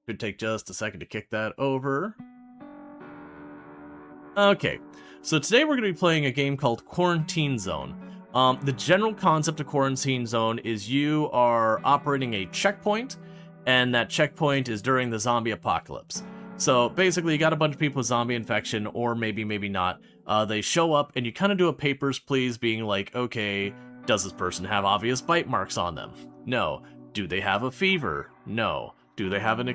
Should take just a second to kick that over. Okay, so today we're going to be playing a game called Quarantine Zone. The general concept of Quarantine Zone is you are operating a checkpoint, and that checkpoint is during the zombie apocalypse. So basically, you got a bunch of people with zombie infection, or maybe not. They show up, and you kind of do a papers, please, being like, okay, does this person have obvious bite marks on them? No. Do they have a fever? No. Do they have an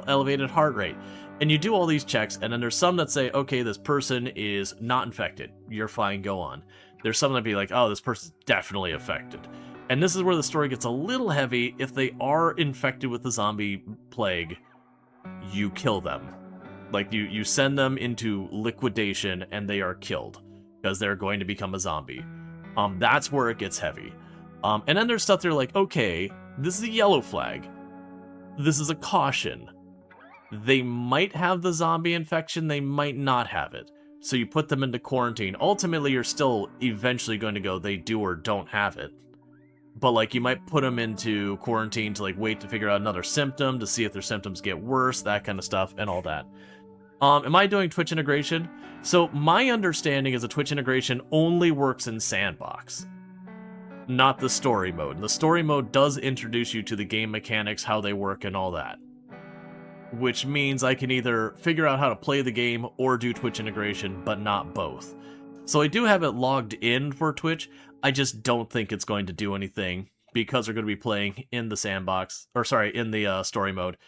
elevated heart rate? And you do all these checks, and then there's some that say, okay, this person is not infected. You're fine, go on. There's some that be like, oh, this person's definitely affected. And this is where the story gets a little heavy. If they are infected with the zombie plague, you kill them. Like, you send them into liquidation, and they are killed, because they're going to become a zombie. That's where it gets heavy. And then there's stuff they're like, okay, this is a yellow flag. This is a caution. They might have the zombie infection, they might not have it. So you put them into quarantine. Ultimately, you're still eventually going to go, they do or don't have it. But, like, you might put them into quarantine to, like, wait to figure out another symptom, to see if their symptoms get worse, that kind of stuff, and all that. Am I doing Twitch integration? So, my understanding is that Twitch integration only works in Sandbox. Not the story mode. The story mode does introduce you to the game mechanics, how they work, and all that. Which means I can either figure out how to play the game or do Twitch integration, but not both. So I do have it logged in for Twitch, I just don't think it's going to do anything, because we're going to be playing in the sandbox, or sorry, in the story mode.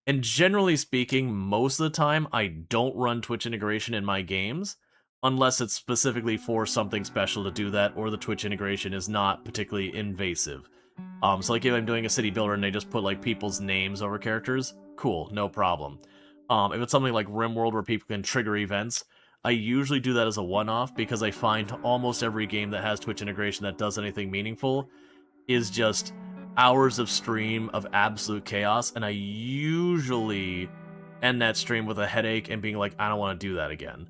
And generally speaking, most of the time, I don't run Twitch integration in my games, unless it's specifically for something special to do that, or the Twitch integration is not particularly invasive. So like if I'm doing a city builder and they just put like people's names over characters, cool, no problem. If it's something like RimWorld where people can trigger events, I usually do that as a one-off, because I find almost every game that has Twitch integration that does anything meaningful is just hours of stream of absolute chaos, and I usually end that stream with a headache and being like, I don't want to do that again.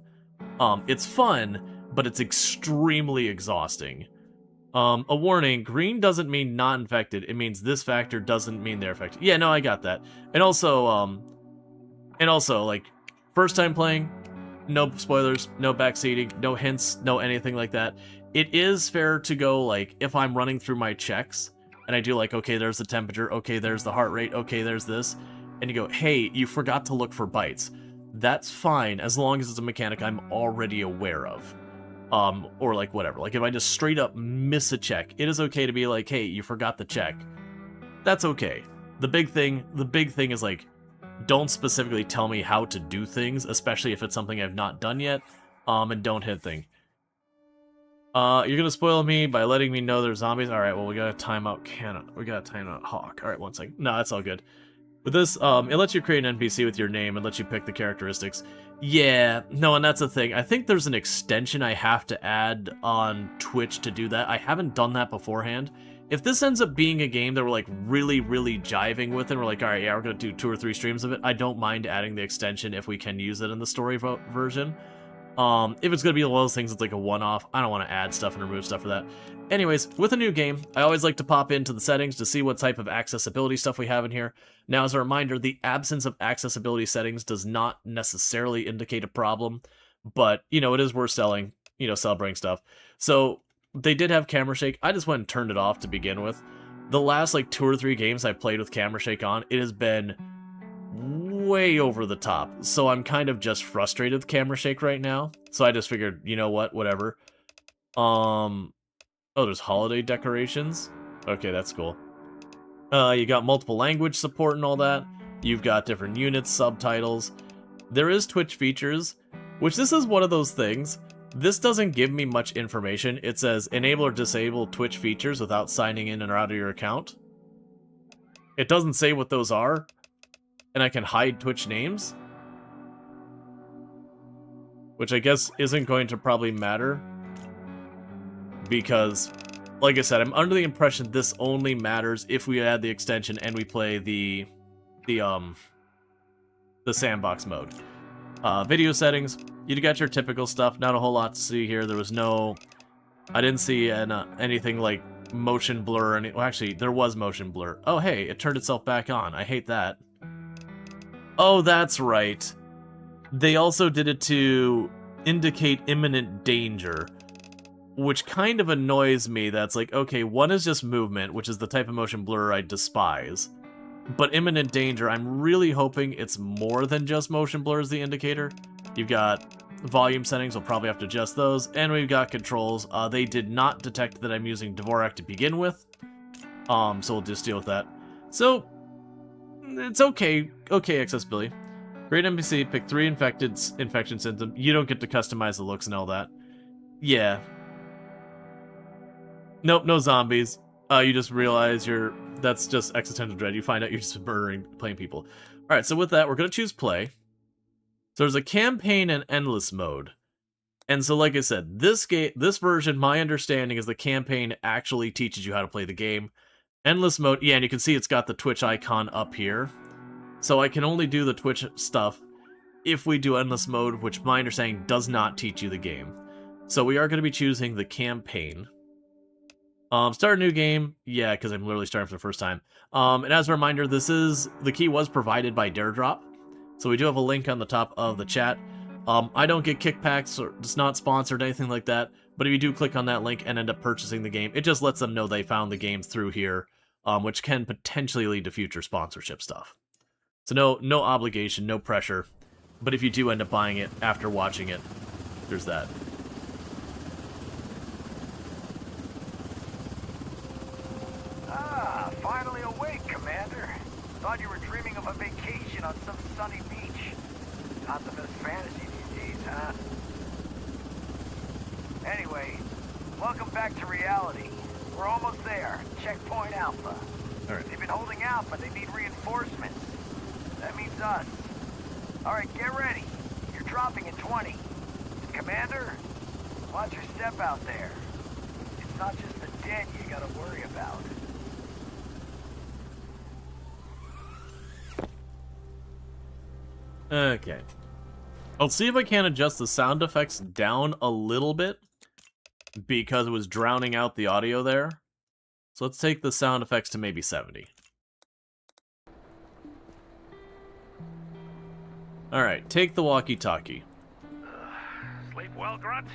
It's fun, but it's extremely exhausting. A warning, green doesn't mean not infected, it means this factor doesn't mean they're affected. Yeah, no, I got that. And also, like, first time playing, no spoilers, no backseating, no hints, no anything like that. It is fair to go, like, if I'm running through my checks, and I do like, okay, there's the temperature, okay, there's the heart rate, okay, there's this, and you go, hey, you forgot to look for bites. That's fine, as long as it's a mechanic I'm already aware of. Or like whatever. Like if I just straight up miss a check, it is okay to be like, hey, you forgot the check. That's okay. The big thing is like, don't specifically tell me how to do things, especially if it's something I've not done yet. And don't hit thing. You're gonna spoil me by letting me know there's zombies. Alright, well we gotta time out Cannon. We gotta time out Hawk. Alright, one second. No, that's all good. With this, it lets you create an NPC with your name and lets you pick the characteristics. Yeah, no, and that's the thing. I think there's an extension I have to add on Twitch to do that. I haven't done that beforehand. If this ends up being a game that we're like really jiving with, and we're like, alright, yeah, we're gonna do 2 or 3 streams of it, I don't mind adding the extension if we can use it in the story version. If it's gonna be one of those things that's like a one-off, I don't want to add stuff and remove stuff for that. Anyways, with a new game, I always like to pop into the settings to see what type of accessibility stuff we have in here. Now, as a reminder, the absence of accessibility settings does not necessarily indicate a problem, but, you know, it is worth celebrating stuff. So, they did have camera shake. I just went and turned it off to begin with. The last, like, 2 or 3 games I played with camera shake on, it has been way over the top, so I'm kind of just frustrated with camera shake right now. So I just figured, you know what, whatever. Oh, there's holiday decorations. Okay, that's cool. You got multiple language support and all that. You've got different units, subtitles. There is Twitch features, which this is one of those things. This doesn't give me much information. It says enable or disable Twitch features without signing in or out of your account. It doesn't say what those are. And I can hide Twitch names, which I guess isn't going to probably matter, because, like I said, I'm under the impression this only matters if we add the extension and we play the sandbox mode. Video settings, you got your typical stuff, not a whole lot to see here. There was no, I didn't see anything like motion blur, well, actually, there was motion blur. Oh, hey, it turned itself back on. I hate that. Oh, that's right. They also did it to indicate imminent danger, which kind of annoys me. That's like, okay, one is just movement, which is the type of motion blur I despise. But imminent danger, I'm really hoping it's more than just motion blur as the indicator. You've got volume settings, we'll probably have to adjust those, and we've got controls. They did not detect that I'm using Dvorak to begin with, so we'll just deal with that. So, it's okay. Okay, accessibility. Great NPC, pick 3 infection symptoms. You don't get to customize the looks and all that. Yeah. Nope, no zombies. You just realize that's just existential dread. You find out you're just murdering plain people. Alright, so with that, we're going to choose play. So there's a campaign and endless mode. And so like I said, this version, my understanding is the campaign actually teaches you how to play the game. Endless mode, yeah, and you can see it's got the Twitch icon up here. So I can only do the Twitch stuff if we do endless mode, which my understanding does not teach you the game. So we are going to be choosing the campaign. Start a new game. Yeah, because I'm literally starting for the first time. And as a reminder, the key was provided by Daredrop. So we do have a link on the top of the chat. I don't get kickbacks, or it's not sponsored, anything like that. But if you do click on that link and end up purchasing the game, it just lets them know they found the game through here, which can potentially lead to future sponsorship stuff. So no obligation, no pressure. But if you do end up buying it after watching it, there's that. Ah, finally awake, Commander. Thought you were dreaming of a vacation on some sunny beach. Not the best fantasy these days, huh? Anyway, welcome back to reality. We're almost there. Checkpoint Alpha. All right. They've been holding out, but they need reinforcements. That means us. All right, get ready. You're dropping in 20. Commander, watch your step out there. It's not just the dead you gotta worry about. Okay. I'll see if I can adjust the sound effects down a little bit, because it was drowning out the audio there. So let's take the sound effects to maybe 70. Alright, take the walkie-talkie. Sleep well, Grunt?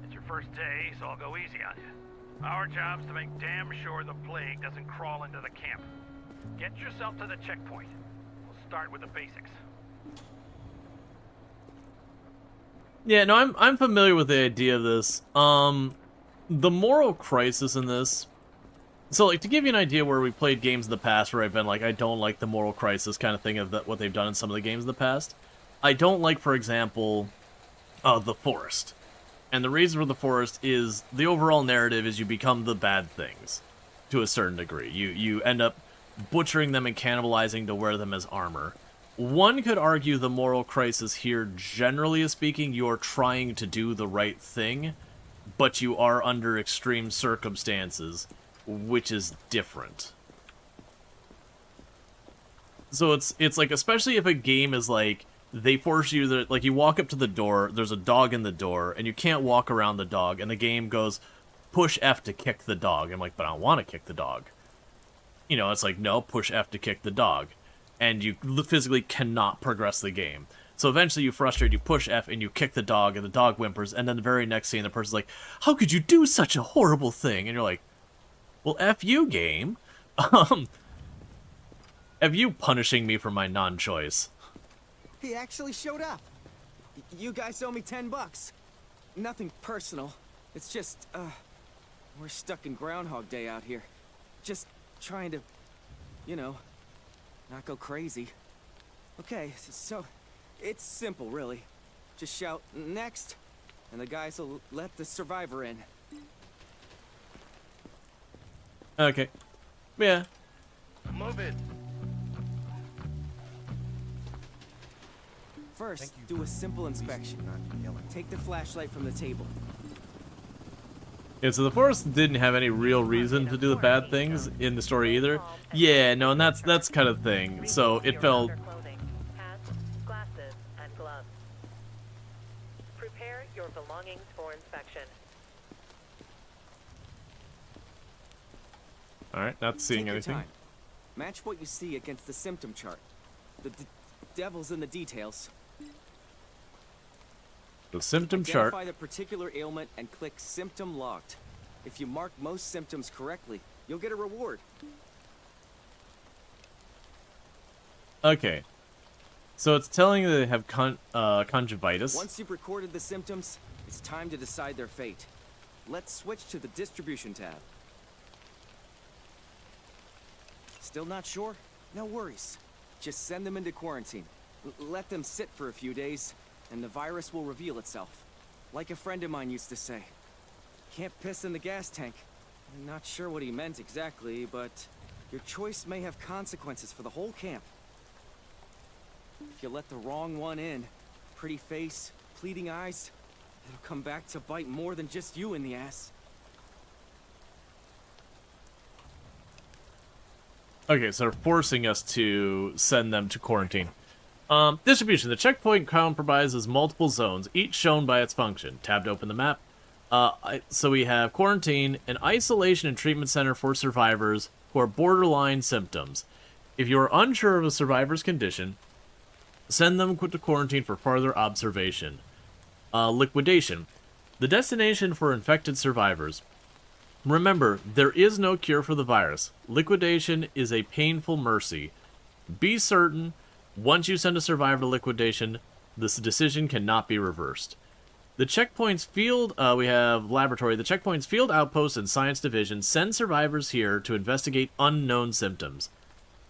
It's your first day, so I'll go easy on you. Our job's to make damn sure the plague doesn't crawl into the camp. Get yourself to the checkpoint. We'll start with the basics. Yeah, no, I'm familiar with the idea of this. The moral crisis in this... So, like, to give you an idea where we played games in the past where I've been like, I don't like the moral crisis kind of thing of what they've done in some of the games in the past. I don't like, for example, The Forest. And the reason for The Forest is the overall narrative is you become the bad things to a certain degree. You end up butchering them and cannibalizing to wear them as armor. One could argue the moral crisis here, generally speaking, you're trying to do the right thing, but you are under extreme circumstances, which is different. So it's like, especially if a game is like, they force you to, like, you walk up to the door, there's a dog in the door, and you can't walk around the dog, and the game goes, push F to kick the dog. I'm like, but I don't want to kick the dog. You know, it's like, no, push F to kick the dog. And you physically cannot progress the game. So eventually you frustrate, you push F, and you kick the dog, and the dog whimpers, and then the very next scene, the person's like, how could you do such a horrible thing? And you're like, well, F you, game. F you punishing me for my non-choice. He actually showed up. You guys owe me $10. Nothing personal. It's just, we're stuck in Groundhog Day out here. Just trying to, you know, not go crazy. Okay, so it's simple, really. Just shout, next, and the guys will let the survivor in. Okay. Yeah. Move it. First, do a simple inspection. Take the flashlight from the table. Yeah, so the Forest didn't have any real reason to do the bad things in the story either. Yeah, no, and that's kind of thing. So it felt... Glasses and gloves. Prepare your belongings for inspection. Alright, not seeing Take your anything. time. Match what you see against the symptom chart. Devil's in the details. The symptom chart. Identify the particular ailment and click Symptom Logged. If you mark most symptoms correctly, you'll get a reward. Okay. So it's telling you they have conjunctivitis. Once you've recorded the symptoms, it's time to decide their fate. Let's switch to the distribution tab. Still not sure? No worries. Just send them into quarantine. Let them sit for a few days, and the virus will reveal itself. Like a friend of mine used to say. Can't piss in the gas tank. I'm not sure what he meant exactly, but your choice may have consequences for the whole camp. If you let the wrong one in, pretty face, pleading eyes, it'll come back to bite more than just you in the ass. Okay, so they're forcing us to send them to quarantine. Distribution. The checkpoint comprises multiple zones, each shown by its function. Tab to open the map. So we have quarantine, an isolation and treatment center for survivors who are borderline symptoms. If you are unsure of a survivor's condition, send them to quarantine for further observation. Liquidation. The destination for infected survivors. Remember, there is no cure for the virus. Liquidation is a painful mercy. Be certain, once you send a survivor to liquidation, this decision cannot be reversed. The checkpoint's field, we have laboratory. The checkpoint's field outpost and science division send survivors here to investigate unknown symptoms.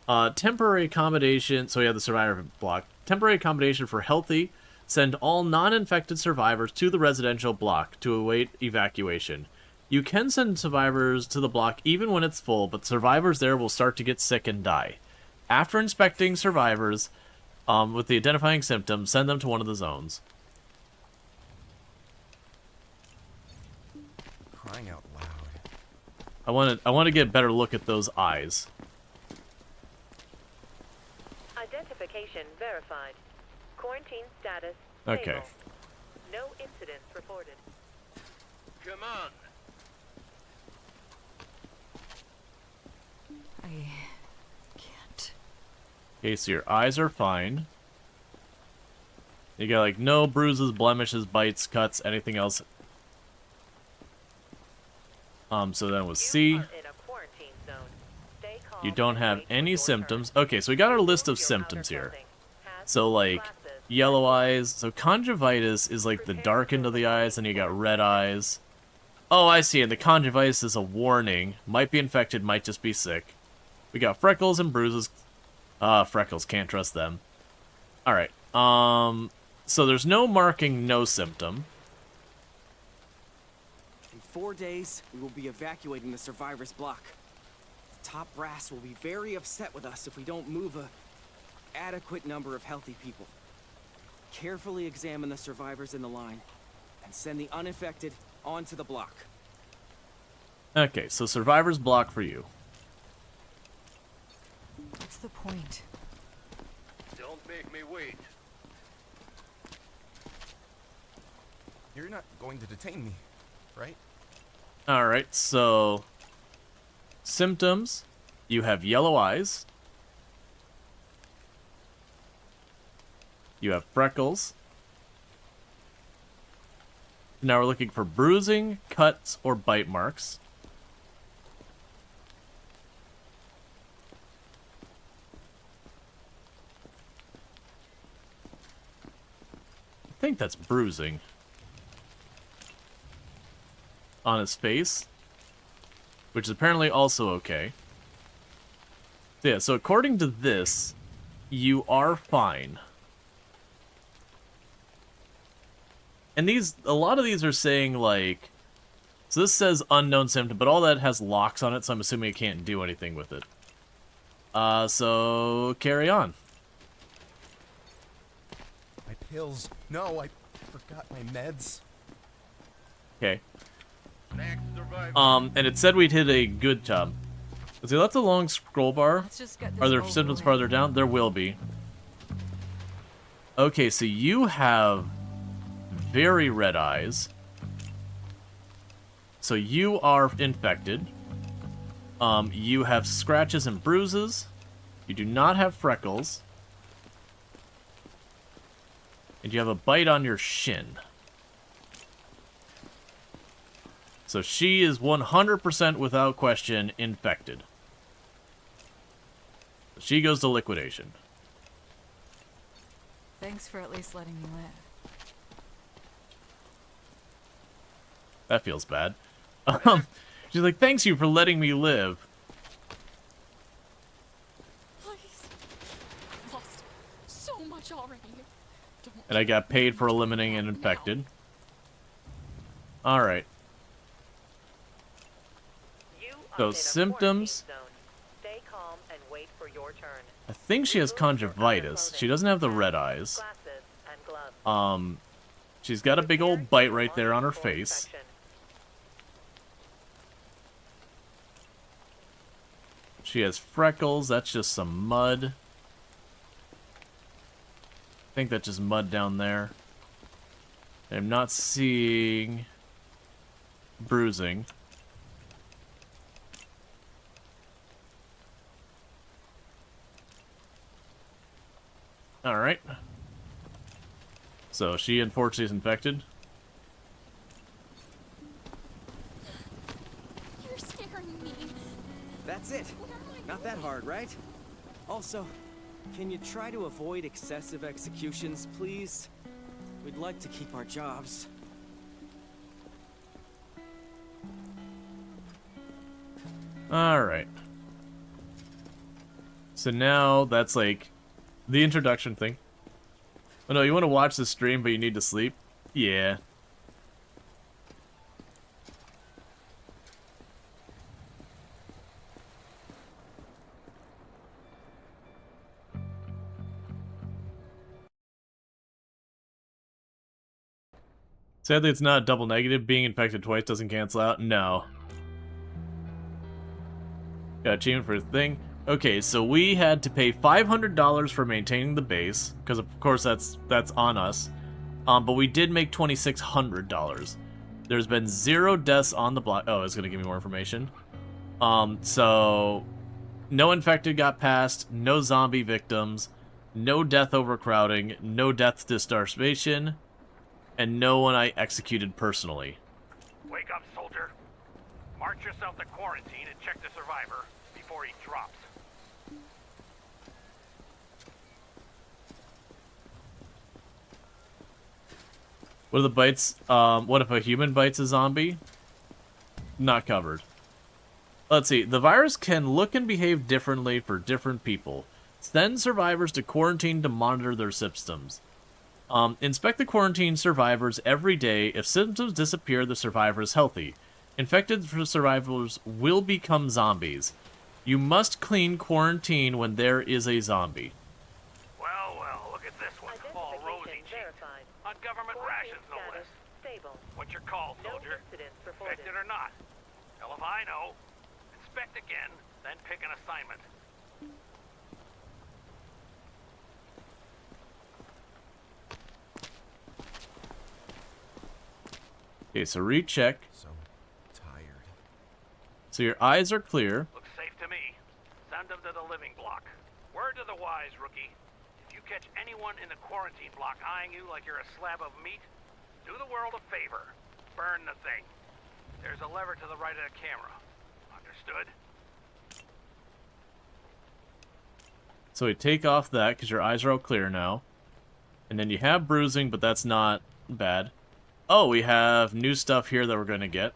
Temporary accommodation, so we have the survivor block. Temporary accommodation for healthy. Send all non-infected survivors to the residential block to await evacuation. You can send survivors to the block even when it's full, but survivors there will start to get sick and die. After inspecting survivors with the identifying symptoms, send them to one of the zones. Crying out loud. I want to get a better look at those eyes. Identification verified. Quarantine status Okay. stable. No incidents reported. Come on. I can't. Okay, so your eyes are fine. You got like no bruises, blemishes, bites, cuts, anything else. So then with C, You are in a quarantine zone. Stay calm you don't and have wait for any your symptoms. turn. Okay, so we got our list of You're symptoms here. underclothing. Hats, So like glasses, yellow eyes. So conjunctivitis is like the dark end of the eyes, and you got red eyes. Oh, I see. And the conjunctivitis is a warning. Might be infected, might just be sick. We got freckles and bruises. Freckles, can't trust them. Alright, so there's no marking no symptom. In 4 days, we will be evacuating the survivors block. The top brass will be very upset with us if we don't move a adequate number of healthy people. Carefully examine the survivors in the line, and send the uninfected onto the block. Okay, so survivor's block for you. What's the point? Don't make me wait. You're not going to detain me, right? Alright, so symptoms. You have yellow eyes. You have freckles. Now we're looking for bruising, cuts, or bite marks. I think that's bruising. On his face. Which is apparently also okay. So yeah, so according to this, you are fine. And these, a lot of these are saying like, so this says unknown symptom, but all that has locks on it, so I'm assuming it can't do anything with it. So carry on. My pills. No, I forgot my meds. Okay. Next survivor. And it said we'd hit a good job. See, that's a long scroll bar. Let's just get this Are there over symptoms with. farther down? There will be. Okay, so you have very red eyes. So you are infected. You have scratches and bruises. You do not have freckles. And you have a bite on your shin. So she is 100% without question infected. She goes to liquidation. Thanks for at least letting me live. That feels bad. She's like, thanks you for letting me live. Please. I've lost so much already. Don't And I got paid for eliminating an infected. Alright. You So are in a symptoms. quarantine zone. Stay calm and wait for your turn. I think she has Remove your conjunctivitis. clothing, She doesn't have the hats, red eyes. Glasses and gloves. She's got a big old bite right there on her face. She has freckles. That's just some mud. I think that's just mud down there. I'm not seeing bruising. Alright. So she unfortunately is infected. You're scaring me. That's it. Where am I Not that hard, right? Also, can you try to avoid excessive executions, please? We'd like to keep our jobs. Alright. So now that's like the introduction thing. Oh no, you want to watch the stream but you need to sleep? Yeah. Sadly, it's not a double negative. Being infected twice doesn't cancel out. No. Got achievement for a thing. Okay, so we had to pay $500 for maintaining the base, because of course that's on us. But we did make $2,600. There's been 0 deaths on the block. Oh, it's gonna give me more information. So no infected got passed, no zombie victims, no death overcrowding, no death to starvation, and no one I executed personally. Wake up, soldier. March yourself to quarantine and check the survivor before he drops. What are the bites? What if a human bites a zombie? Not covered. Let's see. The virus can look and behave differently for different people. Send survivors to quarantine to monitor their symptoms. Inspect the quarantine survivors every day. If symptoms disappear, the survivor is healthy. Infected survivors will become zombies. You must clean quarantine when there is a zombie. Well, look at this one. All rosy Identification cheeks. verified. On government Quarantine rations, no status less. stable. What's your call, No soldier? incidents reported. Infected or not? Hell if I know. Inspect again, then pick an assignment. Okay, so recheck. So tired. So your eyes are clear. Looks safe to me. Send them to the living block. Word to the wise, rookie. If you catch anyone in the quarantine block eyeing you like you're a slab of meat, do the world a favor. Burn the thing. There's a lever to the right of the camera. Understood? So we take off that because your eyes are all clear now. And then you have bruising, but that's not bad. Oh, we have new stuff here that we're going to get.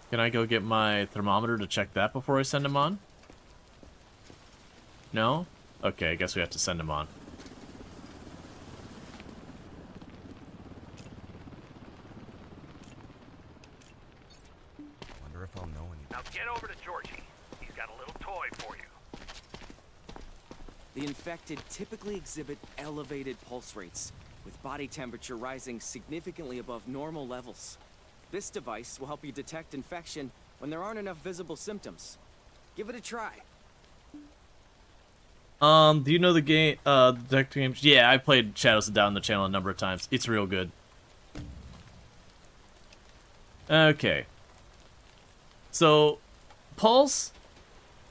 Can I go get my thermometer to check that before I send him on? No? Okay, I guess we have to send him on. Wonder if I'll know any. Now get over to Georgie. He's got a little toy for you. The infected typically exhibit elevated pulse rates, with body temperature rising significantly above normal levels. This device will help you detect infection when there aren't enough visible symptoms. Give it a try. Do you know the game, Detective games? Yeah, I played Shadows of Doubt on the channel a number of times. It's real good. Okay. So, pulse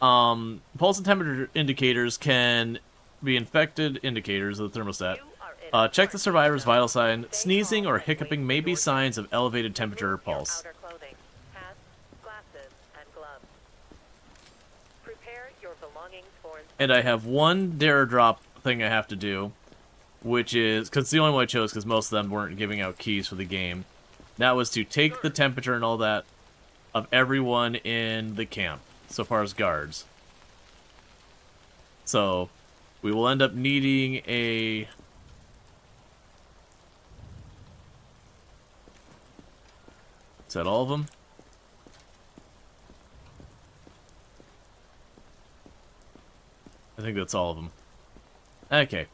and temperature indicators can be infected indicators of the thermostat. You are in Check the survivor's vital sign. Stay Sneezing calm or and hiccuping wait may for be your signs turn. of elevated temperature or Remove your pulse. outer clothing, hats, glasses, and gloves. Prepare your belongings for And I have one dare drop thing I have to do, which is, because it's the only one I chose because most of them weren't giving out keys for the game. That was to take the temperature and all that of everyone in the camp, so far as guards. So, we will end up needing a... Is that all of them? I think that's all of them. Okay.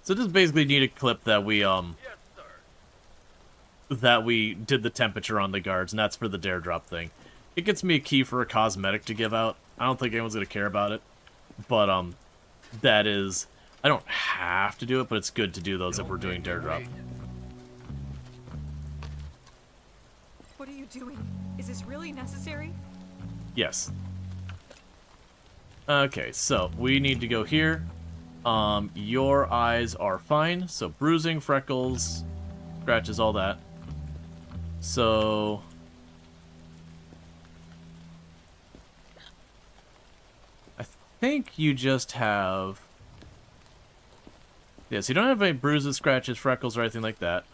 So just basically need a clip that we, that we did the temperature on the guards, and that's for the dare drop thing. It gets me a key for a cosmetic to give out. I don't think anyone's gonna care about it. But, that is... I don't have to do it, but it's good to do those if we're doing dare drop. What are you doing? Is this really necessary? Yes. Okay, so we need to go here. Your eyes are fine, so bruising, freckles, scratches, all that. So... I think you just have... Yeah, so you don't have any bruises, scratches, freckles, or anything like that.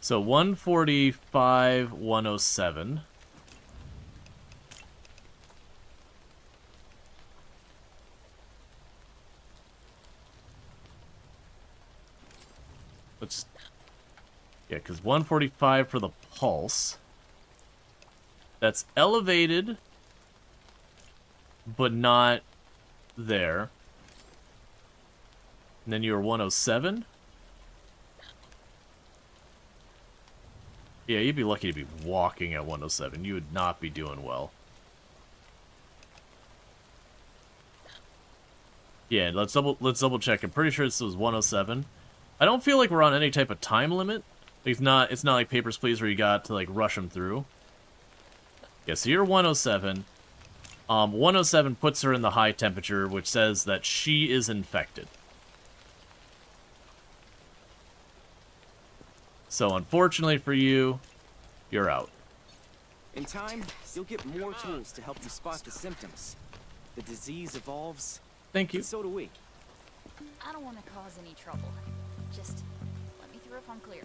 So 145, 107. Let's... Yeah, because 145 for the pulse. That's elevated, but not there. And then you're 107. Yeah, you'd be lucky to be walking at 107. You would not be doing well. Yeah, let's double check. I'm pretty sure this was 107. I don't feel like we're on any type of time limit. It's not like Papers, Please where you got to like rush them through. Yeah, so you're 107. 107 puts her in the high temperature, which says that she is infected. So unfortunately for you, you're out. In time, you'll get more tools to help you spot the symptoms. The disease evolves, Thank you. and so do we. I don't want to cause any trouble. Just let me through if I'm clear.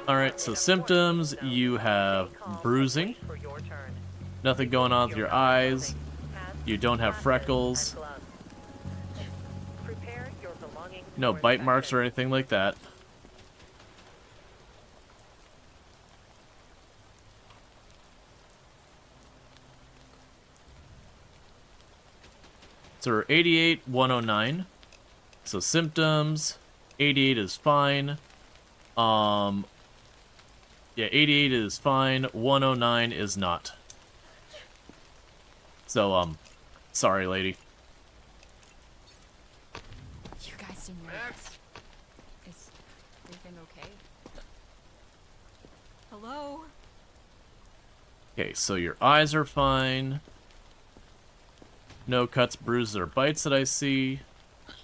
Alright, so symptoms, you have bruising. For your turn. Nothing going on with your eyes. You don't have freckles. Prepare your belongings No for bite marks inspection. or anything like that. So we're 88, 109. So symptoms, 88 is fine. Yeah, 88 is fine. 109 is not. So, sorry, lady. You guys seem nervous. Is everything okay? Hello? Okay, so your eyes are fine. No cuts, bruises, or bites that I see.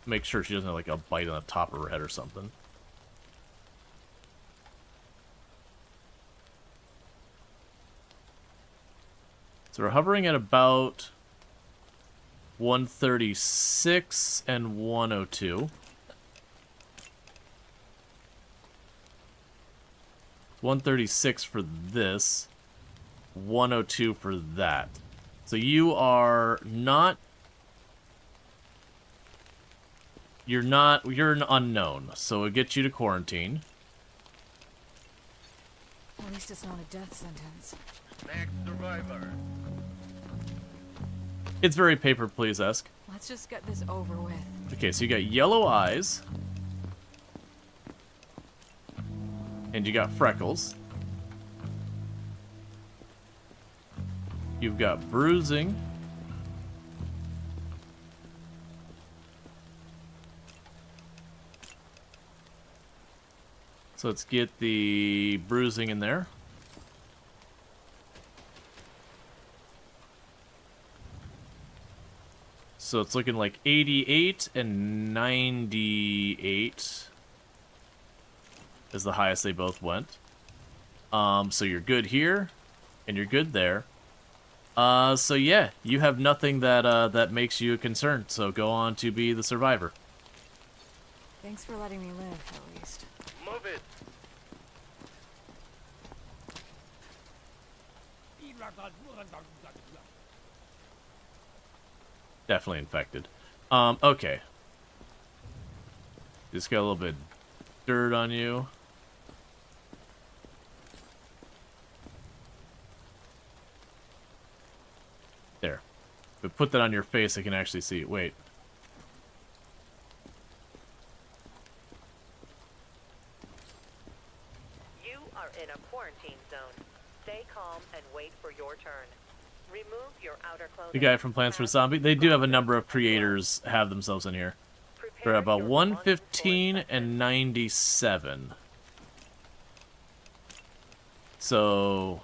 Make sure she doesn't have like a bite on the top of her head or something. So we're hovering at about 136 and 102. 136 for this, 102 for that. So you are not... You're an unknown, so it gets you to quarantine. At least it's not a death sentence. Next survivor. It's very Paper Please-esque. Let's just get this over with. Okay, so you got yellow eyes. And you got freckles. You've got bruising. So let's get the bruising in there. So it's looking like 88 and 98 is the highest they both went. So you're good here, and you're good there. So yeah, you have nothing that that makes you a concern. So go on to be the survivor. Thanks for letting me live, at least. Move it. Definitely infected. Okay. Just got a little bit of dirt on you. There. If I put that on your face, I can actually see it. Wait. You are in a quarantine zone. Stay calm and wait for your turn. Remove your outer clothing. The guy from Plants vs. Zombie. They do have a number of creators have themselves in here. They're about 115 and 97. So...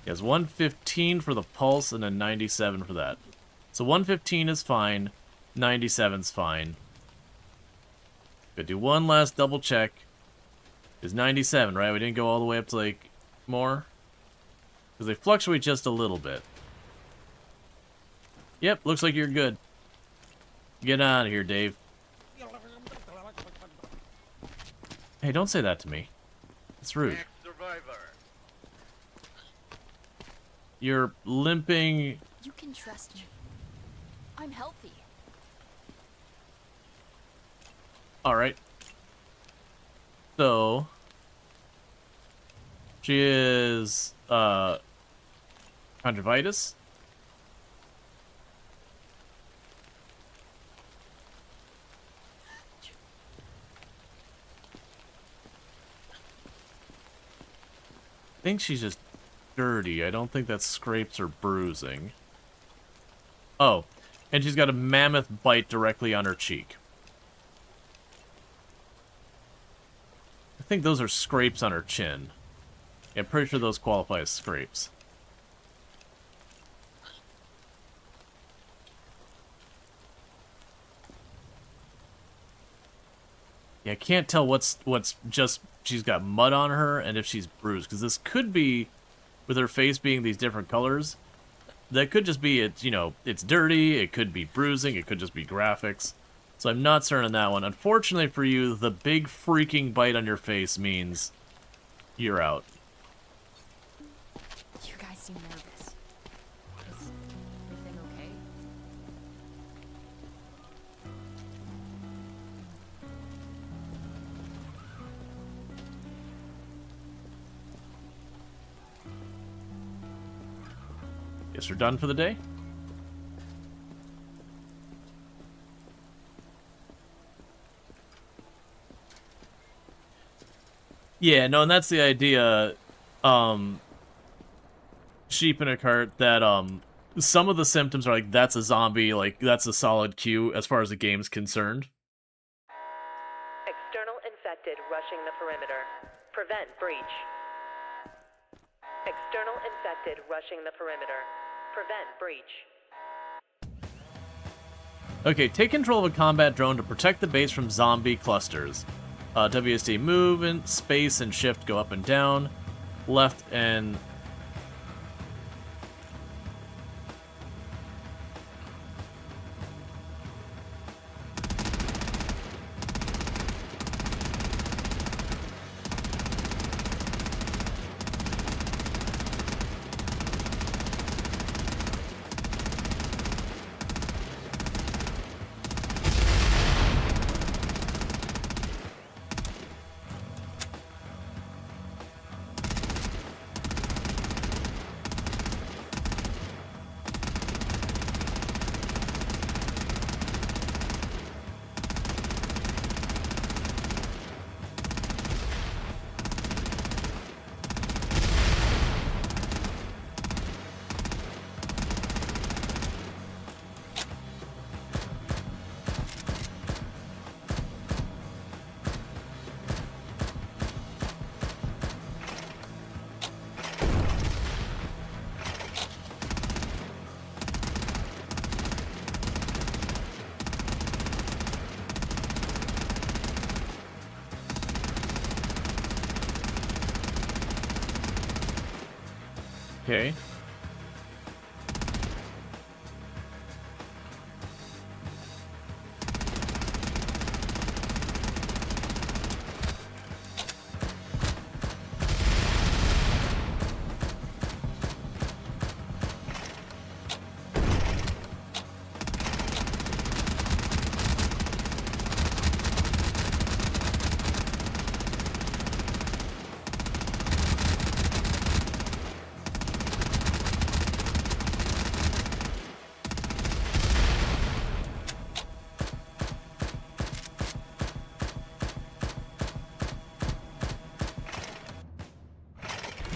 he has 115 for the pulse and a 97 for that. So 115 is fine. 97's fine. Gonna do one last double check. Is 97, right? We didn't go all the way up to, like, more? Because they fluctuate just a little bit. Yep, looks like you're good. Get out of here, Dave. Hey, don't say that to me. It's rude. Survivor. You're limping. You can trust me. I'm healthy. Alright. So... she is, conjunctivitis. I think she's just dirty. I don't think that's scrapes or bruising. Oh, and she's got a mammoth bite directly on her cheek. I think those are scrapes on her chin. Yeah, I'm pretty sure those qualify as scrapes. Yeah, I can't tell what's just she's got mud on her and if she's bruised, because this could be, with her face being these different colors, that could just be it's, you know, it's dirty, it could be bruising, it could just be graphics. So I'm not certain on that one. Unfortunately for you, the big freaking bite on your face means you're out. You guys seem nervous. Is everything okay? Guess we're done for the day? Yeah, no, and that's the idea, sheep in a cart, that, some of the symptoms are like, that's a zombie, like, that's a solid cue as far as the game's concerned. External infected rushing the perimeter. Prevent breach. External infected rushing the perimeter. Prevent breach. Okay, take control of a combat drone to protect the base from zombie clusters. WSD move and space and shift go up and down. Left and... Okay.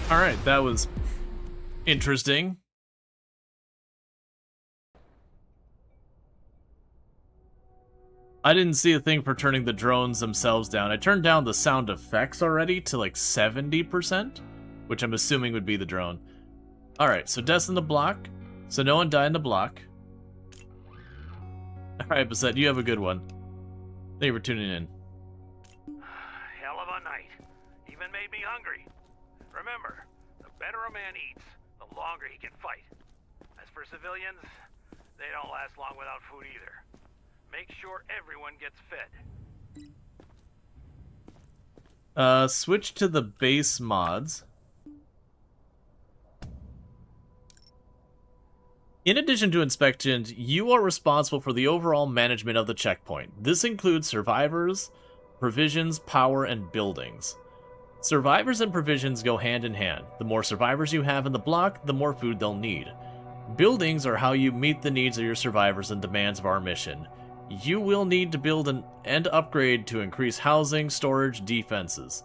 Alright, that was interesting. I didn't see a thing for turning the drones themselves down. I turned down the sound effects already to like 70%, which I'm assuming would be the drone. Alright, so deaths in the block. So no one died in the block. Alright, Basset, you have a good one. Thank you for tuning in. Hell of a night. Even made me hungry. Remember, the better a man eats, the longer he can fight. As for civilians, they don't last long without food either. Make sure everyone gets fed. Switch to the base mods. In addition to inspections, you are responsible for the overall management of the checkpoint. This includes survivors, provisions, power, and buildings. Survivors and provisions go hand in hand. The more survivors you have in the block, the more food they'll need. Buildings are how you meet the needs of your survivors and demands of our mission. You will need to build and upgrade to increase housing, storage, defenses.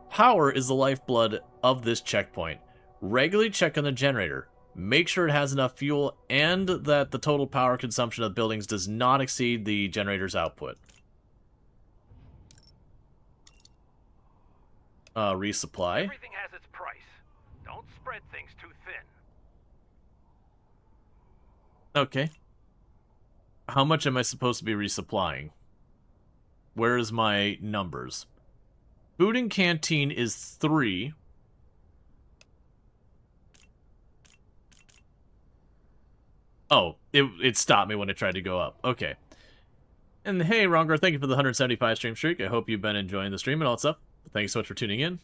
Power is the lifeblood of this checkpoint. Regularly check on the generator. Make sure it has enough fuel and that the total power consumption of buildings does not exceed the generator's output. Resupply. Everything has its price. Don't spread things too thin. Okay. How much am I supposed to be resupplying? Where is my numbers? Food and canteen is 3. Oh, it stopped me when I tried to go up. Okay. And hey, Ronger, thank you for the 175 stream streak. I hope you've been enjoying the stream and all that stuff. Thanks so much for tuning in.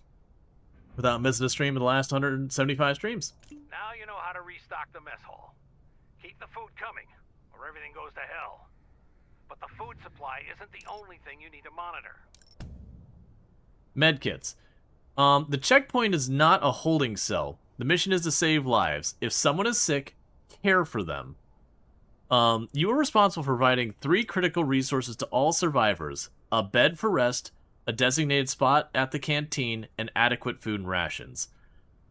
Without missing a stream in the last 175 streams. Now you know how to restock the mess hall. Keep the food coming, or everything goes to hell. But the food supply isn't the only thing you need to monitor. Medkits. The checkpoint is not a holding cell. The mission is to save lives. If someone is sick, care for them. You are responsible for providing 3 critical resources to all survivors: a bed for rest, a designated spot at the canteen, and adequate food and rations.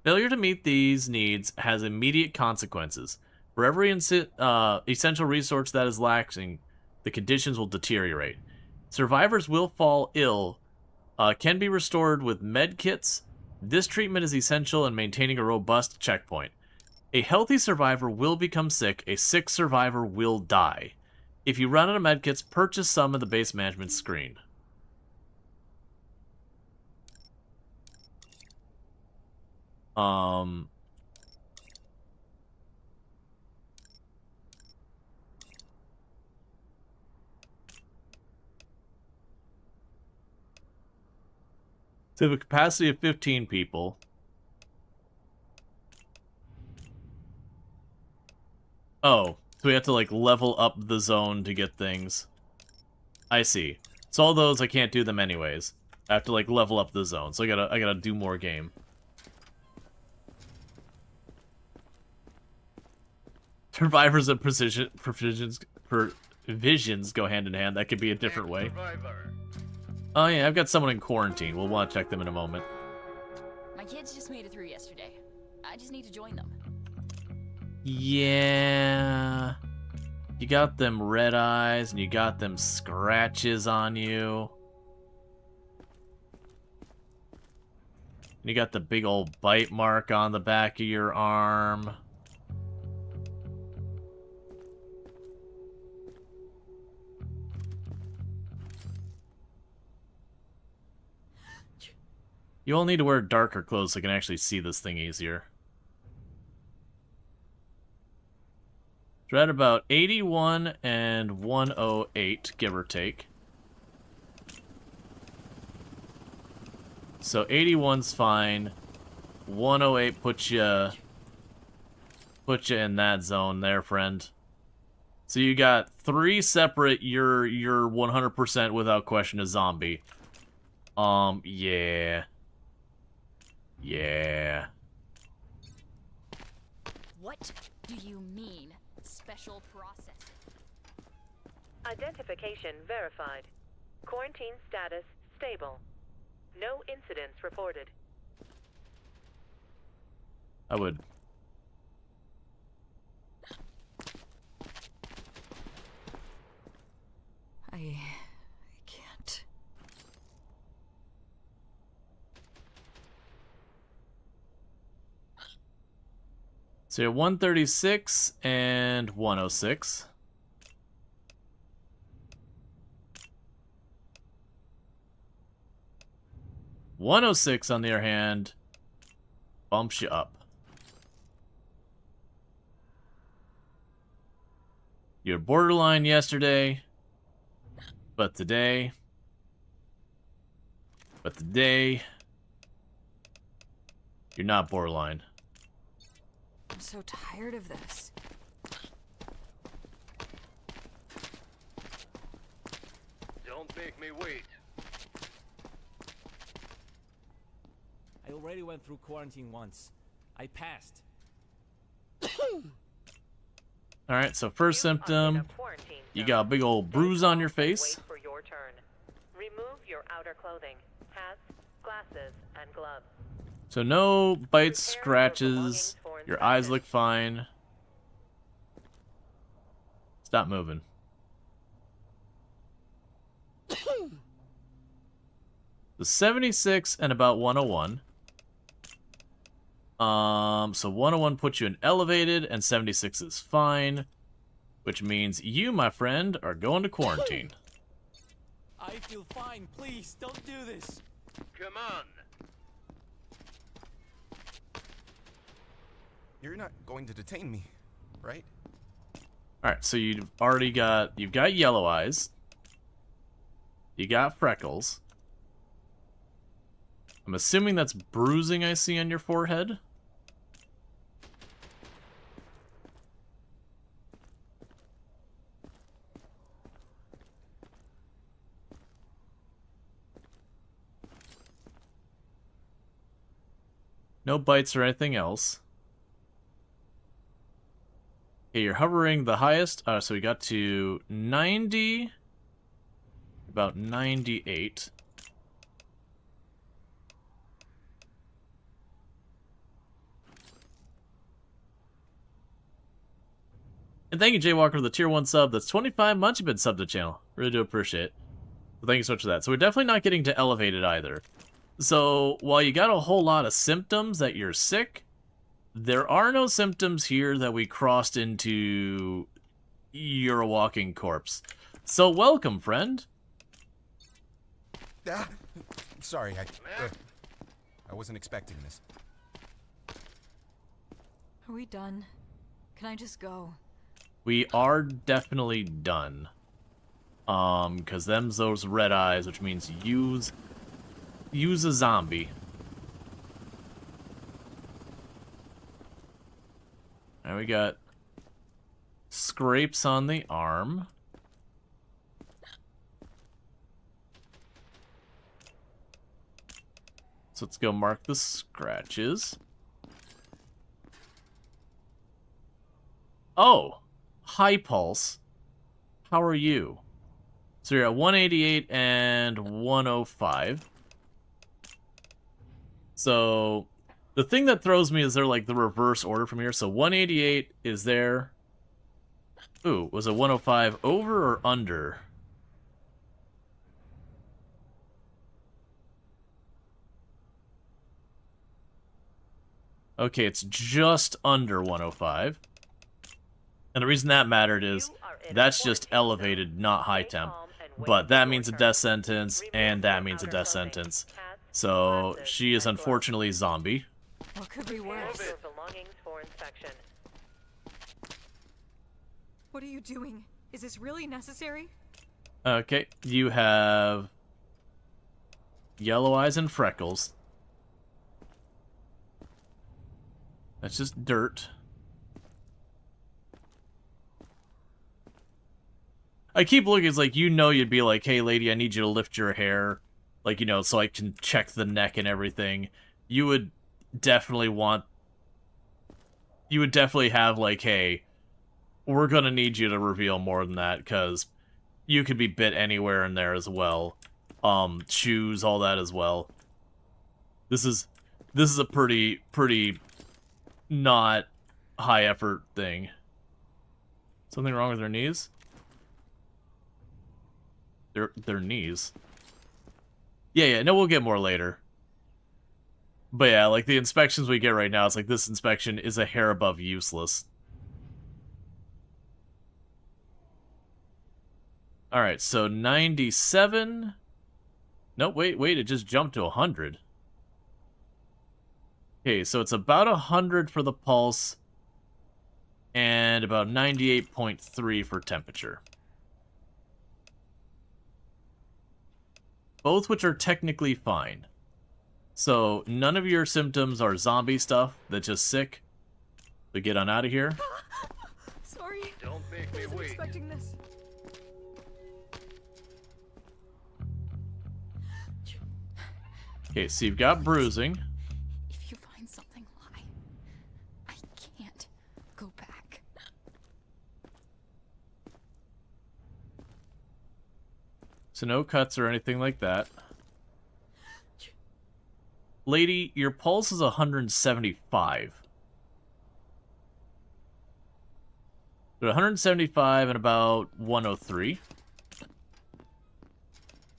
Failure to meet these needs has immediate consequences. For every essential resource that is lacking, the conditions will deteriorate. Survivors will fall ill, can be restored with med kits. This treatment is essential in maintaining a robust checkpoint. A healthy survivor will become sick. A sick survivor will die. If you run out of medkits, purchase some in the base management screen. So we have a capacity of 15 people. Oh, so we have to like level up the zone to get things. I see. So all those I can't do them anyways. I have to like level up the zone. So I gotta do more game. Survivors and provisions go hand in hand. That could be a different way. Oh yeah, I've got someone in quarantine. We'll want to check them in a moment. My kids just made it through yesterday. I just need to join them. Yeah. You got them red eyes and you got them scratches on you. You got the big old bite mark on the back of your arm. You all need to wear darker clothes so I can actually see this thing easier. We're at about 81 and 108, give or take. So 81's fine. 108 puts you in that zone there, friend. So you got 3 separate, you're 100% without question a zombie. Yeah. Yeah. What do you mean, special process? Identification verified. Quarantine status stable. No incidents reported. I would. I can't. So you're 136 and 106. .106 on the other hand bumps you up. You were borderline yesterday, but today, you're not borderline. I'm so tired of this. Don't make me wait. I already went through quarantine once. I passed. Alright, so first You are in a symptom, quarantine you zone. got a big old bruise on your face. Wait for your turn. Remove your outer clothing, hats, glasses, and gloves. So no bites, Prepare your scratches, belongings for your eyes inspection. look fine. Stop moving. The 76 and about 101. So 101 puts you in elevated, and 76 is fine. Which means you, my friend, are going to quarantine. I feel fine. Please, don't do this. Come on. You're not going to detain me, right? Alright, so you've got yellow eyes. You got freckles. I'm assuming that's bruising I see on your forehead. No bites or anything else. Okay, you're hovering the highest. So we got to 90. About 98. And thank you, Jaywalker, for the tier 1 sub. That's 25 months you've been subbed to the channel. Really do appreciate it. So thank you so much for that. So we're definitely not getting to elevated either. So while you got a whole lot of symptoms that you're sick, there are no symptoms here that we crossed into you're a walking corpse. So welcome, friend. Ah, sorry, I wasn't expecting this. Are we done? Can I just go? We are definitely done. Cause them's those red eyes, which means use a zombie. Now we got scrapes on the arm. So let's go mark the scratches. Oh, hi Pulse. How are you? So you're at 188 and 105. So the thing that throws me is they're like the reverse order from here. So 188 is there. Ooh, was it 105 over or under? Okay, it's just under 105. And the reason that mattered is that's just elevated, not high temp. But that means a death sentence, and that means a death sentence. So she is unfortunately a zombie. What could be worse? Your belongings for inspection. What are you doing? Is this really necessary? Okay, you have yellow eyes and freckles. That's just dirt. I keep looking, it's like, you know, you'd be like, hey lady, I need you to lift your hair. Like, you know, so I can check the neck and everything. You would definitely want... You would definitely have, like, hey, we're gonna need you to reveal more than that, because you could be bit anywhere in there as well. Shoes, all that as well. This is a pretty not high effort thing. Something wrong with their knees? Their knees. Yeah, no, we'll get more later. But yeah, like the inspections we get right now, it's like this inspection is a hair above useless. Alright, so 97. No, wait, it just jumped to 100. Okay, so it's about 100 for the pulse, and about 98.3 for temperature. Both which are technically fine. So, none of your symptoms are zombie stuff, that's just sick. So get on out of here. Sorry. Don't make me I wasn't wait. expecting this. Okay, so you've got bruising. If you find something, lie. I can't go back. So no cuts or anything like that. Lady, your pulse is 175. So 175 and about 103.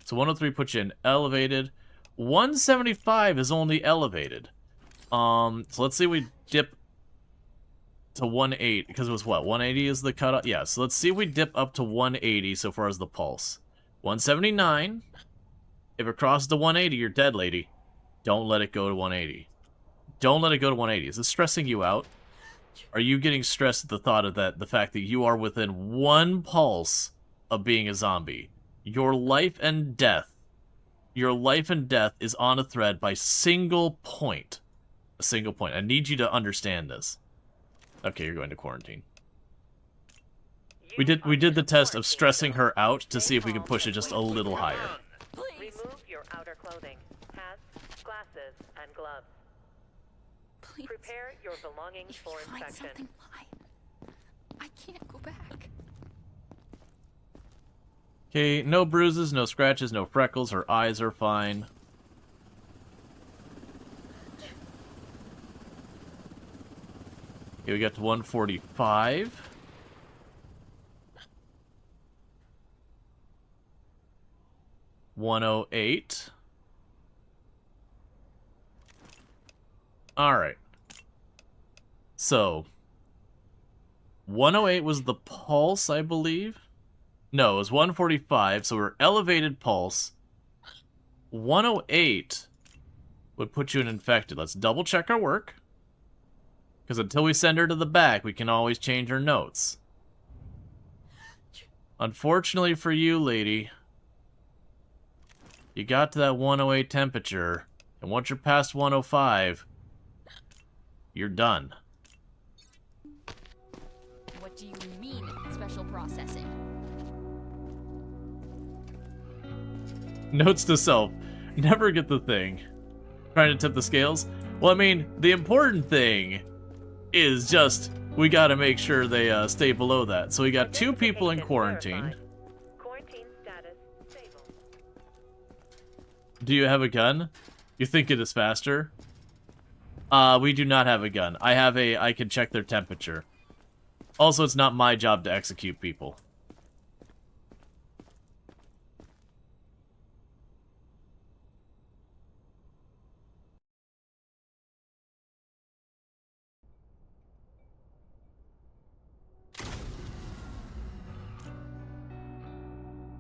So 103 puts you in elevated. 175 is only elevated. So let's see if we dip to 180, because it was what? 180 is the cutoff? Yeah, so let's see if we dip up to 180 so far as the pulse. 179. If it crosses to 180, you're dead, lady. Don't let it go to 180. Don't let it go to 180. Is this stressing you out? Are you getting stressed at the thought of that? The fact that you are within one pulse of being a zombie. Your life and death. Your life and death is on a thread by single point. A single point. I need you to understand this. Okay, you're going to quarantine. We did the test of stressing her out to see if we can push it just a little higher. Remove your outer clothing, hats, glasses, and gloves. Please. Prepare your belongings If you for find inspection. something, lie. I can't go back. Okay, no bruises, no scratches, no freckles. Her eyes are fine. Okay, we got to 145. $108. Alright. So, 108 was the pulse, I believe. No, it was 145, so we're elevated pulse. 108 would put you in infected. Let's double check our work. Because until we send her to the back, we can always change her notes. Unfortunately for you, lady, you got to that 108 temperature, and once you're past 105, you're done. What do you mean, special processing? Notes to self, never get the thing. Trying to tip the scales? Well, I mean, the important thing is just, we gotta make sure they stay below that. So we got 2 people in quarantine. Quarantine status stable. Do you have a gun? You think it is faster? We do not have a gun. I can check their temperature. Also, it's not my job to execute people.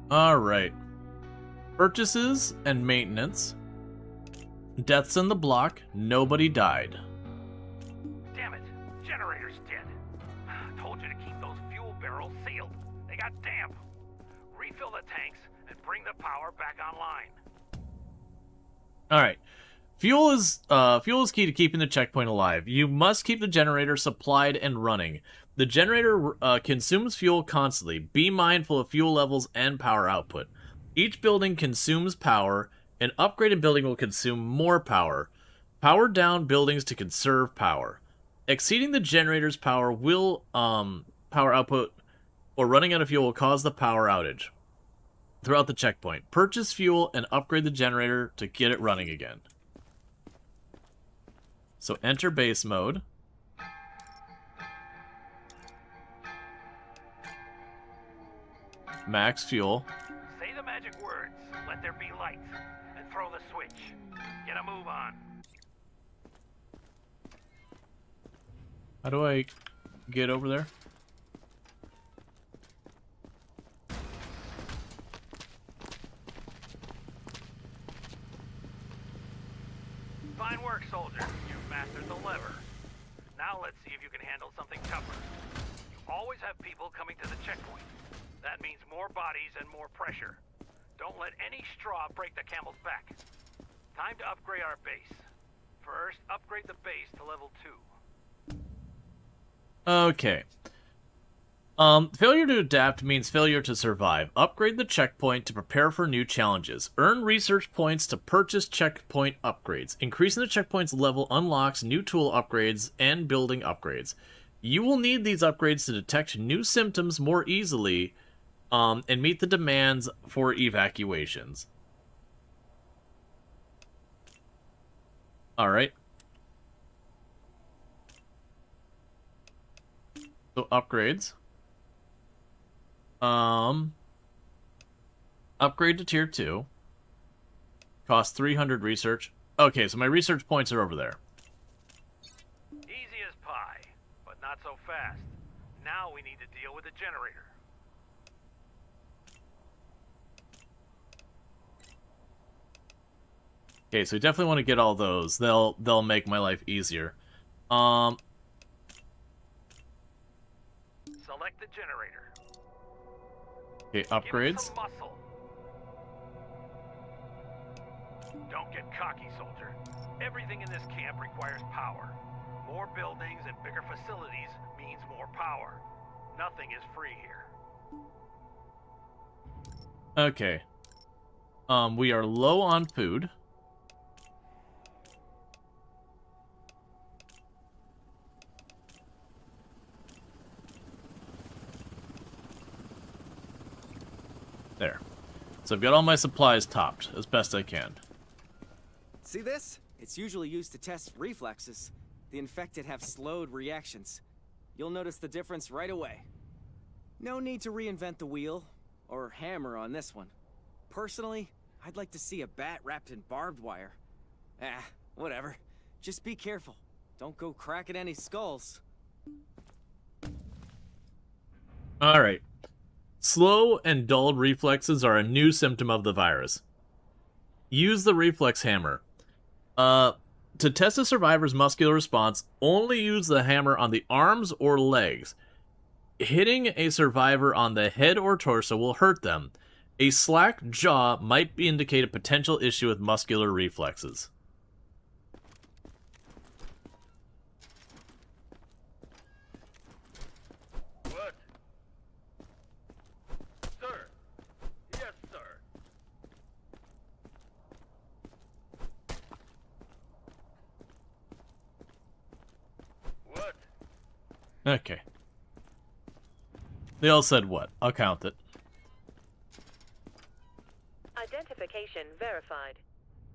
Alright. Purchases and maintenance. Deaths in the block. Nobody died. Damn it. Generator's dead. Told you to keep those fuel barrels safe They got damp. Refill the tanks and bring the power back online. All right. Fuel is key to keeping the checkpoint alive. You must keep the generator supplied and running. The generator consumes fuel constantly. Be mindful of fuel levels and power output. Each building consumes power. An upgraded building will consume more power. Power down buildings to conserve power. Exceeding the generator's power power output or running out of fuel will cause the power outage throughout the checkpoint. Purchase fuel and upgrade the generator to get it running again. So enter base mode. Max fuel. Say the magic words, let there be light, and throw the switch. Get a move on. How do I get over there? Fine work, soldier. You've mastered the lever. Now let's see if you can handle something tougher. You always have people coming to the checkpoint. That means more bodies and more pressure. Don't let any straw break the camel's back. Time to upgrade our base. First, upgrade the base to level 2. Okay. Failure to adapt means failure to survive. Upgrade the checkpoint to prepare for new challenges. Earn research points to purchase checkpoint upgrades. Increasing the checkpoint's level unlocks new tool upgrades and building upgrades. You will need these upgrades to detect new symptoms more easily and meet the demands for evacuations. Alright. So upgrades. Upgrade to tier 2. Cost 300 research. Okay, so my research points are over there. Easy as pie, but not so fast. Now we need to deal with the generator. Okay, so we definitely want to get all those. They'll make my life easier. Select the generator. Okay, Give it upgrades. some muscle. Don't get cocky, soldier. Everything in this camp requires power. More buildings and bigger facilities means more power. Nothing is free here. Okay. We are low on food. There. So I've got all my supplies topped as best I can. See this? It's usually used to test reflexes. The infected have slowed reactions. You'll notice the difference right away. No need to reinvent the wheel, or hammer on this one. Personally, I'd like to see a bat wrapped in barbed wire. Whatever. Just be careful. Don't go cracking any skulls. Alright. Slow and dulled reflexes are a new symptom of the virus. Use the reflex hammer. To test a survivor's muscular response, only use the hammer on the arms or legs. Hitting a survivor on the head or torso will hurt them. A slack jaw might indicate a potential issue with muscular reflexes. What? Sir. Yes, sir. What? Okay. They all said what? I'll count it. Identification verified.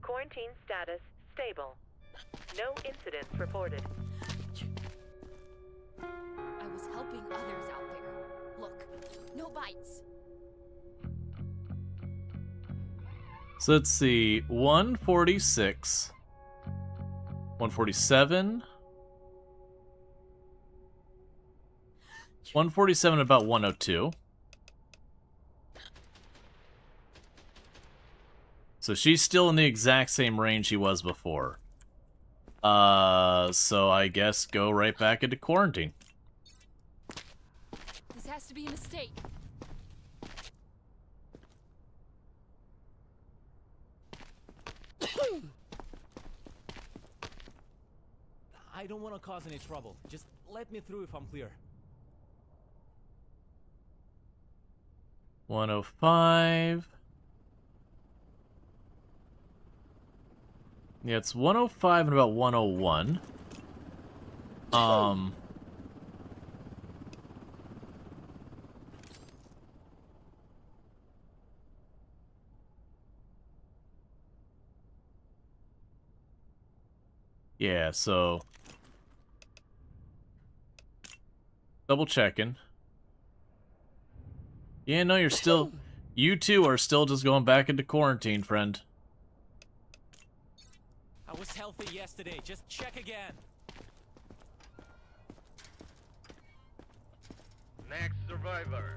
Quarantine status stable. No incidents reported. I was helping others out there. Look, no bites. So let's see. 146. 147. 147 about 102. So she's still in the exact same range she was before. So I guess go right back into quarantine. This has to be a mistake. I don't want to cause any trouble. Just let me through if I'm clear. 105. Yeah, it's 105 and about 101. Yeah, so double checking. Yeah, no, you're still... You two are still just going back into quarantine, friend. I was healthy yesterday. Just check again. Next survivor.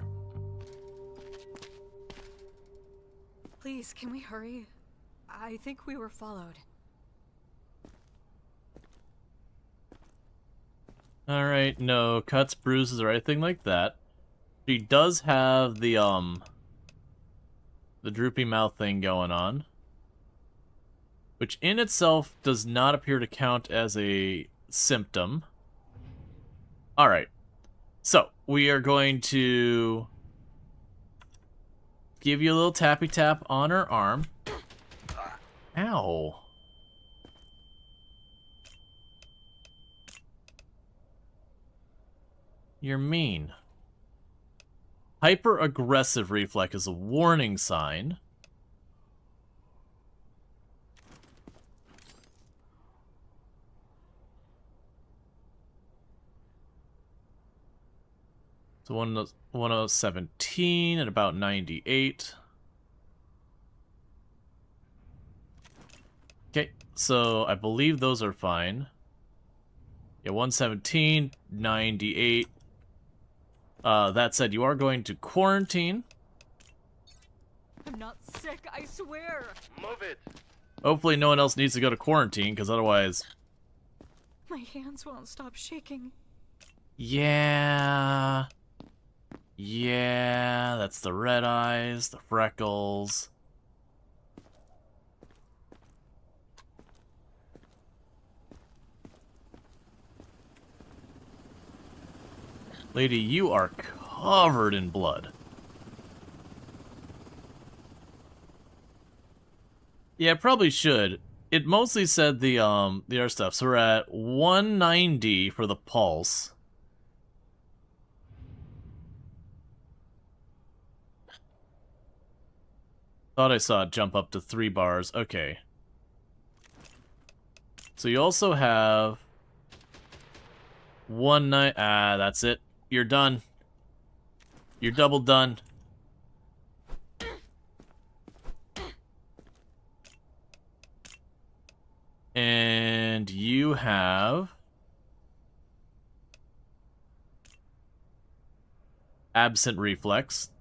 Please, can we hurry? I think we were followed. Alright, no cuts, bruises, or anything like that. She does have the droopy mouth thing going on, which in itself does not appear to count as a symptom. Alright, so we are going to give you a little tappy tap on her arm. Ow. You're mean. Hyper-aggressive reflex is a warning sign. So 1017 at about 98. Okay, so I believe those are fine. Yeah, 117, 98. That said, you are going to quarantine. I'm not sick, I swear. Move it. Hopefully no one else needs to go to quarantine, because otherwise... My hands won't stop shaking. Yeah... Yeah, that's the red eyes, the freckles. Lady, you are covered in blood. Yeah, probably should. It mostly said the other stuff. So we're at 190 for the pulse. Thought I saw it jump up to 3 bars. Okay. So you also have 190. Ah, that's it. You're done. You're double done. And you have absent reflex.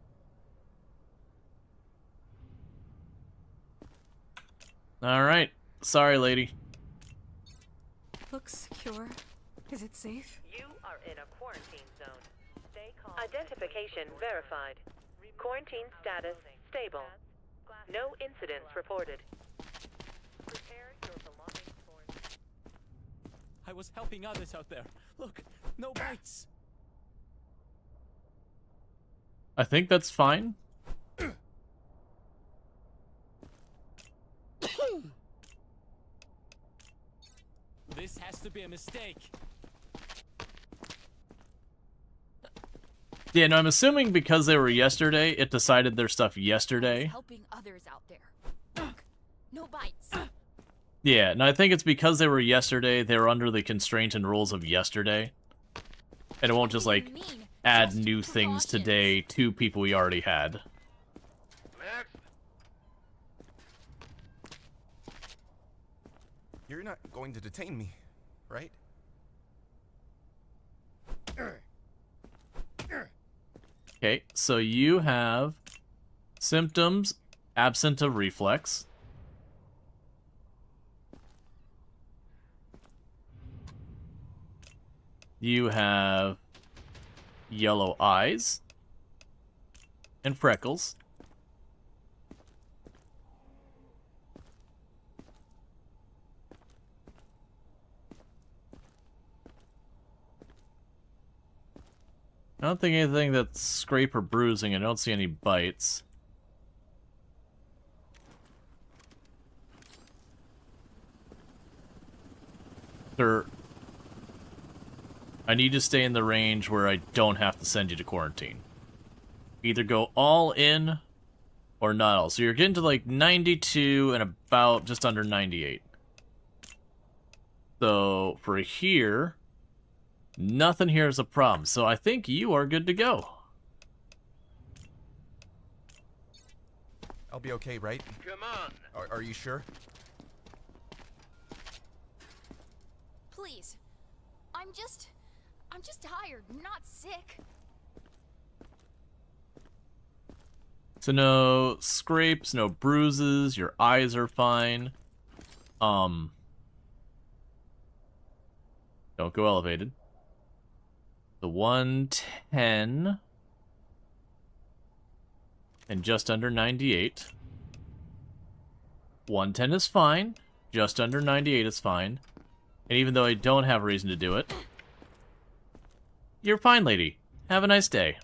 Alright. Sorry, lady. Looks secure. Is it safe? You are in a quarantine zone. Stay calm. Identification verified. Quarantine status stable. No incidents reported. Prepare your belongings for... I was helping others out there. Look, no bites. I think that's fine. This has to be a mistake. Yeah, no, I'm assuming because they were yesterday, it decided their stuff yesterday. Helping others out there. Look, no bites. Yeah, and I think it's because they were yesterday, they were under the constraint and rules of yesterday. And it won't just, like, add Just new things precautions. today to people we already had. Next. You're not going to detain me, right? Okay, so you have symptoms absent of reflex. You have yellow eyes and freckles. I don't think anything that's scrape or bruising. I don't see any bites. Sir, I need to stay in the range where I don't have to send you to quarantine. Either go all in or not all. So you're getting to like 92 and about just under 98. So for here, nothing here is a problem. So I think you are good to go. I'll be okay, right? Come on. Are you sure? Please. I'm just tired, not sick. So no scrapes, no bruises, your eyes are fine. Don't go elevated. The 110 and just under 98. 110 is fine. Just under 98 is fine. And even though I don't have a reason to do it, you're fine, lady. Have a nice day.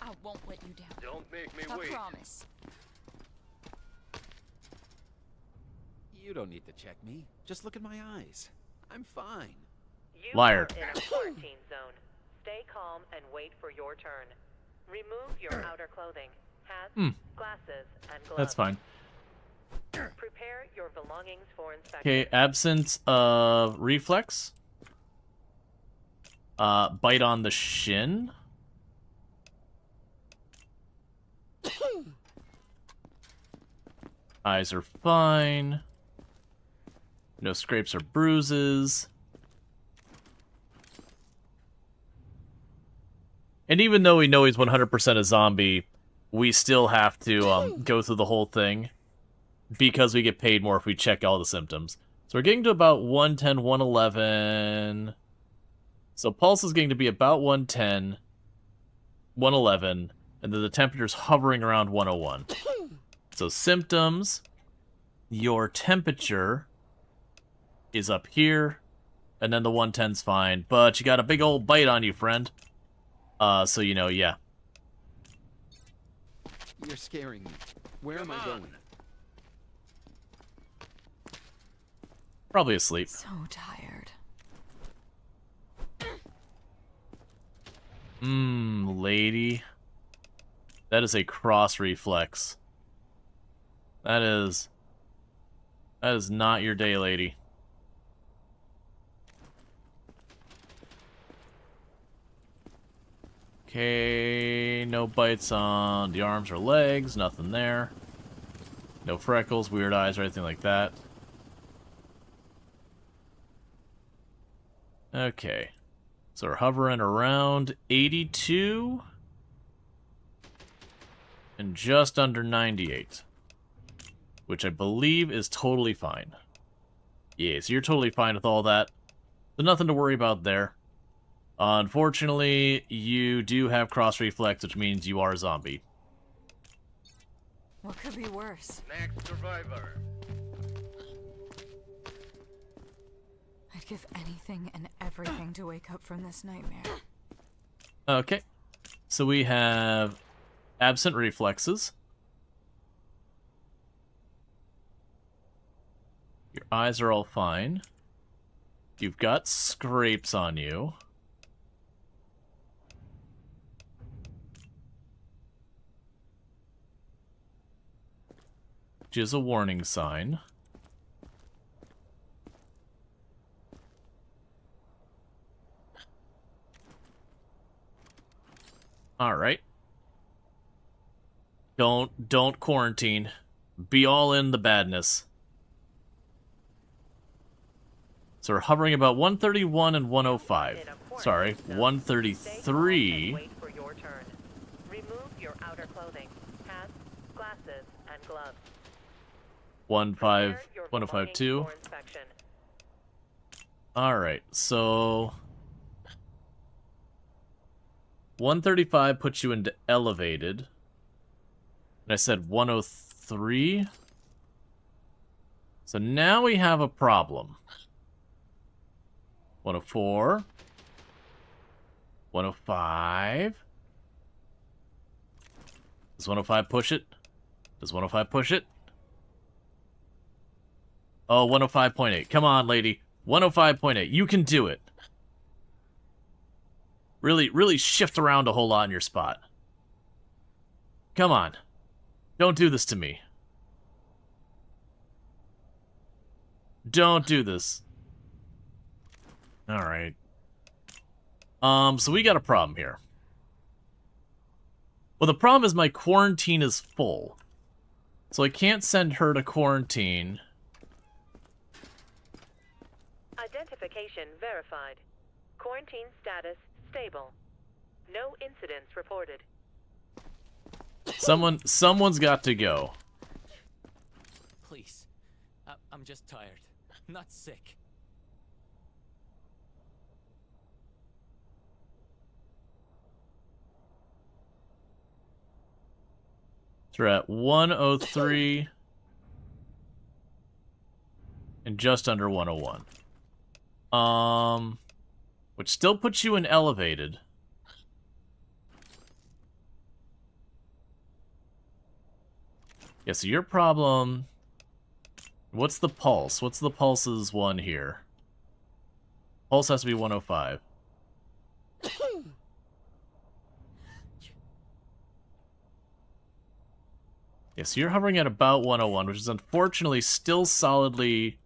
I won't let you down. Don't make me I wait. promise. You don't need to check me. Just look at my eyes. I'm fine. You Liar. are in a quarantine zone. Stay calm and wait for your turn. Remove your outer clothing, hats, glasses, and gloves. That's fine. Prepare your belongings for inspection. Okay, absence of reflex. Bite on the shin. Eyes are fine. No scrapes or bruises. And even though we know he's 100% a zombie, we still have to go through the whole thing because we get paid more if we check all the symptoms. So we're getting to about 110, 111. So pulse is going to be about 110, 111, and then the temperature's hovering around 101. So symptoms, your temperature is up here, and then the 110's fine, but you got a big old bite on you, friend. So you know, yeah. You're scaring me. Where am I going? Probably asleep. So tired. Lady. That is a cross reflex. That is not your day, lady. Okay, no bites on the arms or legs, nothing there. No freckles, weird eyes, or anything like that. Okay. So we're hovering around 82 and just under 98, which I believe is totally fine. Yeah, so you're totally fine with all that. So nothing to worry about there. Unfortunately, you do have cross reflex, which means you are a zombie. What could be worse? Next survivor. I'd give anything and everything to wake up from this nightmare. Okay. So we have absent reflexes. Your eyes are all fine. You've got scrapes on you. Which is a warning sign. Alright. Don't quarantine. Be all in the badness. So we're hovering about 131 and 105. Sorry, 133. Wait for your turn. Remove your outer clothing, hats, glasses, and gloves. 105.2. Alright, so 135 puts you into elevated. And I said 103. So now we have a problem. 104. 105. Does 105 push it? Does 105 push it? Oh, 105.8. Come on, lady. 105.8. You can do it. Really shift around a whole lot in your spot. Come on. Don't do this to me. Don't do this. Alright. So we got a problem here. Well, the problem is my quarantine is full. So I can't send her to quarantine. Identification verified. Quarantine status stable. No incidents reported. Someone's got to go. Please. I'm just tired. Not sick. So we're at 103 and just under 101. Which still puts you in elevated. Yeah, so your problem... What's the pulse? What's the pulse's one here? Pulse has to be 105. Yeah, so you're hovering at about 101, which is unfortunately still solidly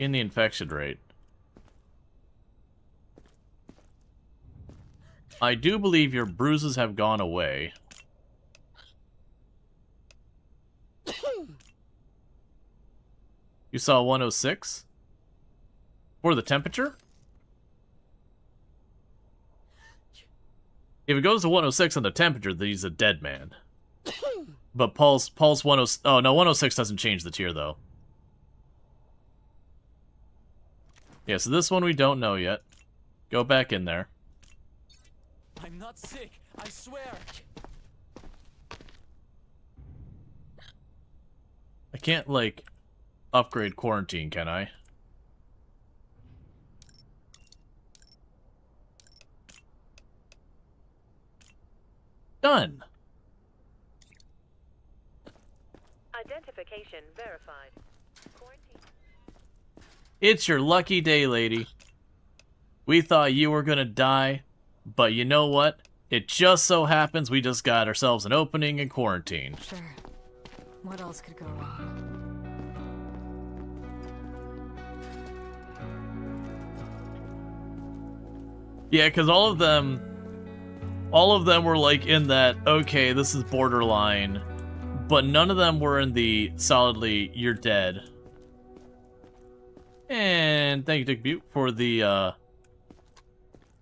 in the infection rate. I do believe your bruises have gone away. You saw 106? For the temperature? If it goes to 106 on the temperature, then he's a dead man. But pulse 106... Oh, no, 106 doesn't change the tier, though. Yeah, so this one we don't know yet. Go back in there. I'm not sick, I swear. I can't, like, upgrade quarantine, can I? Done! Identification verified. Quarantine. It's your lucky day, lady. We thought you were gonna die, but you know what? It just so happens we just got ourselves an opening in quarantine. Sure. What else could go wrong? Yeah, because all of them were like in that, okay, this is borderline, but none of them were in the solidly, you're dead. And thank you, Dick Butte, for the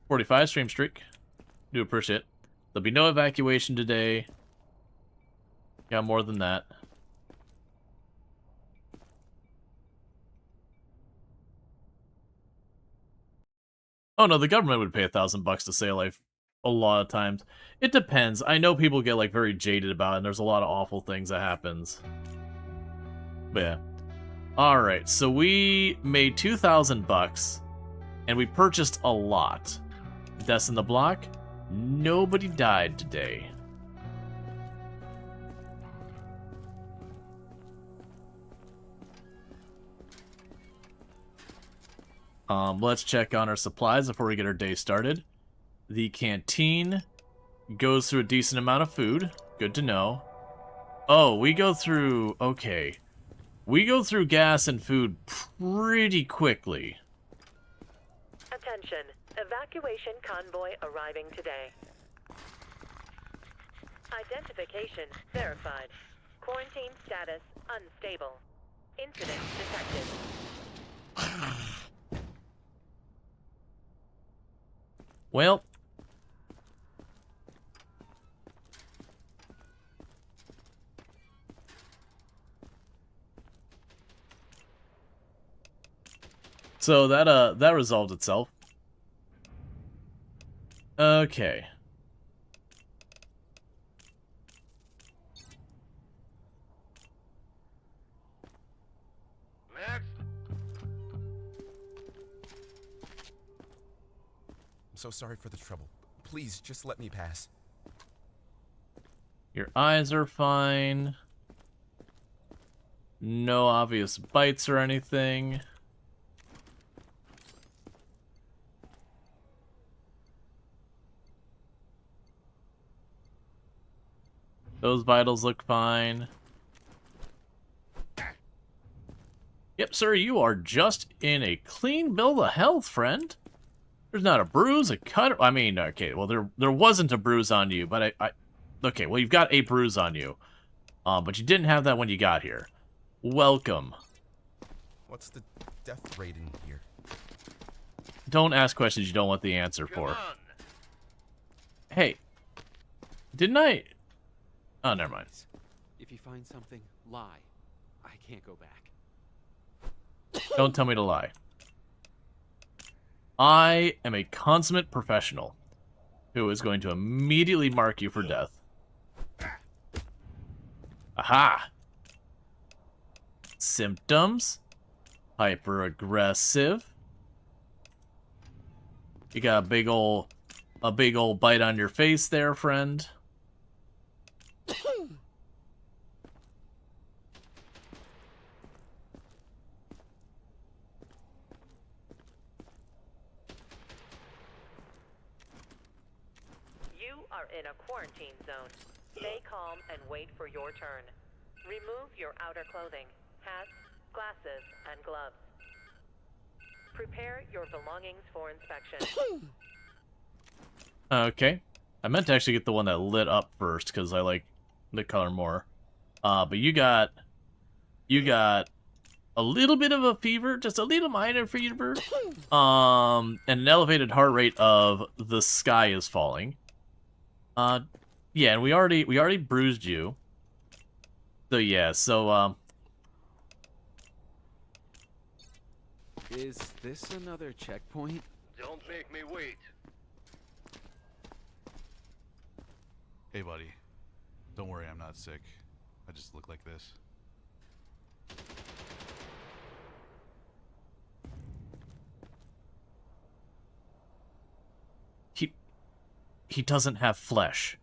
45 stream streak. Do appreciate it. There'll be no evacuation today. Got more than that. Oh no, the government would pay $1,000 to save life a lot of times. It depends. I know people get like very jaded about it, and there's a lot of awful things that happens. But yeah. Alright, so we made $2,000 and we purchased a lot. Deaths in the block? Nobody died today. Let's check on our supplies before we get our day started. The canteen goes through a decent amount of food. Good to know. Oh, we go through... Okay. We go through gas and food pretty quickly. Attention. Evacuation convoy arriving today. Identification verified. Quarantine status unstable. Incident detected. Well... So that resolved itself. Okay. Max? so sorry for the trouble. Please, just let me pass. Your eyes are fine. No obvious bites or anything. Those vitals look fine. Yep, sir, you are just in a clean bill of health, friend. There's not a bruise, a cut. I mean, okay, well, there wasn't a bruise on you, but okay, well, you've got a bruise on you. But you didn't have that when you got here. Welcome. What's the death rate in here? Don't ask questions you don't want the answer for. Hey, didn't I? Oh, never mind. If you find something, lie. I can't go back. Don't tell me to lie. I am a consummate professional who is going to immediately mark you for death. Aha! Symptoms. Hyper-aggressive. You got a big old bite on your face there, friend. You are in a quarantine zone. Stay calm and wait for your turn. Remove your outer clothing, hats, glasses, and gloves. Prepare your belongings for inspection. Okay. I meant to actually get the one that lit up first, because I like the color more. But you got a little bit of a fever, just a little minor fever. And an elevated heart rate of the sky is falling. Yeah, and we already bruised you. So yeah, Is this another checkpoint? Don't make me wait. Hey, buddy. Don't worry, I'm not sick. I just look like this. he doesn't have flesh.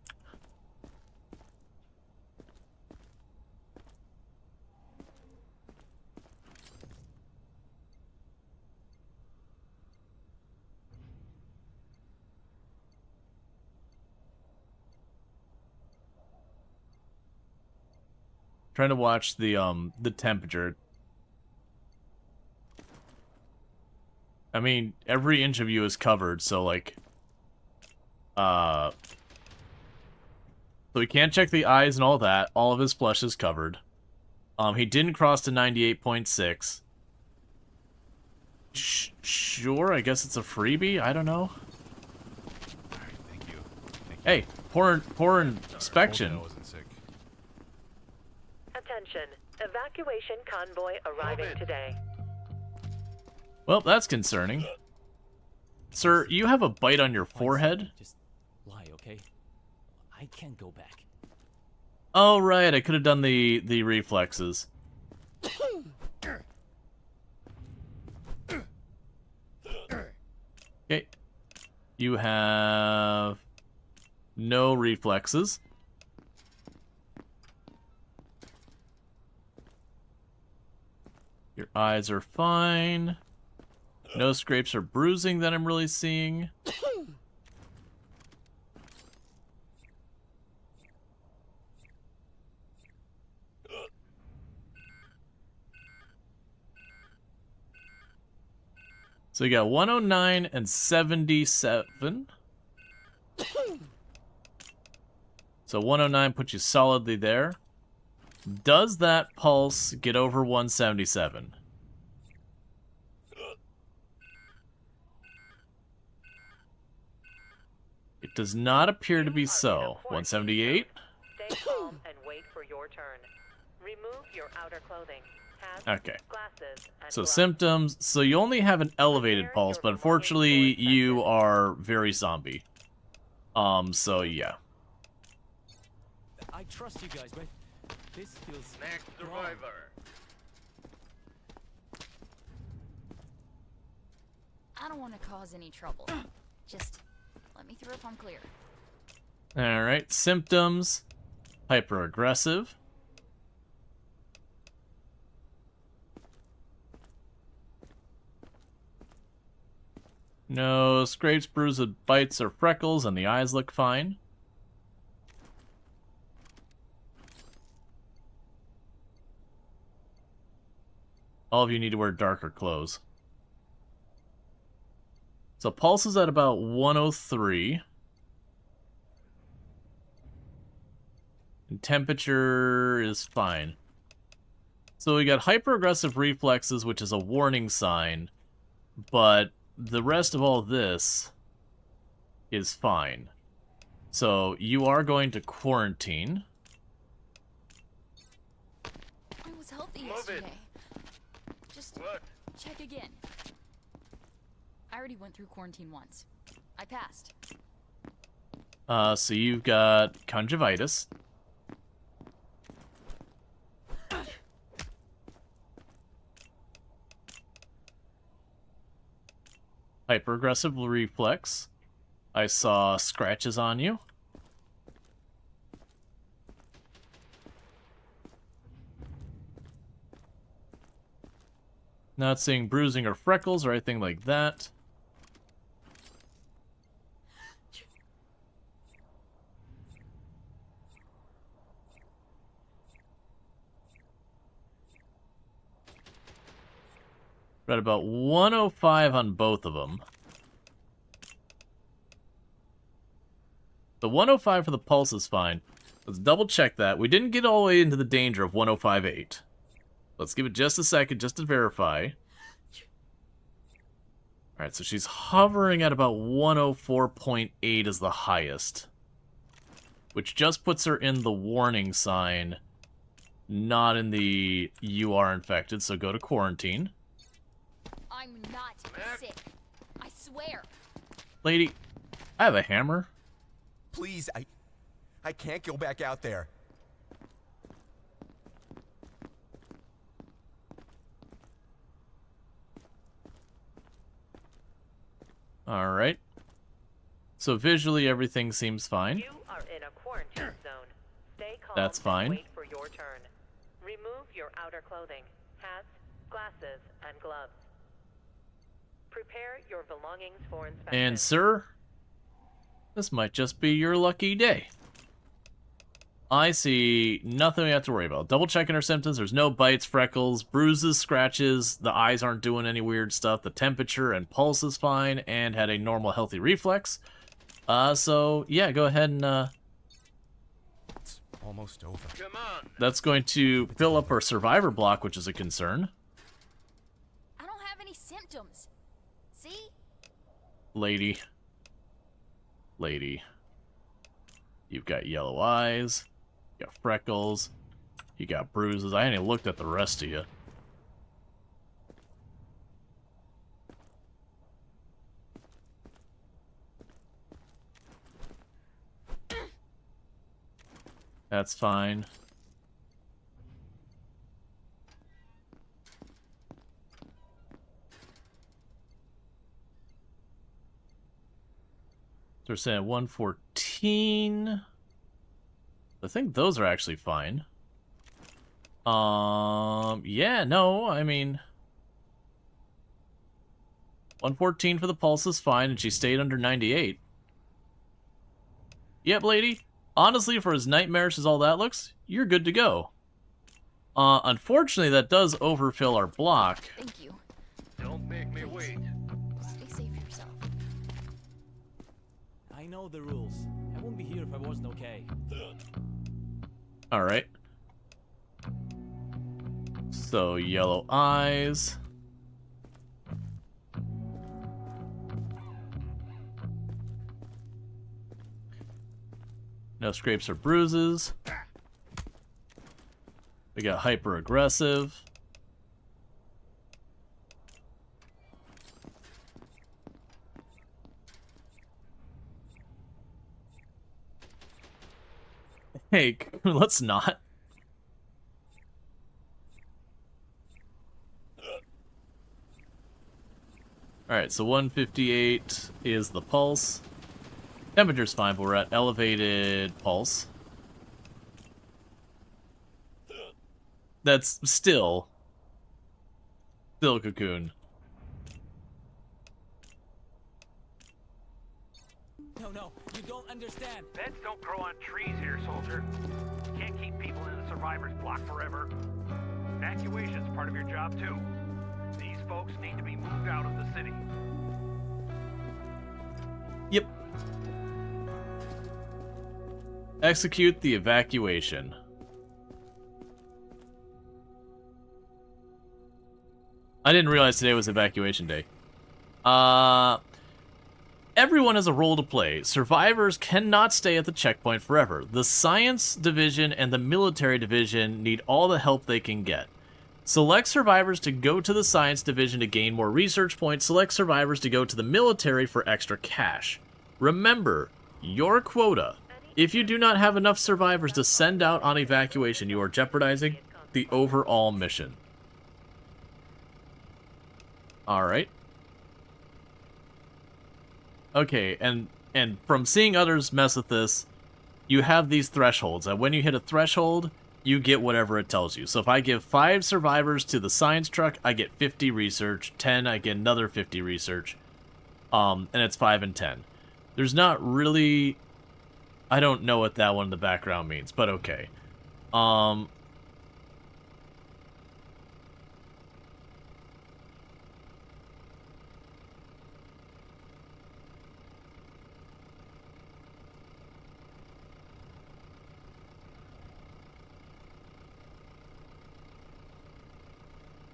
Trying to watch the temperature. I mean, every inch of you is covered, so like so we can't check the eyes and all that. All of his flesh is covered. He didn't cross to 98.6. Sure, I guess it's a freebie. I don't know. All right, thank you. Hey, poor inspection. I wasn't sick. Attention. Evacuation convoy arriving today. Well, that's concerning. Sir, you have a bite on your forehead? Just lie, okay? I can't go back. Oh, right, I could have done the reflexes. Okay. You have no reflexes. Your eyes are fine. No scrapes or bruising that I'm really seeing. So you got 109 and 77. So 109 puts you solidly there. Does that pulse get over 177? It does not appear to be so. 178? Stay calm and wait for your turn. Remove your outer clothing. Hats, Okay. glasses, and So gloves. symptoms. So you only have an elevated pulse, but unfortunately you are very zombie. So yeah. I trust you guys, but this feels Next wrong. survivor. I don't want to cause any trouble. Just Let me through if I'm clear. Alright, symptoms. Hyper-aggressive. No scrapes, bruises, bites, or freckles, and the eyes look fine. All of you need to wear darker clothes. So pulse is at about 103. And temperature is fine. So we got hyper-aggressive reflexes, which is a warning sign, but the rest of all this is fine. So you are going to quarantine. I was healthy yesterday. Just check again. I already went through quarantine once. I passed. So you've got conjunctivitis. Hyper-aggressive reflex. I saw scratches on you. Not seeing bruising or freckles or anything like that. We're at about 105 on both of them. The 105 for the pulse is fine. Let's double check that. We didn't get all the way into the danger of 105.8. Let's give it just a second just to verify. Alright, so she's hovering at about 104.8 as the highest. Which just puts her in the warning sign, not in the you are infected, so go to quarantine. I'm not sick. I swear. Lady, I have a hammer. Please, I can't go back out there. Alright. So visually everything seems fine. You are in a quarantine zone. Stay calm. That's fine. And wait for your turn. Remove your outer clothing, hats, glasses, and gloves. Prepare your belongings for inspection. And sir, this might just be your lucky day. I see nothing we have to worry about. Double checking her symptoms. There's no bites, freckles, bruises, scratches. The eyes aren't doing any weird stuff. The temperature and pulse is fine and had a normal healthy reflex. So yeah, go ahead and It's almost over. Come on. that's going to fill up our survivor block, which is a concern. I don't have any symptoms. See? Lady. You've got yellow eyes. You got freckles. You got bruises. I ain't even looked at the rest of you. That's fine. They're saying 114. I think those are actually fine. Yeah, no, I mean 114 for the pulse is fine, and she stayed under 98. Yep, lady. Honestly, for as nightmarish as all that looks, you're good to go. Unfortunately, that does overfill our block. Thank you. Don't make me wait. Stay safe yourself. I know the rules. I wouldn't be here if I wasn't okay. Alright. So, yellow eyes. No scrapes or bruises. We got hyper aggressive. Hey, let's not. Alright, so 158 is the pulse. Temperature's fine, but we're at elevated pulse. That's still Cocoon. No, you don't understand. Beds don't grow on trees here, soldier. Can't keep people in the survivor's block forever. Evacuation's part of your job, too. These folks need to be moved out of the city. Yep. Execute the evacuation. I didn't realize today was evacuation day. Everyone has a role to play. Survivors cannot stay at the checkpoint forever. The science division and the military division need all the help they can get. Select survivors to go to the science division to gain more research points. Select survivors to go to the military for extra cash. Remember, your quota. If you do not have enough survivors to send out on evacuation, you are jeopardizing the overall mission. Alright. Okay, and from seeing others mess with this, you have these thresholds. And when you hit a threshold, you get whatever it tells you. So if I give 5 survivors to the science truck, I get 50 research. 10, I get another 50 research. And it's 5 and 10. There's not really... I don't know what that one in the background means, but okay.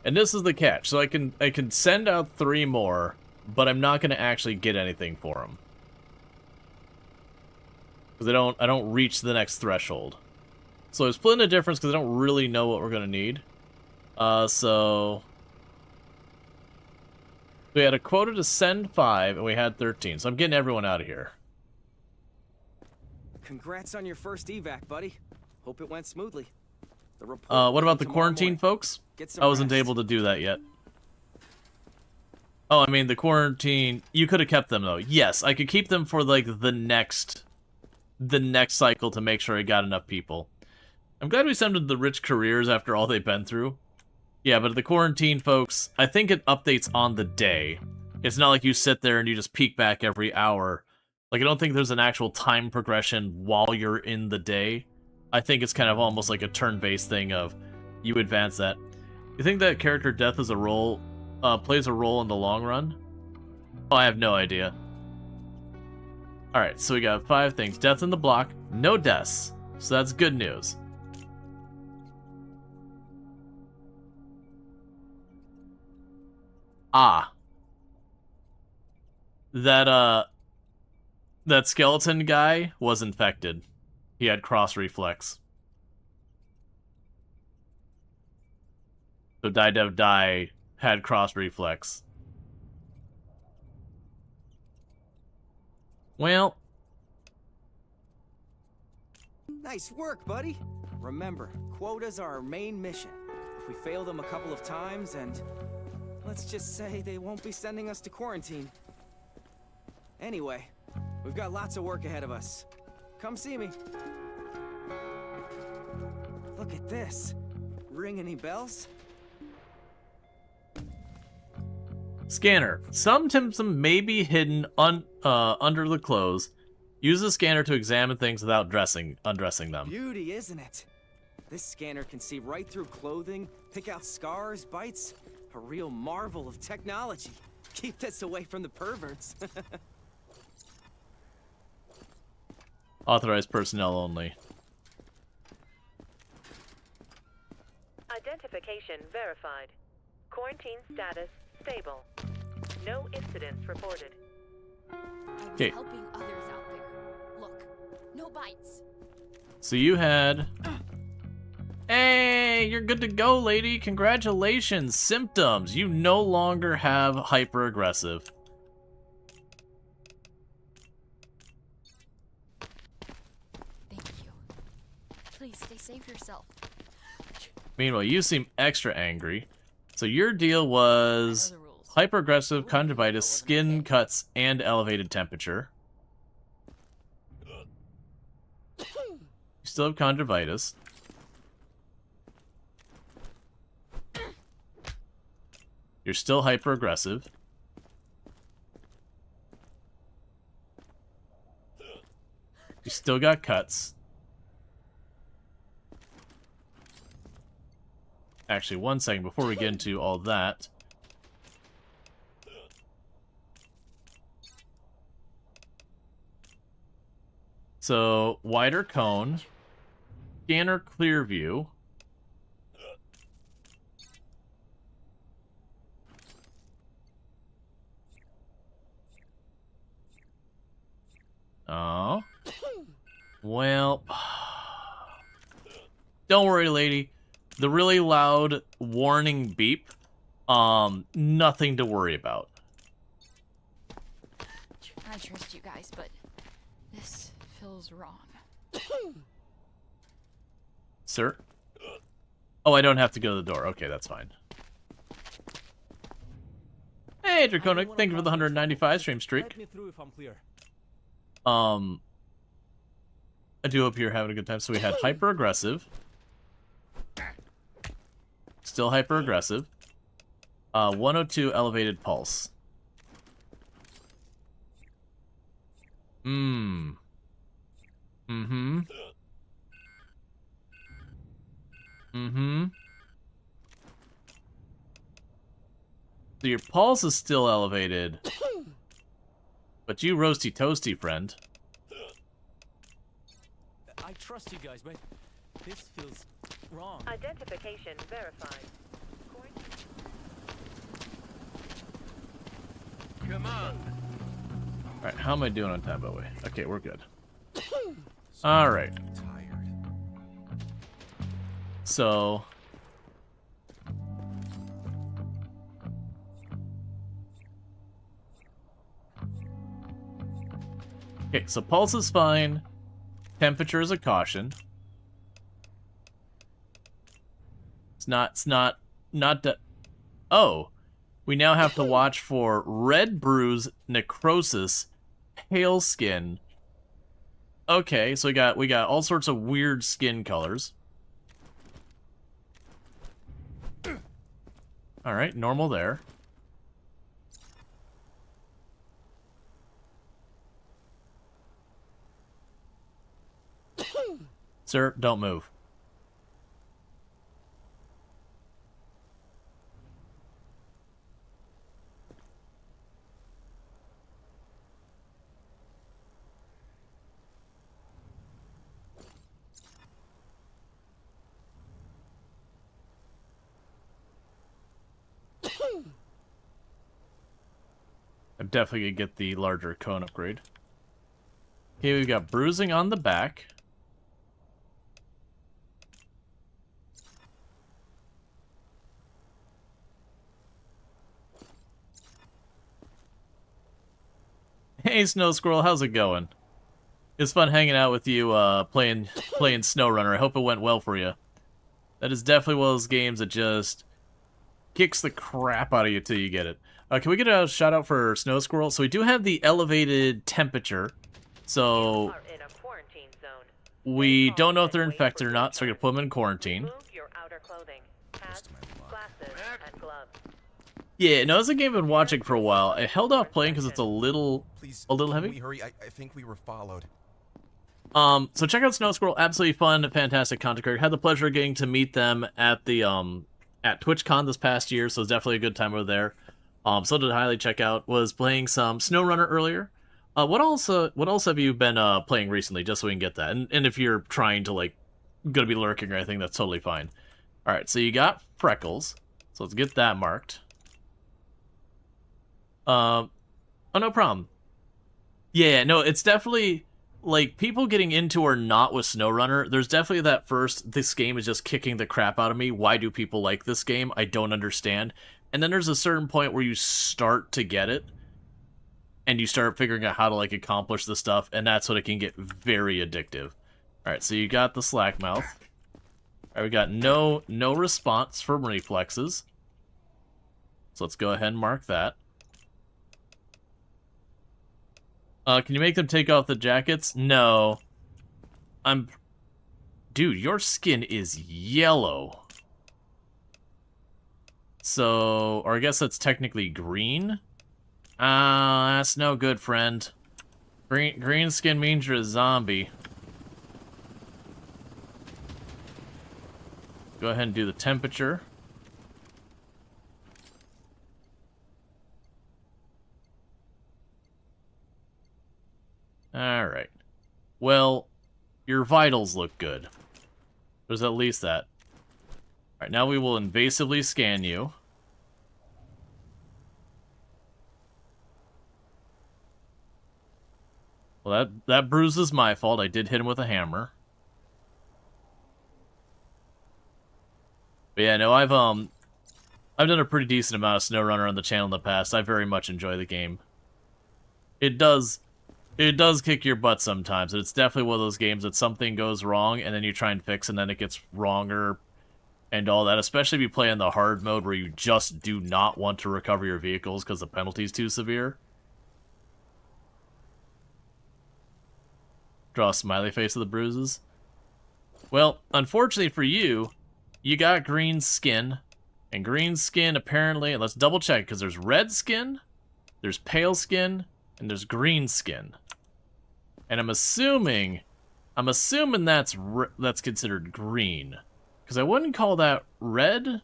And this is the catch. So I can send out 3 more, but I'm not going to actually get anything for them. Because I don't reach the next threshold. So I'm splitting the difference because I don't really know what we're going to need. So we had a quota to send 5, and we had 13. So I'm getting everyone out of here. Congrats on your first evac, buddy. Hope it went smoothly. The report what about the quarantine morning. folks? Get some I wasn't rest. able to do that yet. Oh, I mean, the quarantine... You could have kept them, though. Yes, I could keep them for, like, the next cycle to make sure I got enough people. I'm glad we sent them the rich careers after all they've been through. Yeah, but the quarantine folks, I think it updates on the day. It's not like you sit there and you just peek back every hour. Like, I don't think there's an actual time progression while you're in the day. I think it's kind of almost like a turn-based thing of you advance that. You think that character death is a role, plays a role in the long run? Oh, I have no idea. Alright, so we got 5 things. Death in the block. No deaths. So that's good news. Ah. That skeleton guy was infected. He had cross reflex. So Die Dev Die had cross reflex. Well. Nice work, buddy. Remember, quotas are our main mission. If we fail them a couple of times, and let's just say they won't be sending us to quarantine. Anyway, we've got lots of work ahead of us. Come see me. Look at this. Ring any bells? Scanner. Some symptoms may be hidden under the clothes. Use the scanner to examine things without undressing them. Beauty, isn't it? This scanner can see right through clothing, pick out scars, bites. A real marvel of technology. Keep this away from the perverts. Authorized personnel only. Identification verified. Quarantine status stable. No incidents reported. I was Okay. helping others out there. Look, no bites. So you had... Hey, you're good to go, lady. Congratulations. Symptoms. You no longer have hyper-aggressive. Thank you. Please stay safe yourself. Meanwhile, you seem extra angry. So your deal was hyper-aggressive, conjunctivitis, skin cuts, and elevated temperature. still have conjunctivitis. You're still hyper aggressive. You still got cuts. Actually, one second before we get into all that. So, wider cone, scanner clear view. Oh. Well, don't worry, lady. The really loud warning beep, nothing to worry about. I trust you guys, but this feels wrong. Sir? Oh, I don't have to go to the door. Okay, that's fine. Hey, Draconic, thank you for the 195 stream streak. Let me through if I'm clear. I do hope you're having a good time. So we had hyper aggressive. Still hyper aggressive. 102 elevated pulse. Mm-hmm. So your pulse is still elevated. But you roasty toasty, friend. I trust you guys, but this feels wrong. Identification verified. Come on. Alright, how am I doing on time, by the way? Okay, we're good. Alright. So... Okay, so pulse is fine. Temperature is a caution. It's not oh, we now have to watch for red bruise, necrosis, pale skin. Okay, so we got all sorts of weird skin colors. All right, normal there. Sir, don't move. I'm definitely gonna get the larger cone upgrade. Here we've got bruising on the back. Hey, Snow Squirrel, how's it going? It's fun hanging out with you, playing SnowRunner. I hope it went well for you. That is definitely one of those games that just kicks the crap out of you till you get it. Can we get a shout out for Snow Squirrel? So we do have the elevated temperature. So we don't know if they're infected or not, so we're gonna put them in quarantine. Yeah, no, it's a game I've been watching for a while. I held off playing because it's a little heavy. We hurry. I think we were followed. So check out Snow Squirrel, absolutely fun, fantastic content creator. Had the pleasure of getting to meet them at the at TwitchCon this past year, so it's definitely a good time over there. So to highly check out. Was playing some SnowRunner earlier. What else have you been playing recently, just so we can get that? And if you're trying to gonna be lurking or anything, that's totally fine. All right, so you got Freckles, so let's get that marked. Oh, no problem. Yeah, no, it's definitely, people getting into or not with SnowRunner, there's definitely that first, this game is just kicking the crap out of me. Why do people like this game? I don't understand. And then there's a certain point where you start to get it, and you start figuring out how to, accomplish the stuff, and that's when it can get very addictive. Alright, so you got the slack mouth. Alright, we got no response from reflexes. So let's go ahead and mark that. Can you make them take off the jackets? No. Dude, your skin is yellow. So, or I guess that's technically green? That's no good, friend. Green skin means you're a zombie. Go ahead and do the temperature. Alright. Well, your vitals look good. There's at least that. Alright, now we will invasively scan you. Well, that bruise is my fault. I did hit him with a hammer. But yeah, no, I've done a pretty decent amount of SnowRunner on the channel in the past. I very much enjoy the game. It does kick your butt sometimes. It's definitely one of those games that something goes wrong and then you try and fix and then it gets wronger and all that. Especially if you play in the hard mode where you just do not want to recover your vehicles because the penalty's too severe. Draw a smiley face of the bruises. Well, unfortunately for you, you got green skin. And green skin apparently, and let's double check, because there's red skin, there's pale skin, and there's green skin. And I'm assuming that's considered green. Because I wouldn't call that red.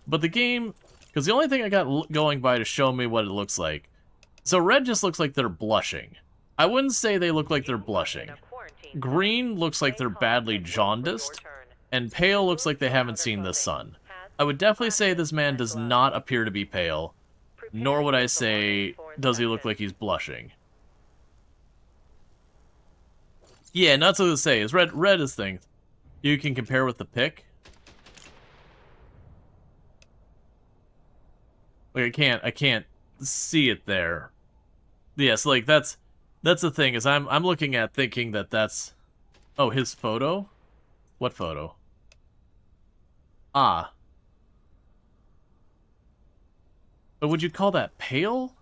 But the game, because the only thing I got going by to show me what it looks like. So red just looks like they're blushing. I wouldn't say they look like they're blushing. Green looks like they're badly jaundiced, and pale looks like they haven't seen the sun. I would definitely say this man does not appear to be pale, nor would I say, does he look like he's blushing. Yeah, not so to say, is red is things you can compare with the pick. Like I can't see it there. Yes, like that's the thing, is I'm looking at thinking that that's... Oh, his photo? What photo? Ah. But would you call that pale?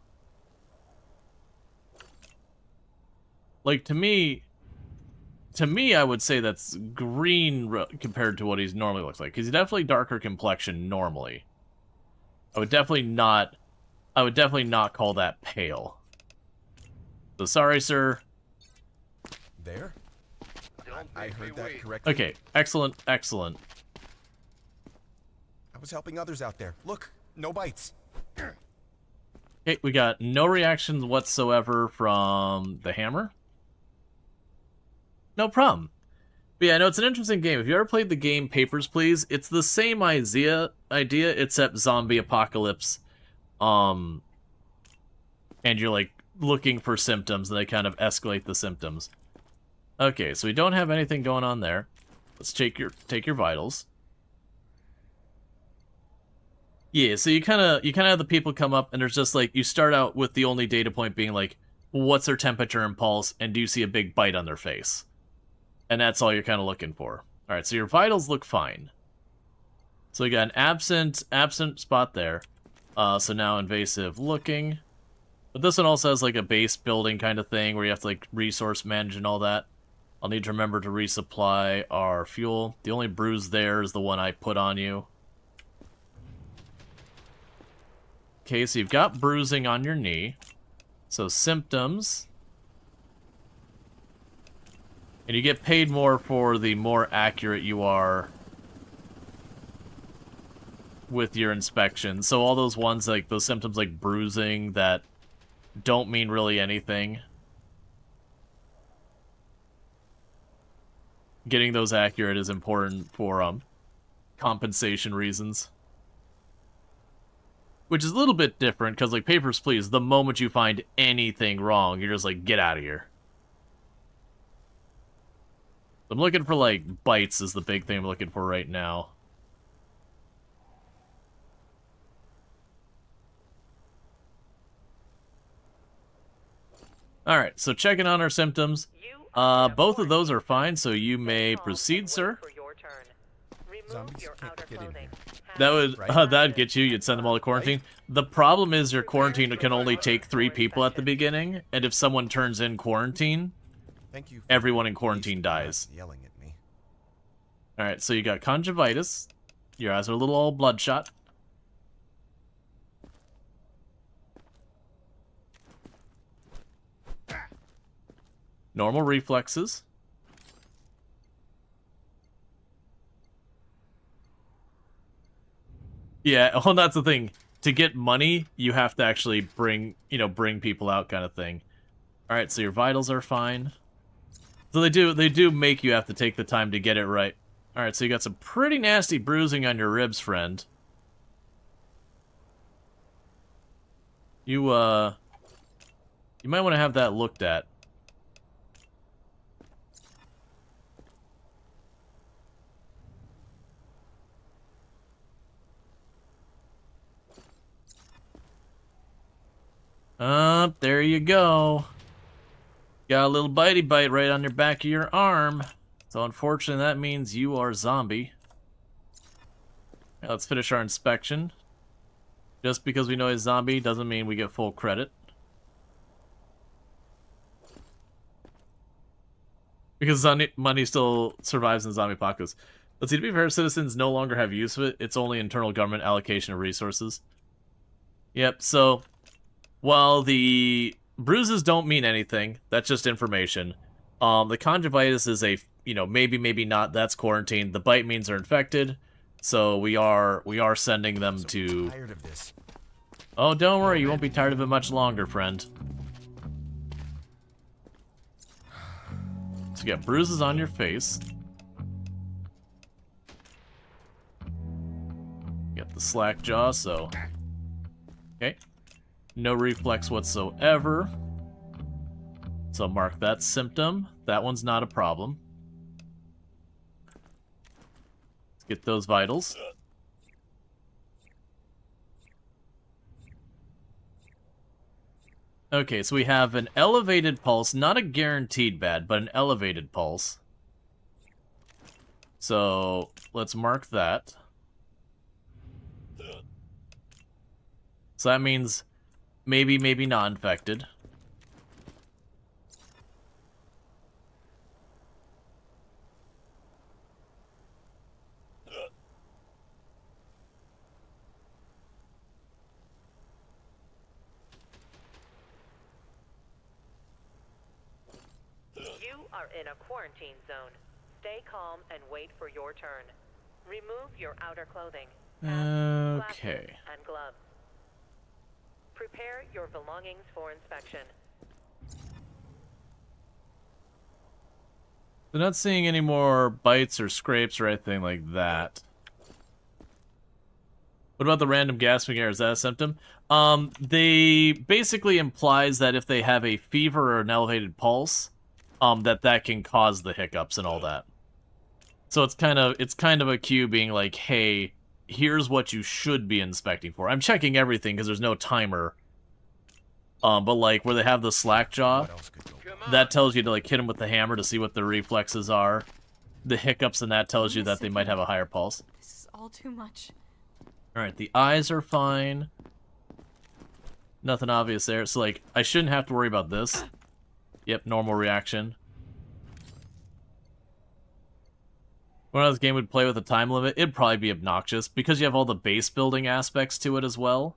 Like, to me, I would say that's green compared to what he normally looks like. Because he's definitely darker complexion normally. I would definitely not call that pale. So sorry, sir. There? I heard that correctly. Okay, excellent. I was helping others out there. Look, no bites. Okay, we got no reactions whatsoever from the hammer. No problem. But yeah, no, it's an interesting game. If you ever played the game Papers, Please, it's the same idea except zombie apocalypse. And you're like looking for symptoms, and they kind of escalate the symptoms. Okay, so we don't have anything going on there. Let's take your vitals. Yeah, so you kind of have the people come up, and there's just like, you start out with the only data point being like, what's their temperature and pulse, and do you see a big bite on their face? And that's all you're kind of looking for. All right, so your vitals look fine. So we got an absent spot there. So now invasive looking. But this one also has like a base building kind of thing where you have to like resource manage and all that. I'll need to remember to resupply our fuel. The only bruise there is the one I put on you. Okay, so you've got bruising on your knee. So symptoms. And you get paid more for the more accurate you are with your inspection. So all those ones, like those symptoms like bruising that don't mean really anything. Getting those accurate is important for compensation reasons. Which is a little bit different, because like Papers, Please, the moment you find anything wrong, you're just like, get out of here. I'm looking for like bites is the big thing I'm looking for right now. Alright, so checking on our symptoms. Both of those are fine, so you may proceed, sir. Zombies can't get in here. That would that'd get you. You'd send them all to quarantine. The problem is your quarantine can only take 3 people at the beginning, and if someone turns in quarantine, Thank you. Everyone in quarantine dies. Yelling at me. Alright, so you got conjunctivitis. Your eyes are a little all bloodshot. Normal reflexes. Yeah, well, that's the thing. To get money, you have to actually bring people out, kind of thing. Alright, so your vitals are fine. So they do make you have to take the time to get it right. Alright, so you got some pretty nasty bruising on your ribs, friend. You might want to have that looked at. There you go. Got a little bitey bite right on your back of your arm. So unfortunately that means you are zombie. Now let's finish our inspection. Just because we know he's zombie doesn't mean we get full credit. Because money still survives in zombie apocalypse. Let's see, to be fair, citizens no longer have use of it. It's only internal government allocation of resources. Yep, so while the bruises don't mean anything, that's just information. The conjunctivitis is a, maybe, maybe not, that's quarantine. The bite means they're infected, so we are sending them to... Tired of this. Oh, don't worry, you won't be tired of it much longer, friend. So you got bruises on your face. You got the slack jaw, so... Okay. No reflex whatsoever. So mark that symptom. That one's not a problem. Let's get those vitals. Okay, so we have an elevated pulse. Not a guaranteed bad, but an elevated pulse. So let's mark that. So that means maybe, maybe not infected. You are in a quarantine zone. Stay calm and wait for your turn. Remove your outer clothing. Okay. Glasses and gloves. Prepare your belongings for inspection. They're not seeing any more bites or scrapes or anything like that. What about the random gasping air? Is that a symptom? They basically implies that if they have a fever or an elevated pulse, that can cause the hiccups and all that. So it's kind of a cue being like, hey, here's what you should be inspecting for. I'm checking everything because there's no timer. But like where they have the slack jaw, that tells you to like hit them with the hammer to see what the reflexes are. The hiccups and that tells you that they might have a higher pulse. This is all too much. Alright, the eyes are fine. Nothing obvious there. So like, I shouldn't have to worry about this. Yep, normal reaction. When this game would play with a time limit, it'd probably be obnoxious. Because you have all the base building aspects to it as well.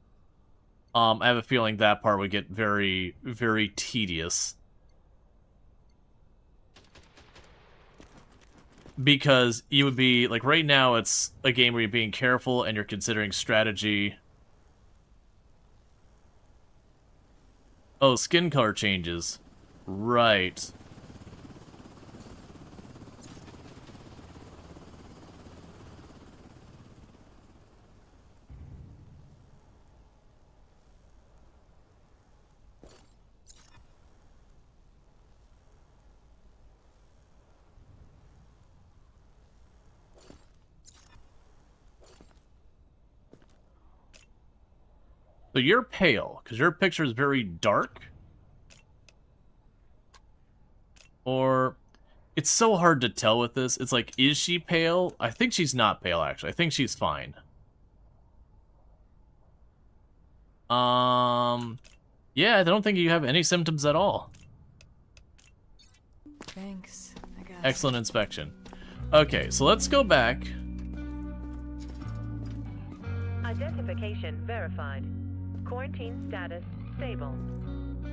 I have a feeling that part would get very, very tedious. Because you would be, like right now it's a game where you're being careful and you're considering strategy. Oh, skin color changes. Right. So you're pale, because your picture is very dark. Or, it's so hard to tell with this. It's like, is she pale? I think she's not pale, actually. I think she's fine. Yeah, I don't think you have any symptoms at all. Thanks, I guess. Excellent inspection. Okay, so let's go back. Identification verified. Quarantine status stable.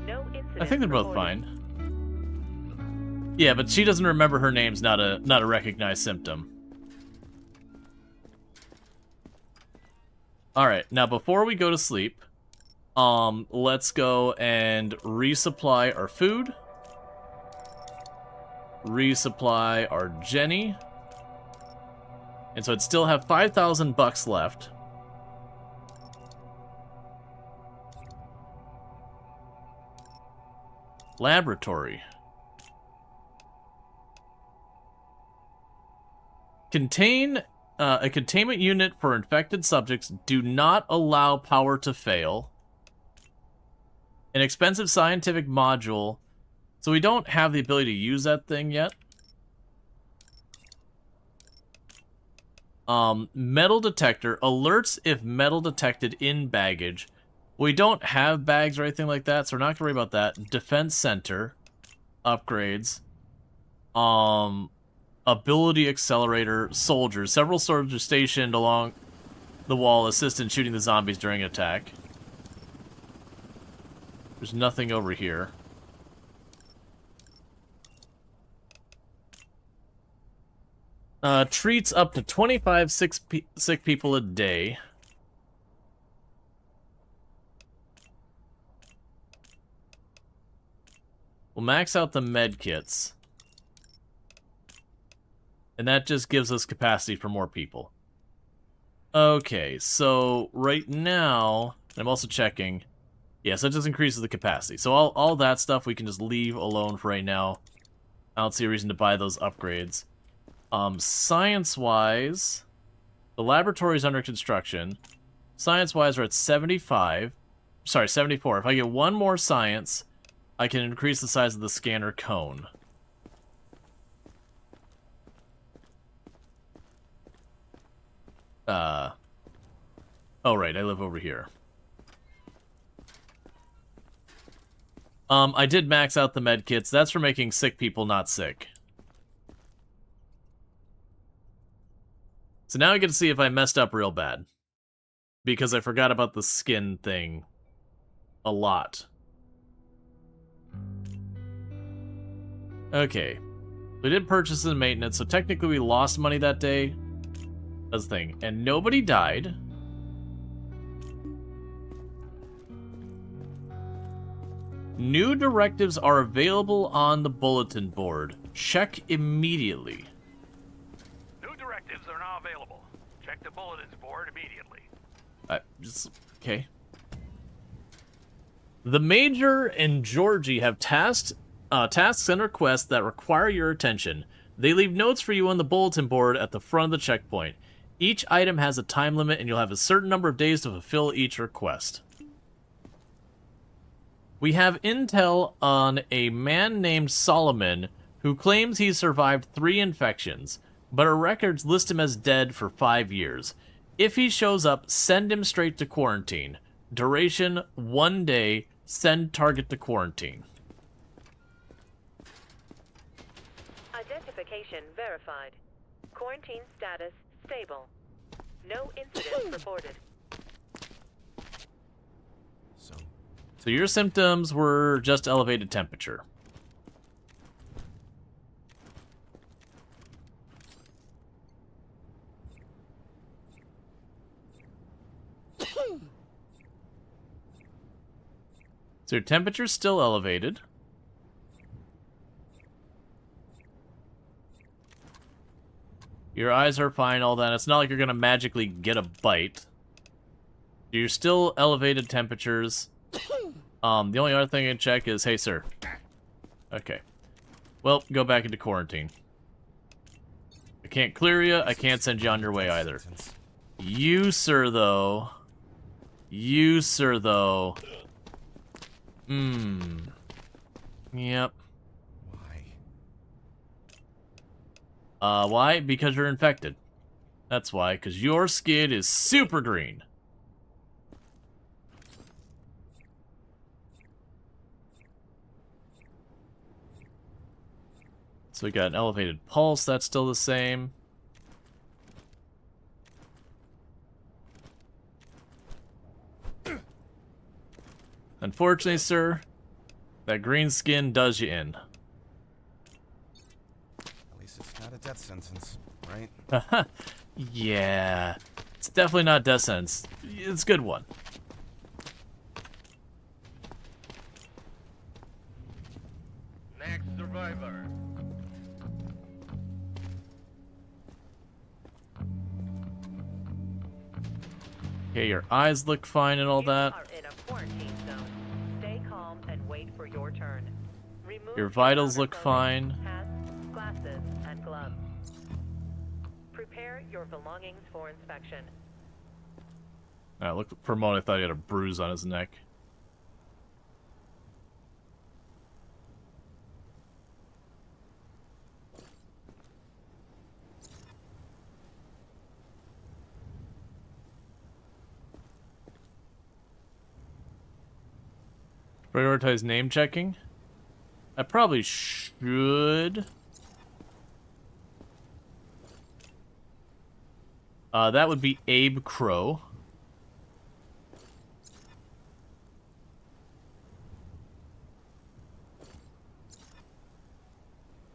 No incident. I think they're both reported. fine. Yeah, but she doesn't remember her name's not a recognized symptom. Alright, now before we go to sleep, let's go and resupply our food. Resupply our Jenny. And so I'd still have 5,000 bucks left. Laboratory. Contain a containment unit for infected subjects. Do not allow power to fail. An expensive scientific module. So we don't have the ability to use that thing yet. Metal detector. Alerts if metal detected in baggage. We don't have bags or anything like that, so we're not going to worry about that. Defense center. Upgrades. Ability accelerator. Soldiers. Several soldiers stationed along the wall assist in shooting the zombies during attack. There's nothing over here. Treats up to 25 sick people a day. We'll max out the med kits. And that just gives us capacity for more people. Okay, so right now, I'm also checking. Yes, that just increases the capacity. So all that stuff we can just leave alone for right now. I don't see a reason to buy those upgrades. Science-wise, the laboratory's under construction. Science-wise, we're at 75. Sorry, 74. If I get one more science, I can increase the size of the scanner cone. Oh, right, I live over here. I did max out the med kits. That's for making sick people not sick. So now I get to see if I messed up real bad. Because I forgot about the skin thing a lot. Okay. We did purchase and maintenance, so technically we lost money that day. That's the thing. And nobody died. New directives are available on the bulletin board. Check immediately. New directives are now available. Check the bulletins board immediately. Okay. The Major and Georgie have tasks and requests that require your attention. They leave notes for you on the bulletin board at the front of the checkpoint. Each item has a time limit, and you'll have a certain number of days to fulfill each request. We have intel on a man named Solomon who claims he survived 3 infections, but our records list him as dead for 5 years. If he shows up, send him straight to quarantine. Duration, 1 day. Send target to quarantine. Identification verified. Quarantine status stable. No incidents reported. So your symptoms were just elevated temperature. So your temperature's still elevated. Your eyes are fine, all that. It's not like you're gonna magically get a bite. You're still elevated temperatures. The only other thing I can check is, hey, sir. Okay. Well, go back into quarantine. I can't clear you. I can't send you on your way either. You, sir, though. You, sir, though. Yep. Why? Because you're infected. That's why, because your skin is super green. So we got an elevated pulse, that's still the same. Unfortunately, sir, that green skin does you in. At least it's not a death sentence, right? Yeah, it's definitely not death sentence. It's a good one. Next survivor. Okay, your eyes look fine and all that. You are in a quarantine zone. Stay calm and wait for your turn. Remove Your vitals outer look clothing, fine. hats, glasses, and gloves. Prepare your belongings for inspection. Look, for a moment I thought he had a bruise on his neck. Prioritize name checking. I probably should. That would be Abe Crow.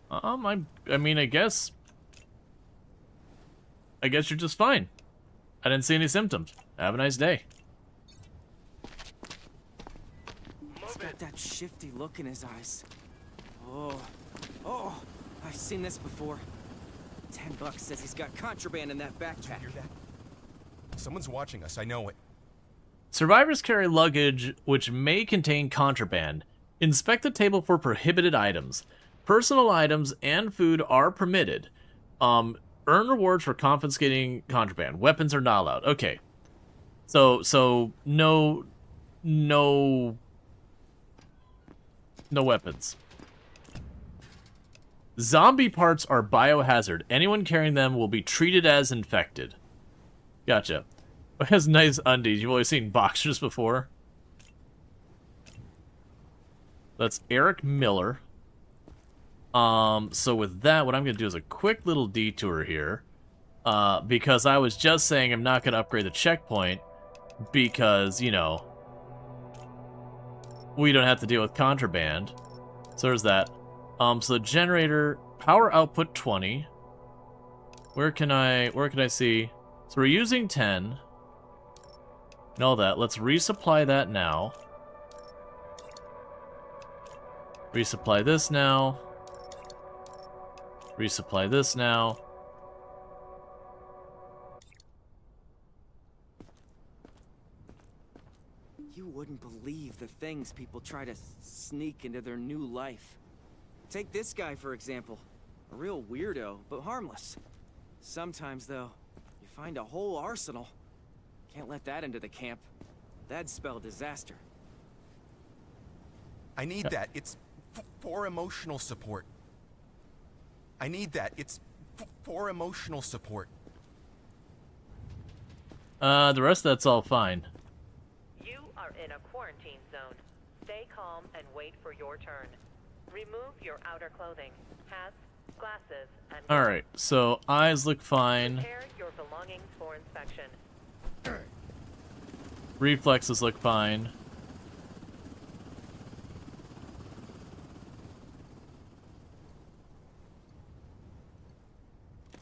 I mean, I guess you're just fine. I didn't see any symptoms. Have a nice day. He's got that shifty look in his eyes. Oh, I've seen this before. $10 says he's got contraband in that backpack. Did you hear that? Someone's watching us, I know it. Survivors carry luggage which may contain contraband. Inspect the table for prohibited items. Personal items and food are permitted. Earn rewards for confiscating contraband. Weapons are not allowed. Okay. So no weapons. Zombie parts are biohazard. Anyone carrying them will be treated as infected. Gotcha. It has nice undies. You've always seen boxers before. That's Eric Miller. So with that, what I'm going to do is a quick little detour here. Because I was just saying I'm not going to upgrade the checkpoint. Because, you know, we don't have to deal with contraband. So there's that. So generator, power output 20. Where can I see? So we're using 10. And all that. Let's resupply that now. Resupply this now. Resupply this now. You wouldn't believe the things people try to sneak into their new life. Take this guy, for example. A real weirdo, but harmless. Sometimes, though, you find a whole arsenal. Can't let that into the camp. That'd spell disaster. I need that. It's for emotional support. I need that. It's for emotional support. The rest of that's all fine. You are in a quarantine zone. Stay calm and wait for your turn. Remove your outer clothing, hats, glasses, and... Alright, so eyes look fine. Prepare your belongings for inspection. Reflexes look fine.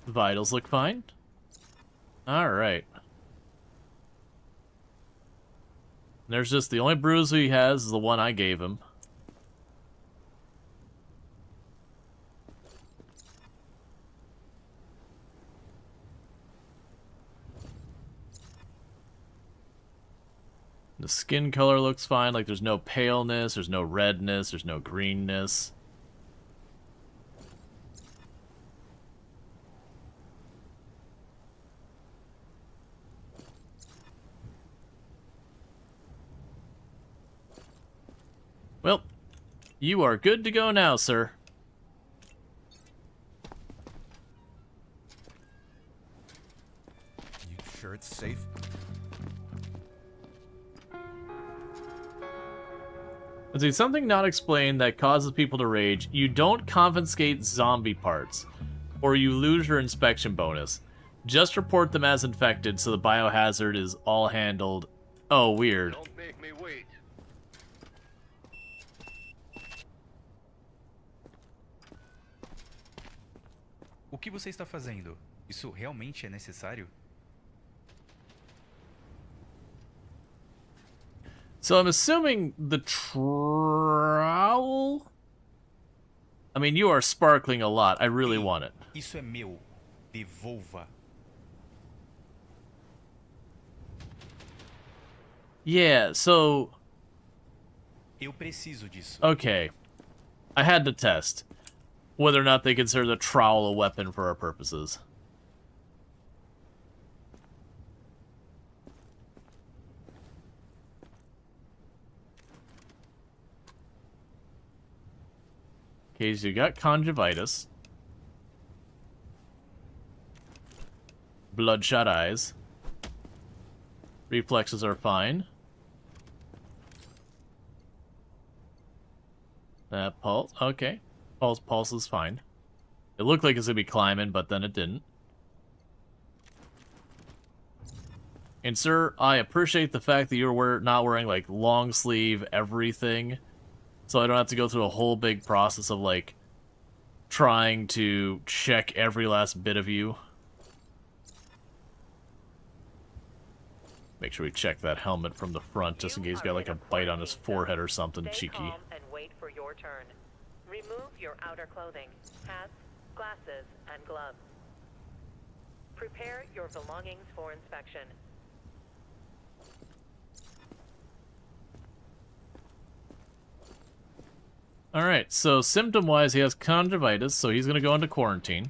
Vitals look fine. Alright. There's just the only bruise he has is the one I gave him. The skin color looks fine, like there's no paleness, there's no redness, there's no greenness. Well, you are good to go now, sir. You sure it's safe? Let's see, something not explained that causes people to rage. You don't confiscate zombie parts, or you lose your inspection bonus. Just report them as infected so the biohazard is all handled. Oh, weird. Don't make me wait. O que você está fazendo? Isso realmente é necessário? So I'm assuming the trowel? I mean, you are sparkling a lot. I really want it. Isso é meu. Devolva. Yeah, so... Eu preciso disso. Okay. I had to test whether or not they consider the trowel a weapon for our purposes. Okay, so you got conjunctivitis. Bloodshot eyes. Reflexes are fine. Pulse. Okay. Pulse is fine. It looked like it's gonna be climbing, but then it didn't. And sir, I appreciate the fact that you're not wearing like long sleeve everything, so I don't have to go through a whole big process of like trying to check every last bit of you. Make sure we check that helmet from the front, just in case he's got like a bite on his forehead or something cheeky. Calm and wait for your turn. Remove your outer clothing, hats, glasses, and gloves. Prepare your belongings for inspection. Alright, so symptom-wise, he has conjunctivitis, so he's gonna go into quarantine.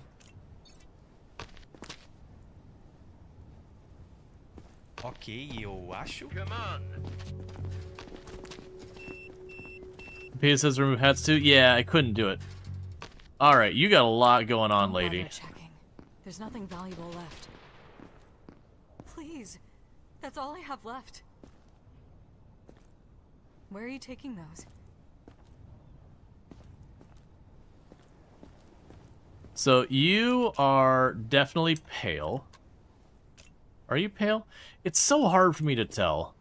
Ok, eu acho. Come on. Pia says remove hats too? Yeah, I couldn't do it. Alright, you got a lot going on, lady. Checking. There's nothing valuable left. Please. That's all I have left. Where are you taking those? So you are definitely pale. Are you pale? It's so hard for me to tell.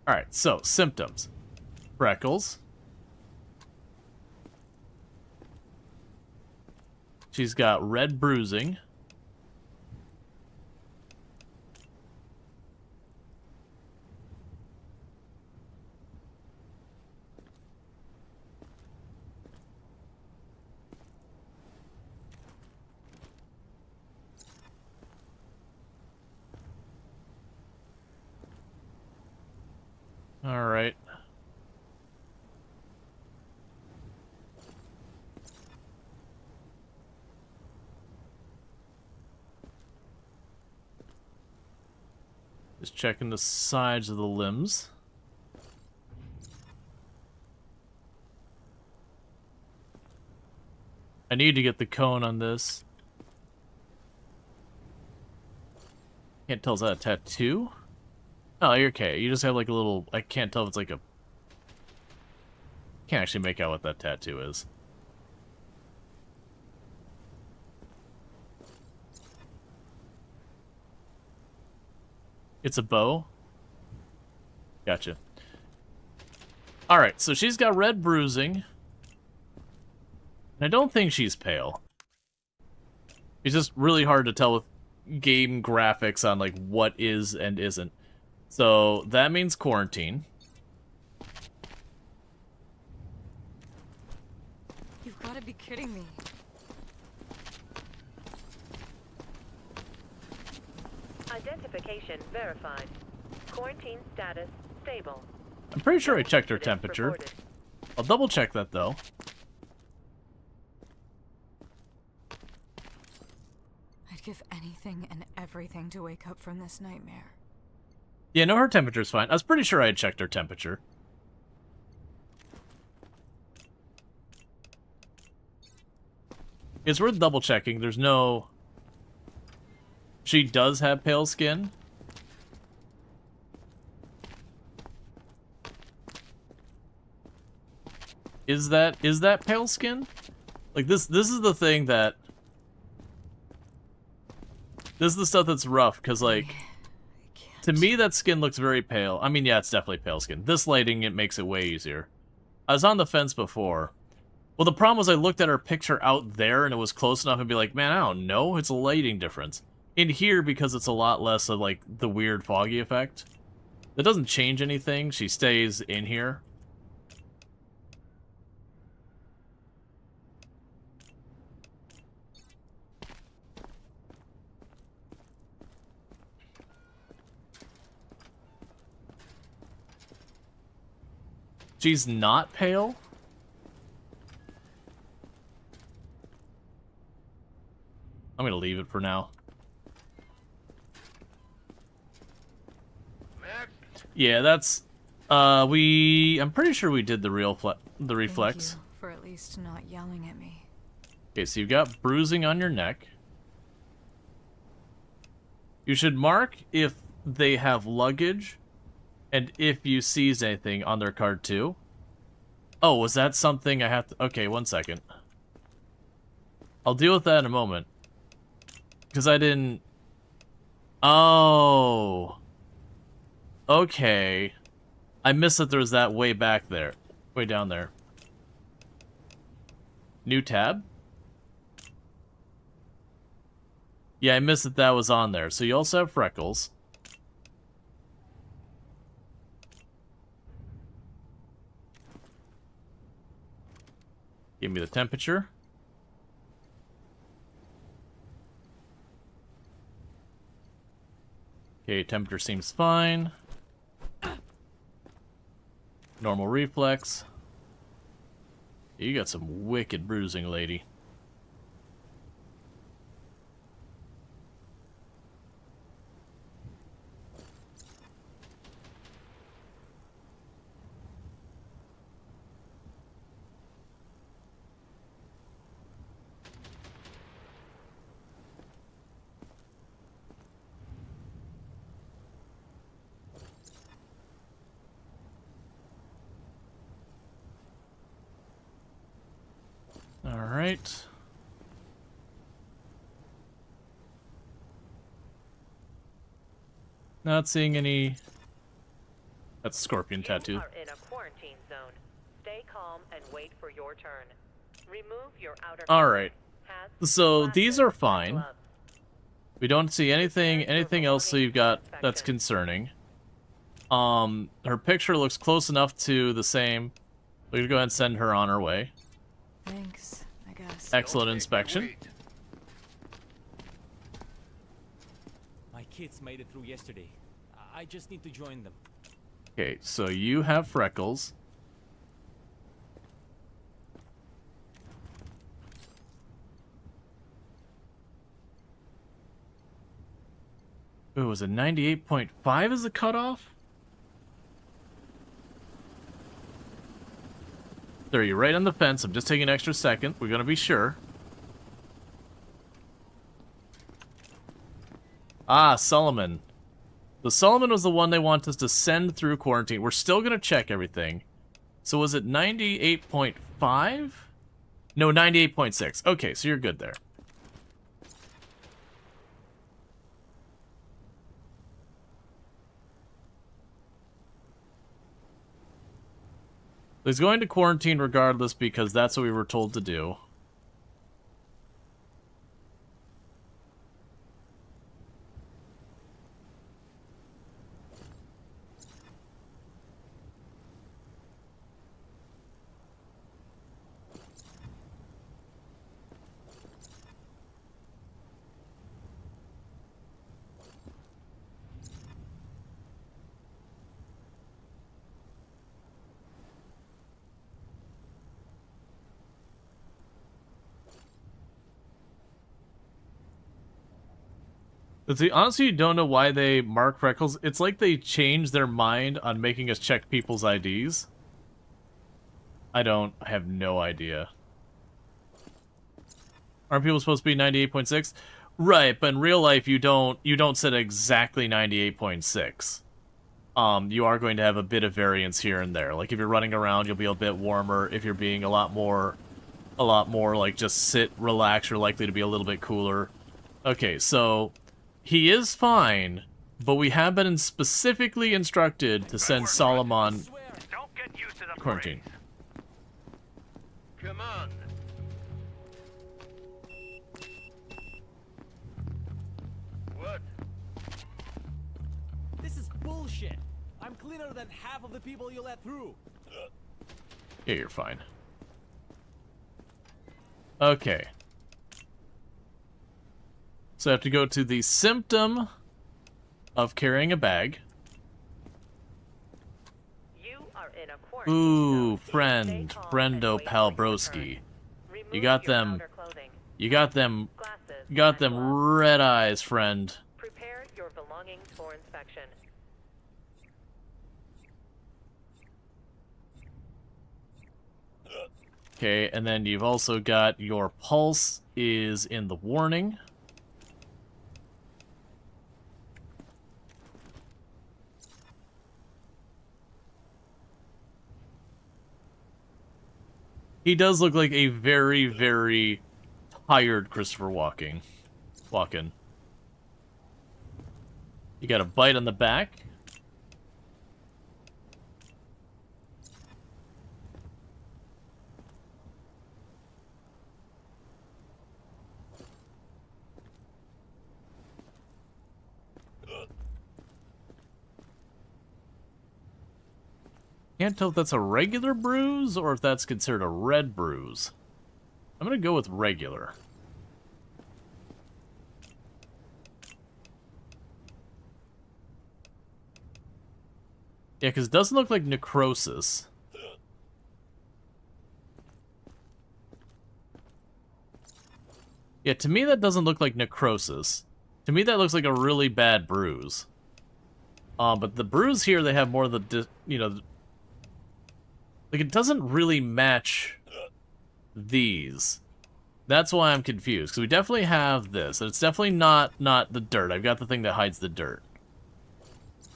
Alright, so symptoms. Freckles. She's got red bruising. All right. Just checking the sides of the limbs. I need to get the cone on this. Can't tell, is that a tattoo? Oh, you're okay. You just have like a little... I can't tell if it's like a... Can't actually make out what that tattoo is. It's a bow? Gotcha. Alright, so she's got red bruising. And I don't think she's pale. It's just really hard to tell with game graphics on like what is and isn't. So that means quarantine. You've got to be kidding me. Identification verified. Quarantine status stable. I'm pretty sure I checked her temperature. I'll double check that though. I'd give anything and everything to wake up from this nightmare. Yeah, no, her temperature's fine. I was pretty sure I had checked her temperature. It's worth double checking. There's no... She does have pale skin. Is that pale skin? Like this is the thing that this is the stuff that's rough, because like to me that skin looks very pale. I mean, yeah, it's definitely pale skin. This lighting, it makes it way easier. I was on the fence before. Well, the problem was I looked at her picture out there and it was close enough and be like, man, I don't know, it's a lighting difference. In here, because it's a lot less of like the weird foggy effect, that doesn't change anything. She stays in here. She's not pale? I'm gonna leave it for now. Yeah, that's I'm pretty sure we did the reflex. Thank you for at least not yelling at me. Okay, so you've got bruising on your neck. You should mark if they have luggage and if you seize anything on their card too. Oh, was that something I have to... Okay, 1 second. I'll deal with that in a moment. Because I didn't... Oh. Okay. I missed that there was that way back there. Way down there. New tab? Yeah, I missed that that was on there. So you also have freckles. Give me the temperature. Okay, temperature seems fine. Normal reflex. You got some wicked bruising, lady. Alright. Not seeing any... That's a scorpion tattoo. You are in a quarantine zone. Stay calm and wait for your turn. Remove your outer... Alright. So these are fine. We don't see anything else so you've got that's concerning. Her picture looks close enough to the same. We're gonna go ahead and send her on her way. Thanks, I guess. Excellent inspection. My kids made it through yesterday. I just need to join them. Okay, so you have freckles. Ooh, was it 98.5 is the cutoff? There, you're right on the fence. I'm just taking an extra second. We're gonna be sure. Ah, Solomon. The Solomon was the one they want us to send through quarantine. We're still gonna check everything. So was it 98.5? No, 98.6. Okay, so you're good there. He's going to quarantine regardless because that's what we were told to do. Honestly, you don't know why they mark freckles. It's like they changed their mind on making us check people's IDs. I have no idea. Aren't people supposed to be 98.6? Right, but in real life you don't set exactly 98.6. you are going to have a bit of variance here and there. Like if you're running around, you'll be a bit warmer. If you're being a lot more like just sit, relax, you're likely to be a little bit cooler. Okay, so he is fine, but we have been specifically instructed to send Solomon Don't get used to the quarantine. Come on. What? This is bullshit. I'm cleaner than half of the people you let through. Yeah, you're fine. Okay. So I have to go to the symptom of carrying a bag. You are in a quarantine Ooh, zone. friend, Stay calm friendo and wait for your palbroski. turn. You got Remove your them, outer clothing. you got them, Glasses you got and them gloves. red eyes, friend. Prepare your belongings for inspection. Okay, and then you've also got your pulse is in the warning. He does look like a very, very tired Christopher Walken. You got a bite on the back. Can't tell if that's a regular bruise or if that's considered a red bruise. I'm gonna go with regular. Yeah, because it doesn't look like necrosis. Yeah, to me that doesn't look like necrosis. To me that looks like a really bad bruise. But the bruise here, they have more of the, like, it doesn't really match these. That's why I'm confused, because we definitely have this, and it's definitely not the dirt. I've got the thing that hides the dirt.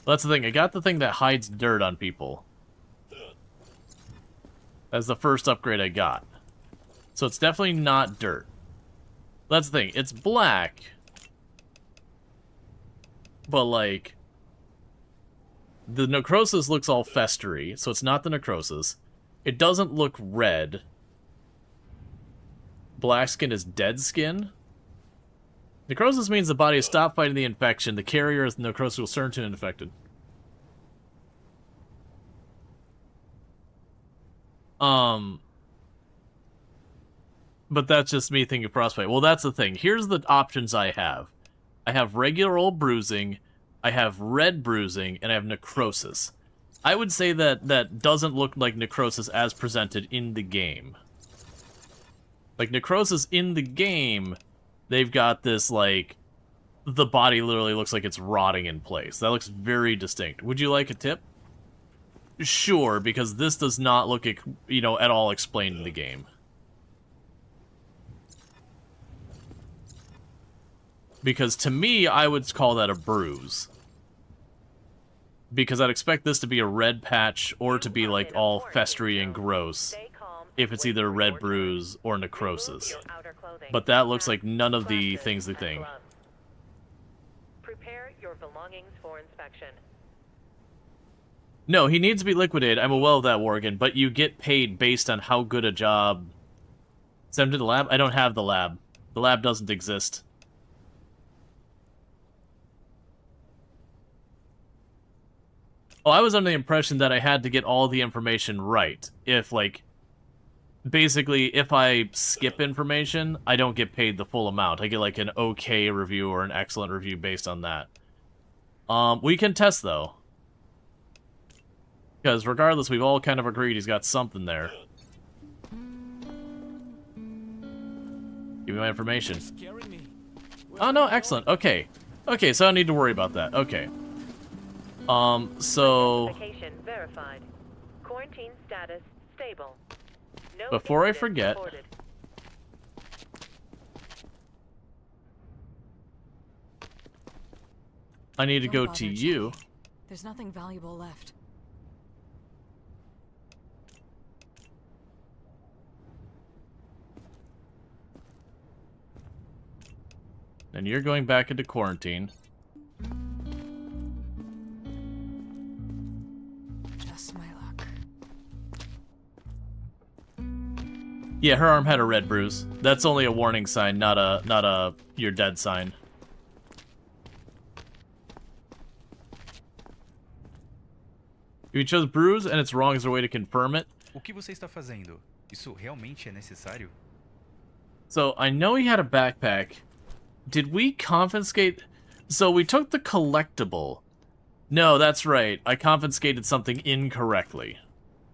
Well, that's the thing, I got the thing that hides dirt on people. That's the first upgrade I got. So it's definitely not dirt. That's the thing, it's black. But, like, the necrosis looks all festery, so it's not the necrosis. It doesn't look red. Black skin is dead skin. Necrosis means the body has stopped fighting the infection. The carrier of necrosis will turn to infected. But that's just me thinking frostbite. Well, that's the thing. Here's the options I have. I have regular old bruising, I have red bruising, and I have necrosis. I would say that doesn't look like necrosis as presented in the game. Like, necrosis in the game, they've got this, like, the body literally looks like it's rotting in place. That looks very distinct. Would you like a tip? Sure, because this does not look, at all explained in the game. Because to me, I would call that a bruise. Because I'd expect this to be a red patch or to be like all festery and gross if it's either a red bruise or necrosis. But that looks like none of the things they think. Prepare your belongings for inspection. No, he needs to be liquidated. I'm aware of that, Worgen, but you get paid based on how good a job... Send him to the lab? I don't have the lab. The lab doesn't exist. Oh, I was under the impression that I had to get all the information right. If, like, basically, if I skip information, I don't get paid the full amount. I get, like, an okay review or an excellent review based on that. We can test, though. Because regardless, we've all kind of agreed he's got something there. Give me my information. Oh, no, excellent. Okay. Okay, so I don't need to worry about that. Okay. So... Identification verified. Quarantine status stable. No before I incidents forget... reported. I need to go Don't to bother, you. Jay. There's nothing valuable left. And you're going back into quarantine. Just my luck. Yeah, her arm had a red bruise. That's only a warning sign, not a you're dead sign. If you chose bruise and it's wrong, is there a way to confirm it? O que você está fazendo? Isso realmente é necessário? So, I know he had a backpack. Did we confiscate... So, we took the collectible. No, that's right. I confiscated something incorrectly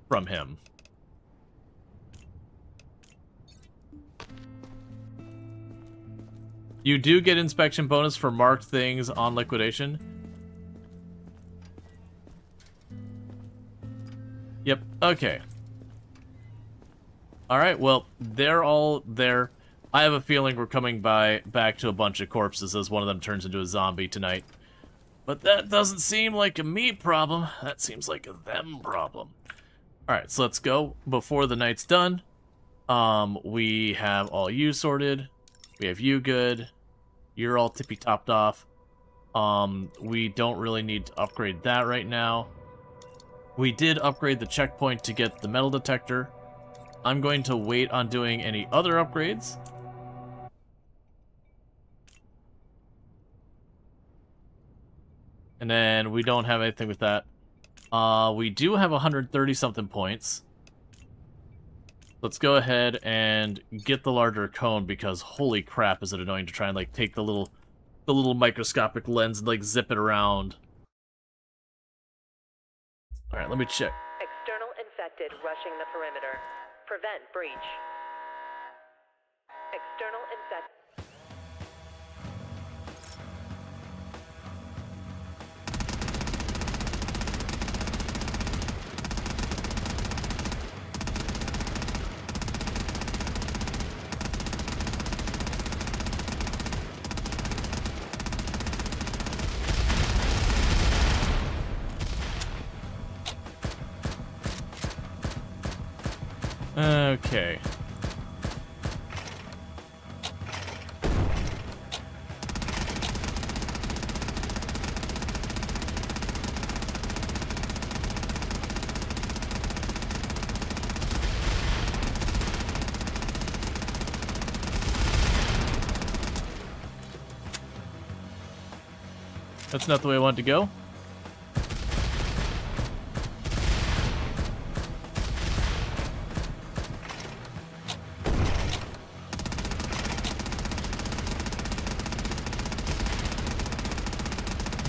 from him. You do get inspection bonus for marked things on liquidation. Yep, okay. Alright, well, they're all there. I have a feeling we're coming back to a bunch of corpses as one of them turns into a zombie tonight. But that doesn't seem like a me problem. That seems like a them problem. Alright, so let's go. Before the night's done, we have all you sorted. We have you good. You're all tippy-topped off. We don't really need to upgrade that right now. We did upgrade the checkpoint to get the metal detector. I'm going to wait on doing any other upgrades. And then we don't have anything with that. We do have 130-something points. Let's go ahead and get the larger cone because holy crap is it annoying to try and like take the little microscopic lens and like zip it around. All right, let me check. External infected rushing the perimeter. Prevent breach. External infect. Okay. That's not the way I want to go.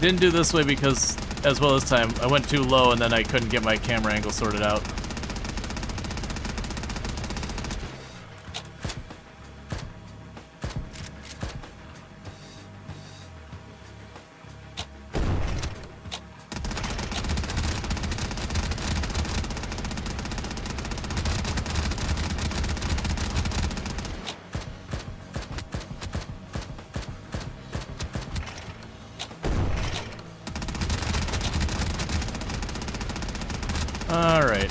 Didn't do this way because, as well as time, I went too low and then I couldn't get my camera angle sorted out. Alright.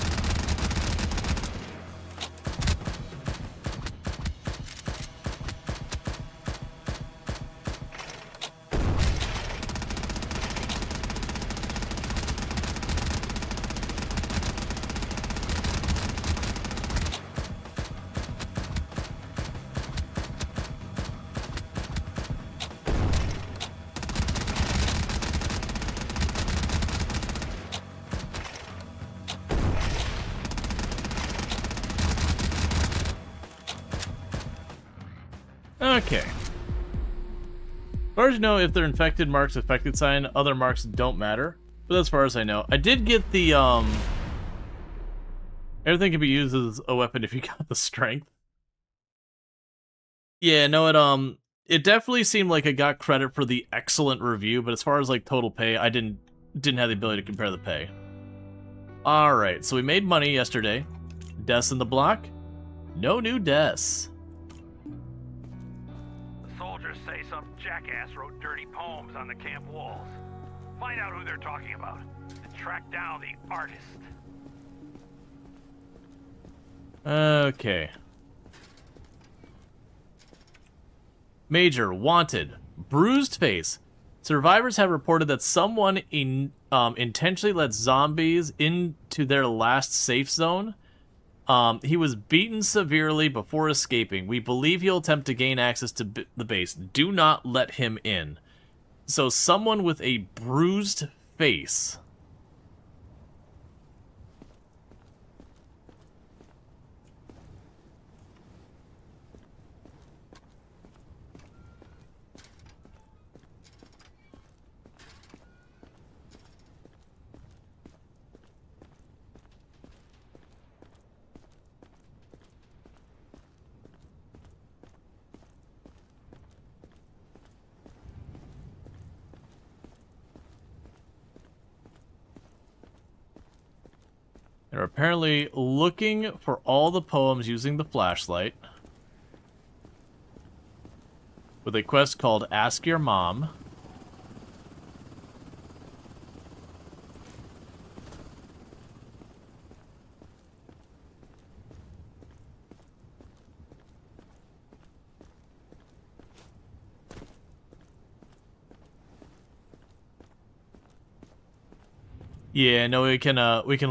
Okay. As far as you know, if they're infected, marks affected sign, other marks don't matter. But as far as I know, I did get the, everything can be used as a weapon if you got the strength. Yeah, no, it definitely seemed like I got credit for the excellent review, but as far as, like, total pay, I didn't have the ability to compare the pay. Alright, so we made money yesterday. Deaths in the block? No new deaths. Soldiers say some jackass wrote dirty poems on the camp walls. Find out who they're talking about and track down the artist. Okay. Major, wanted. Bruised face. Survivors have reported that someone intentionally let zombies into their last safe zone. He was beaten severely before escaping. We believe he'll attempt to gain access to the base. Do not let him in. So someone with a bruised face. They're apparently looking for all the poems using the flashlight. With a quest called Ask Your Mom. Yeah, no, we can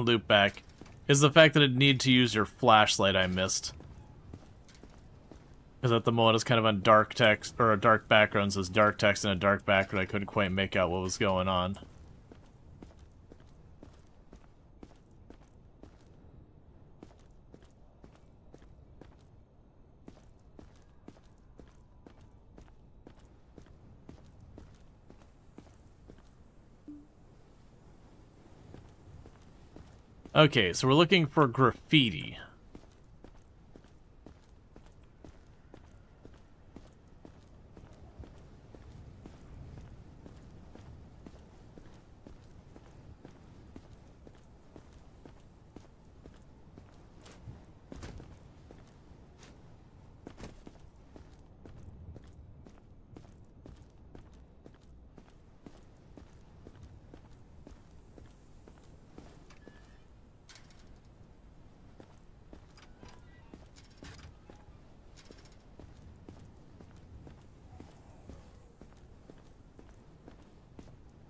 loop back. Is the fact that it need to use your flashlight I missed. Because at the moment it's kind of on dark text, or a dark background, so it's dark text and a dark background. I couldn't quite make out what was going on. Okay, so we're looking for graffiti.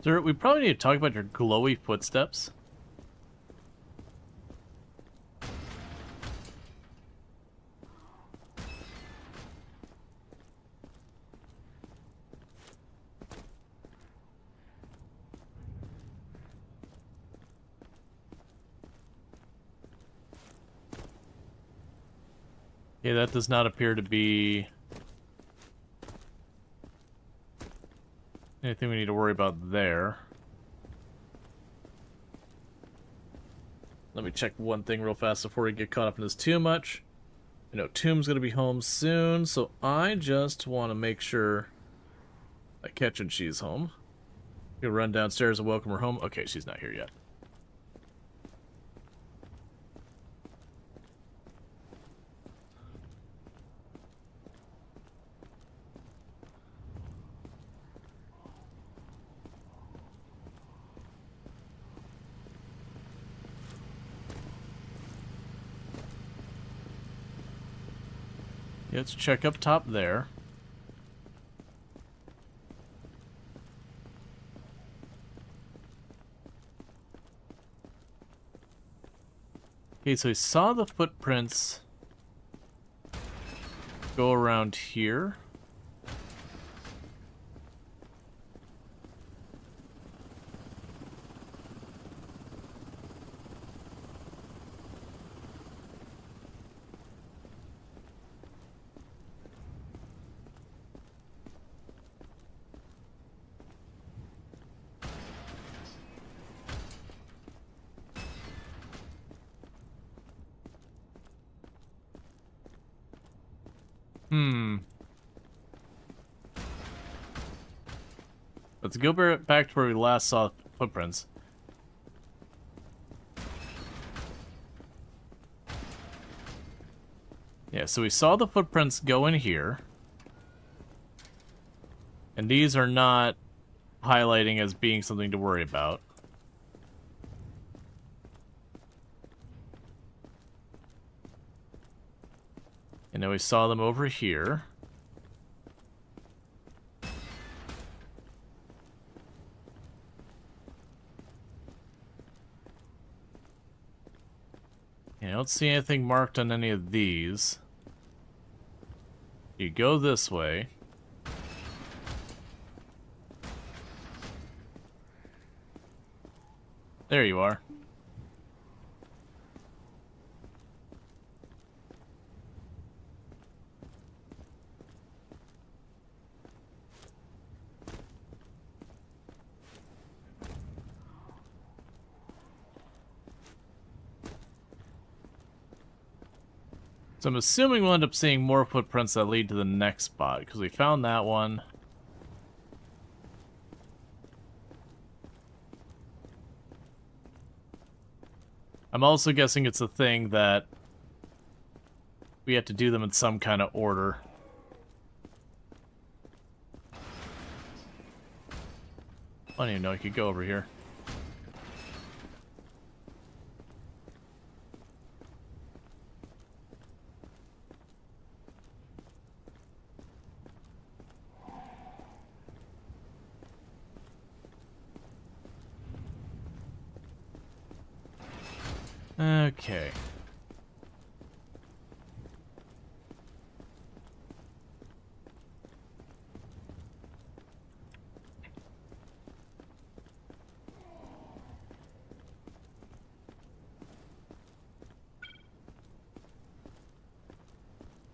Sir, we probably need to talk about your glowy footsteps. Okay, that does not appear to be anything we need to worry about there. Let me check one thing real fast before we get caught up in this too much. I know Tomb's gonna be home soon, so I just want to make sure I catch when she's home. You'll run downstairs and welcome her home. Okay, she's not here yet. Let's check up top there. Okay, so we saw the footprints go around here. Let's go back to where we last saw footprints. Yeah, so we saw the footprints go in here. And these are not highlighting as being something to worry about. And then we saw them over here. I don't see anything marked on any of these. You go this way. There you are. So I'm assuming we'll end up seeing more footprints that lead to the next spot, because we found that one. I'm also guessing it's a thing that we have to do them in some kind of order. I don't even know I could go over here. Okay.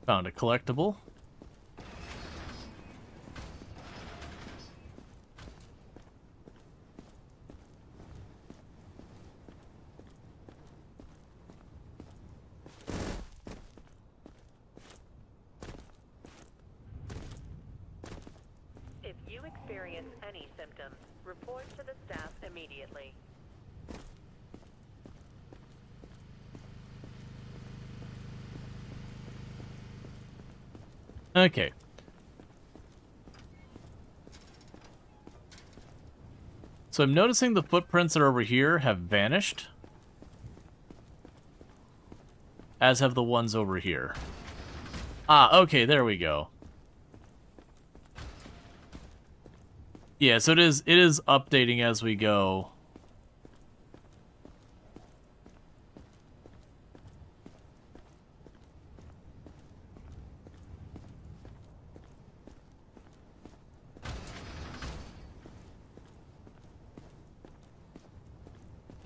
Found a collectible. If you experience any symptoms, report to the staff immediately. Okay. So I'm noticing the footprints that are over here have vanished, as have the ones over here. Ah, okay, there we go. Yeah, so it is updating as we go.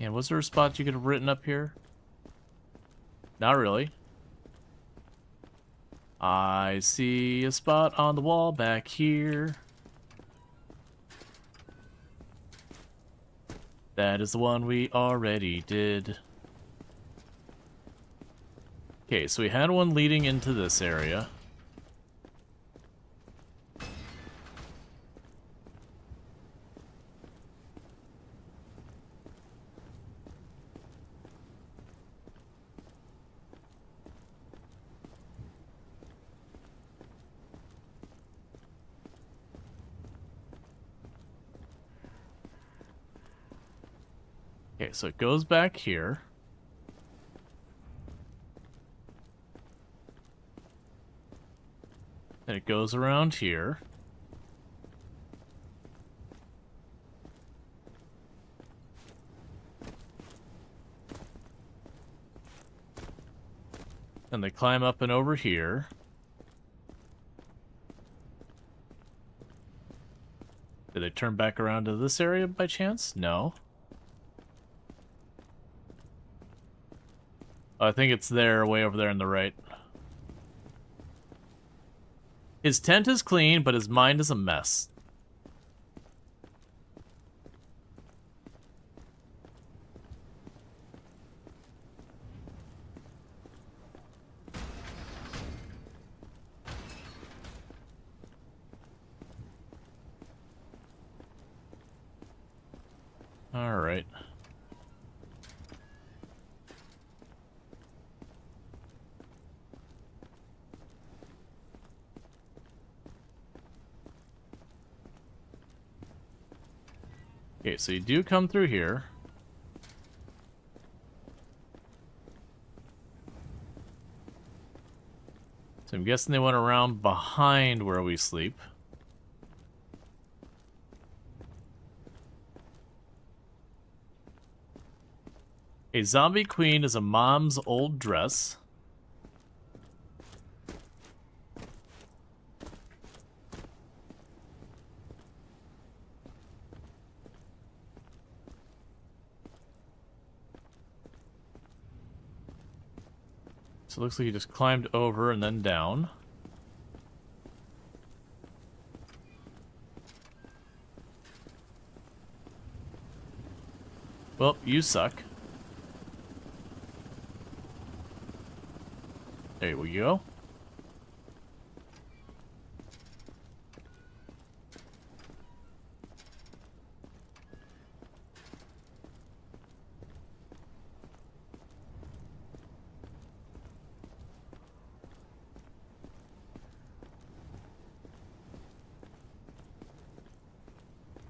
And was there a spot you could have written up here? Not really. I see a spot on the wall back here. That is the one we already did. Okay, so we had one leading into this area. Okay, so it goes back here. Then it goes around here. Then they climb up and over here. Did they turn back around to this area by chance? No. Oh, I think it's there, way over there on the right. His tent is clean, but his mind is a mess. All right. Okay, so you do come through here. So I'm guessing they went around behind where we sleep. A zombie queen is a mom's old dress. So it looks like he just climbed over and then down. Well, you suck. There we go.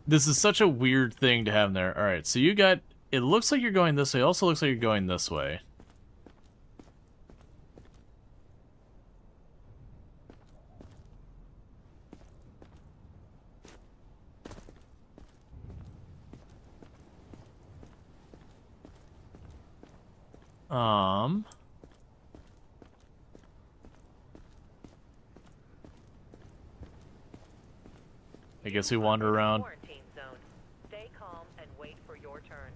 This is such a weird thing to have in there. Alright, so you got... It looks like you're going this way. It also looks like you're going this way. I guess we wander around. Quarantine zone. Stay calm and wait for your turn.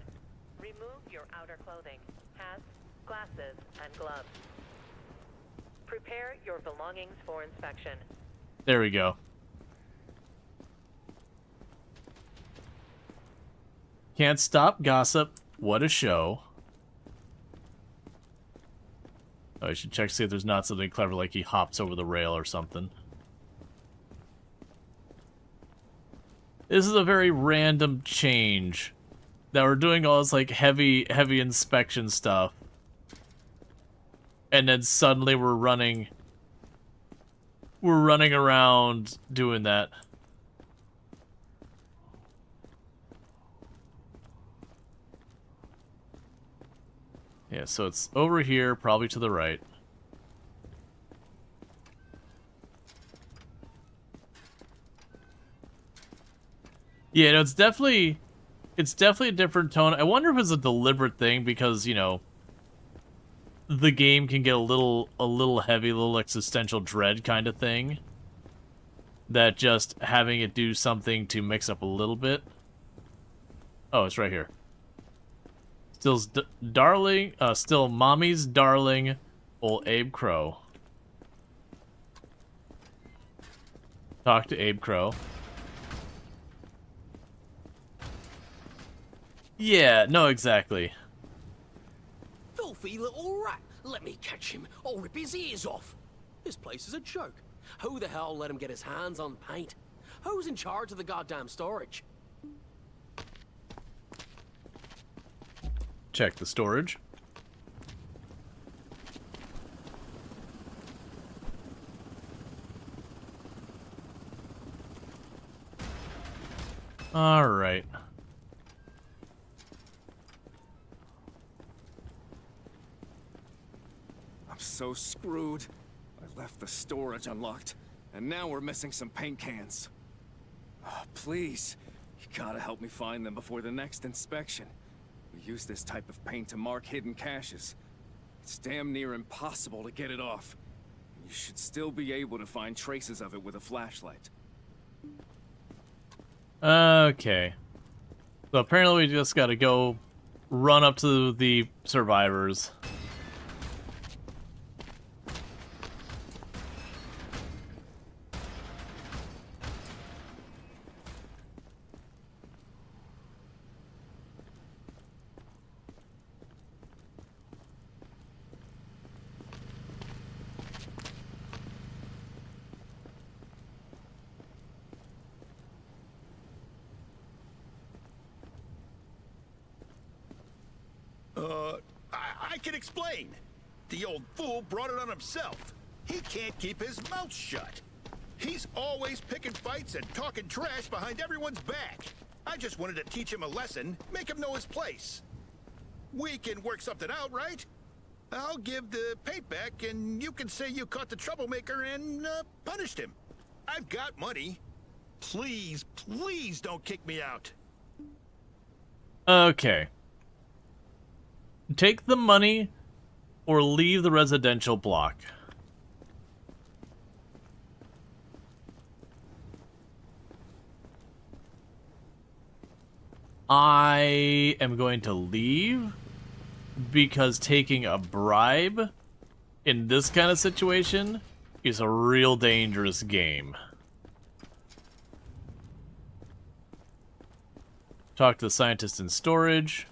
Remove your outer clothing, hats, glasses, and gloves. Prepare your belongings for inspection. There we go. Can't stop gossip. What a show. Oh, I should check to see if there's not something clever like he hops over the rail or something. This is a very random change. That we're doing all this like heavy inspection stuff. And then suddenly we're running around doing that. Yeah, so it's over here, probably to the right. Yeah, no, it's definitely a different tone. I wonder if it's a deliberate thing because, you know, the game can get a little heavy, a little existential dread kind of thing. That just having it do something to mix up a little bit. Oh, it's right here. Still mommy's darling, old Abe Crow. Talk to Abe Crow. Yeah, no, exactly. Filthy little rat. Let me catch him. I'll rip his ears off. This place is a joke. Who the hell let him get his hands on paint? Who's in charge of the goddamn storage? Check the storage. All right. I'm so screwed. I left the storage unlocked, and now we're missing some paint cans. Oh, please, you gotta help me find them before the next inspection. We use this type of paint to mark hidden caches. It's damn near impossible to get it off. You should still be able to find traces of it with a flashlight. Okay. So apparently we just gotta go run up to the survivors. I can explain. The old fool brought it on himself. He can't keep his mouth shut. He's always picking fights and talking trash behind everyone's back. I just wanted to teach him a lesson, make him know his place. We can work something out, right? I'll give the paint back, and you can say you caught the troublemaker and punished him. I've got money. Please, please don't kick me out. Okay. Take the money or leave the residential block. I am going to leave because taking a bribe in this kind of situation is a real dangerous game. Talk to the scientist in storage.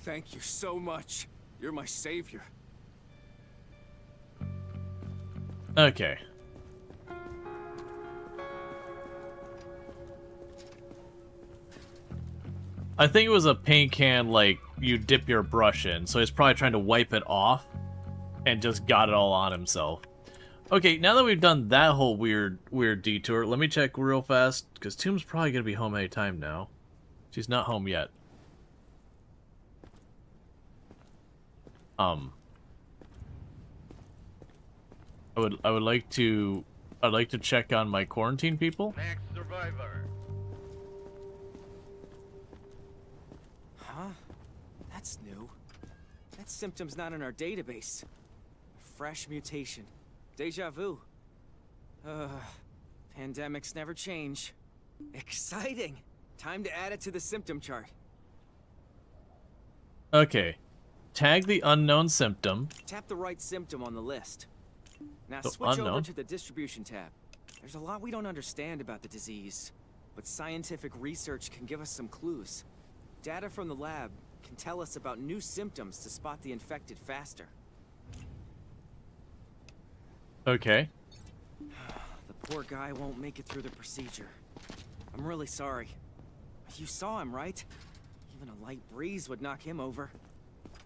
Thank you so much. You're my savior. Okay. I think it was a paint can, like, you dip your brush in, so he's probably trying to wipe it off and just got it all on himself. Okay, now that we've done that whole weird detour, let me check real fast, because Tomb's probably going to be home any time now. She's not home yet. I would like to check on my quarantine people. Next survivor. Huh? That's new. That symptom's not in our database. Fresh mutation. Deja vu. Pandemics never change. Exciting! Time to add it to the symptom chart. Okay. Tag the unknown symptom. Tap the right symptom on the list. Now So switch unknown. over to the distribution tab. There's a lot we don't understand about the disease, but scientific research can give us some clues. Data from the lab can tell us about new symptoms to spot the infected faster. Okay. The poor guy won't make it through the procedure. I'm really sorry. You saw him, right? Even a light breeze would knock him over.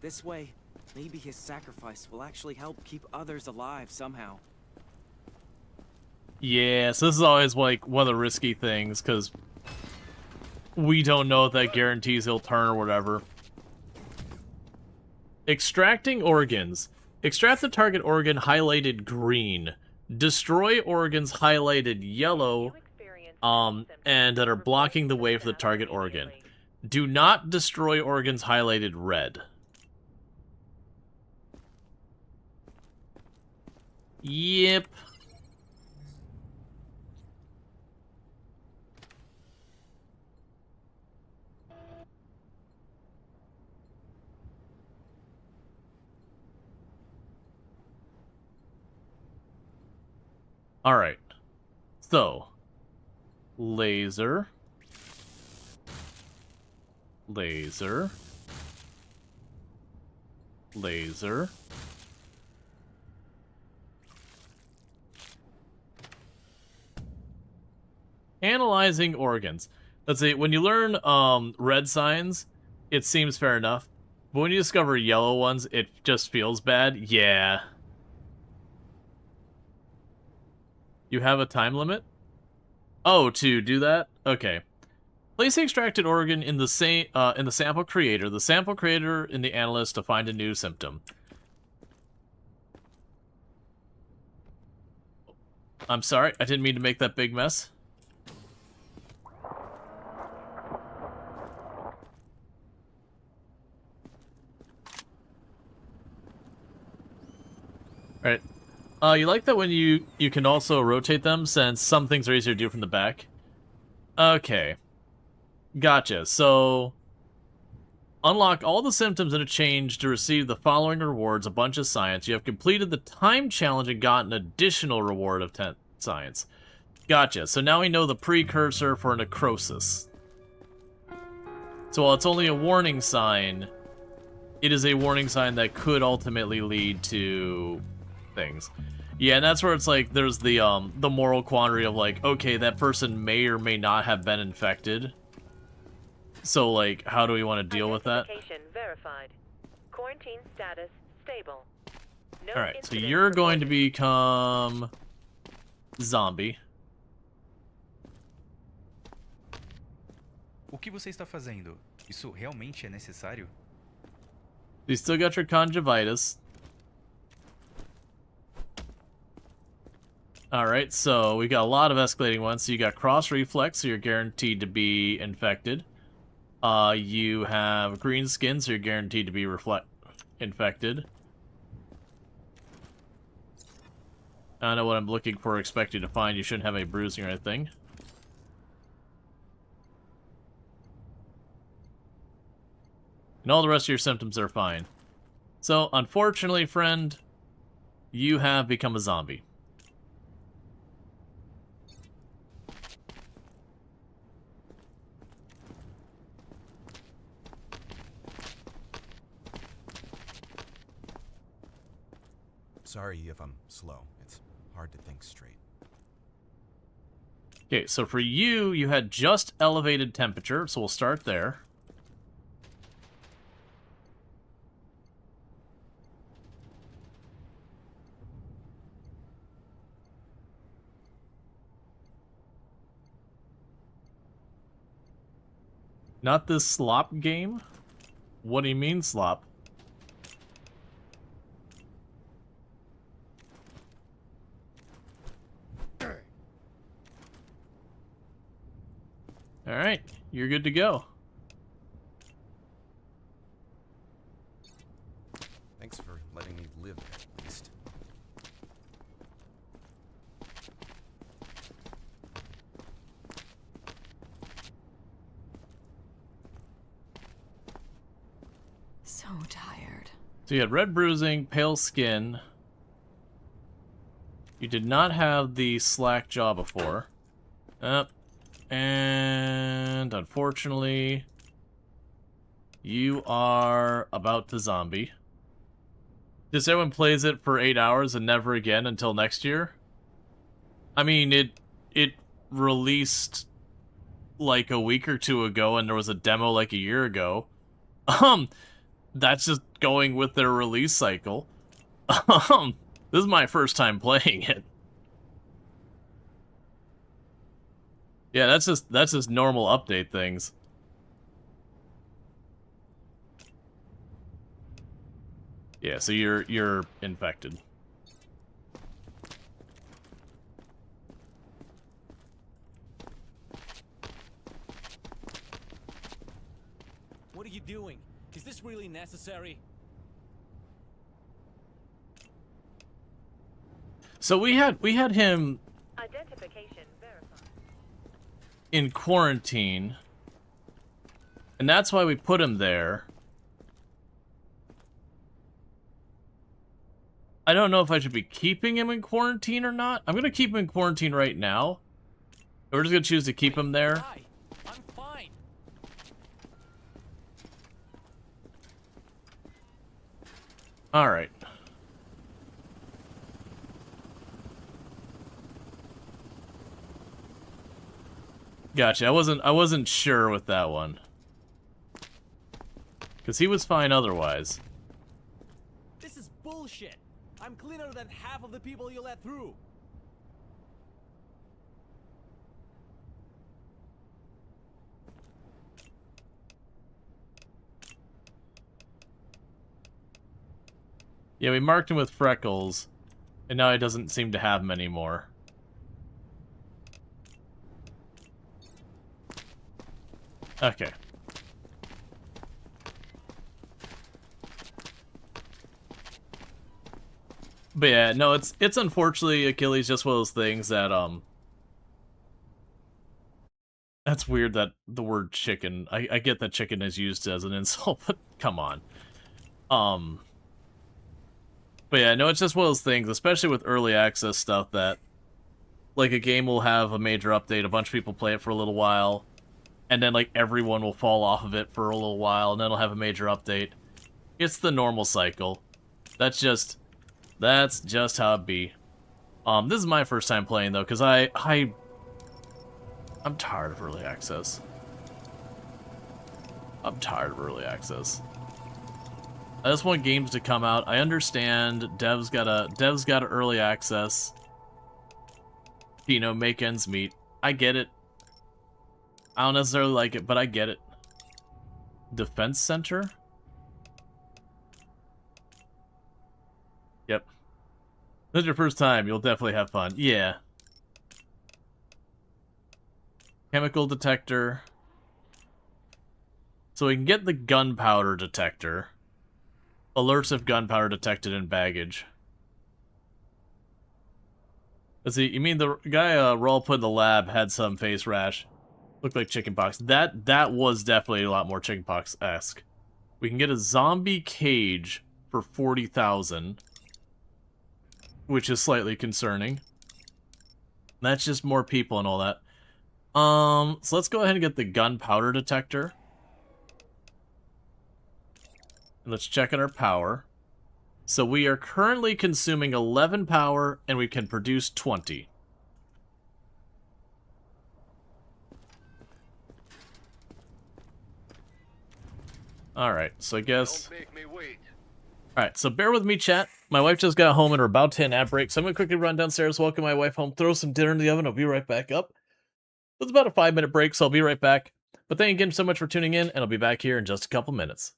This way, maybe his sacrifice will actually help keep others alive somehow. Yeah, so this is always like one of the risky things, because we don't know if that guarantees he'll turn or whatever. Extracting organs. Extract the target organ highlighted green. Destroy organs highlighted yellow, and that are blocking the way for the target organ. Do not destroy organs highlighted red. Yep. All right. So, laser. Laser. Laser. Analyzing organs. Let's see, when you learn red signs, it seems fair enough. But when you discover yellow ones, it just feels bad. Yeah. You have a time limit? Oh, to do that? Okay. Place the extracted organ in the sample creator. The sample creator in the analyst to find a new symptom. I'm sorry, I didn't mean to make that big mess. Alright. You like that when you can also rotate them, since some things are easier to do from the back? Okay. Gotcha. So, unlock all the symptoms in a change to receive the following rewards: a bunch of science. You have completed the time challenge and got an additional reward of 10 science. Gotcha. So now we know the precursor for necrosis. So while it's only a warning sign, it is a warning sign that could ultimately lead to things. Yeah, and that's where it's like there's the moral quandary of like, okay, that person may or may not have been infected. So like, how do we want to deal with that? Identification verified. Quarantine status stable. No All right, so incident you're going to reported. become zombie. O que você está fazendo? Isso realmente é necessário? You still got your conjunctivitis. Alright, so we got a lot of escalating ones. So you got cross reflex, so you're guaranteed to be infected. You have green skin, so you're guaranteed to be infected. I don't know what I'm looking for, expect you to find. You shouldn't have any bruising or anything. And all the rest of your symptoms are fine. So, unfortunately, friend, you have become a zombie. Sorry if I'm slow. It's hard to think straight. Okay, so for you, you had just elevated temperature, so we'll start there. Not this slop game? What do you mean, slop? Alright, you're good to go. Thanks for letting me live at least. So tired. So you had red bruising, pale skin. You did not have the slack jaw before. And unfortunately, you are about to zombie. Just everyone plays it for 8 hours and never again until next year? I mean, it released like a week or two ago, and there was a demo like a year ago. That's just going with their release cycle. This is my first time playing it. Yeah, that's just normal update things. Yeah, so you're infected. What are you doing? Is this really necessary? So we had him Identification verified. in quarantine, and that's why we put him there. I don't know if I should be keeping him in quarantine or not. I'm gonna keep him in quarantine right now. We're just gonna choose to keep him there. Why? I'm fine. All right. Gotcha. I wasn't sure with that one. 'Cause he was fine otherwise. This is bullshit. I'm cleaner than half of the people you let through. Yeah, we marked him with freckles, and now he doesn't seem to have them anymore. Okay. But yeah, no, it's unfortunately, Achilles, just one of those things that, that's weird that the word chicken, I get that chicken is used as an insult, but come on. But yeah, no, it's just one of those things, especially with early access stuff, that, like, a game will have a major update, a bunch of people play it for a little while, and then, like, everyone will fall off of it for a little while, and then it'll have a major update. It's the normal cycle. That's just how it be. This is my first time playing, though, because I'm tired of early access. I'm tired of early access. I just want games to come out. I understand devs got early access. You know, make ends meet. I get it. I don't necessarily like it, but I get it. Defense Center? Yep. This is your first time, you'll definitely have fun. Yeah. Chemical detector. So we can get the gunpowder detector. Alerts if gunpowder detected in baggage. Let's see, you mean the guy Rual put in the lab had some face rash. Looked like chickenpox. That was definitely a lot more chickenpox-esque. We can get a zombie cage for 40,000. Which is slightly concerning. That's just more people and all that. So let's go ahead and get the gunpowder detector. And let's check on our power. So we are currently consuming 11 power, and we can produce 20. Alright, so I guess... Alright, so bear with me, chat. My wife just got home and we're about to hit an ad break, so I'm going to quickly run downstairs, welcome my wife home, throw some dinner in the oven, I'll be right back up. It's about a 5-minute break, so I'll be right back. But thank you again so much for tuning in, and I'll be back here in just a couple minutes.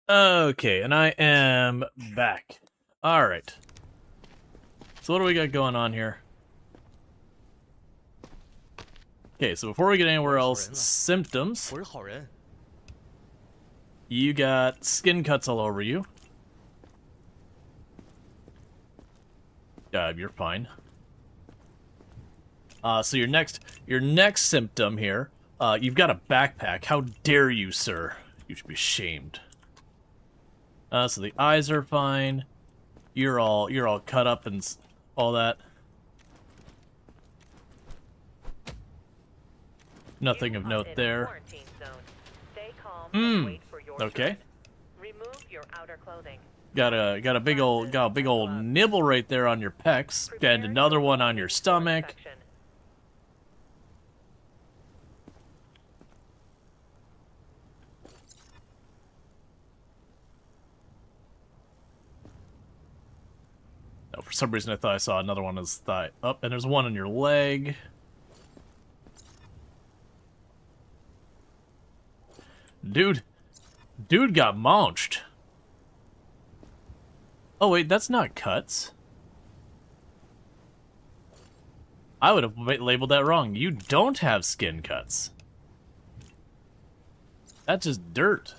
Okay, and I am back. Alright. So what do we got going on here? Okay, so before we get anywhere else, symptoms. You got skin cuts all over you. You're fine. So your next symptom here, you've got a backpack. How dare you, sir? You should be ashamed. So the eyes are fine. You're all cut up and all that. Nothing of note there. Okay. Remove your outer clothing. Got a big old nibble right there on your pecs, and another one on your stomach. Oh, for some reason I thought I saw another one on his thigh. Oh, and there's one on your leg. Dude got maunched. Oh wait, that's not cuts. I would have labeled that wrong. You don't have skin cuts. That's just dirt.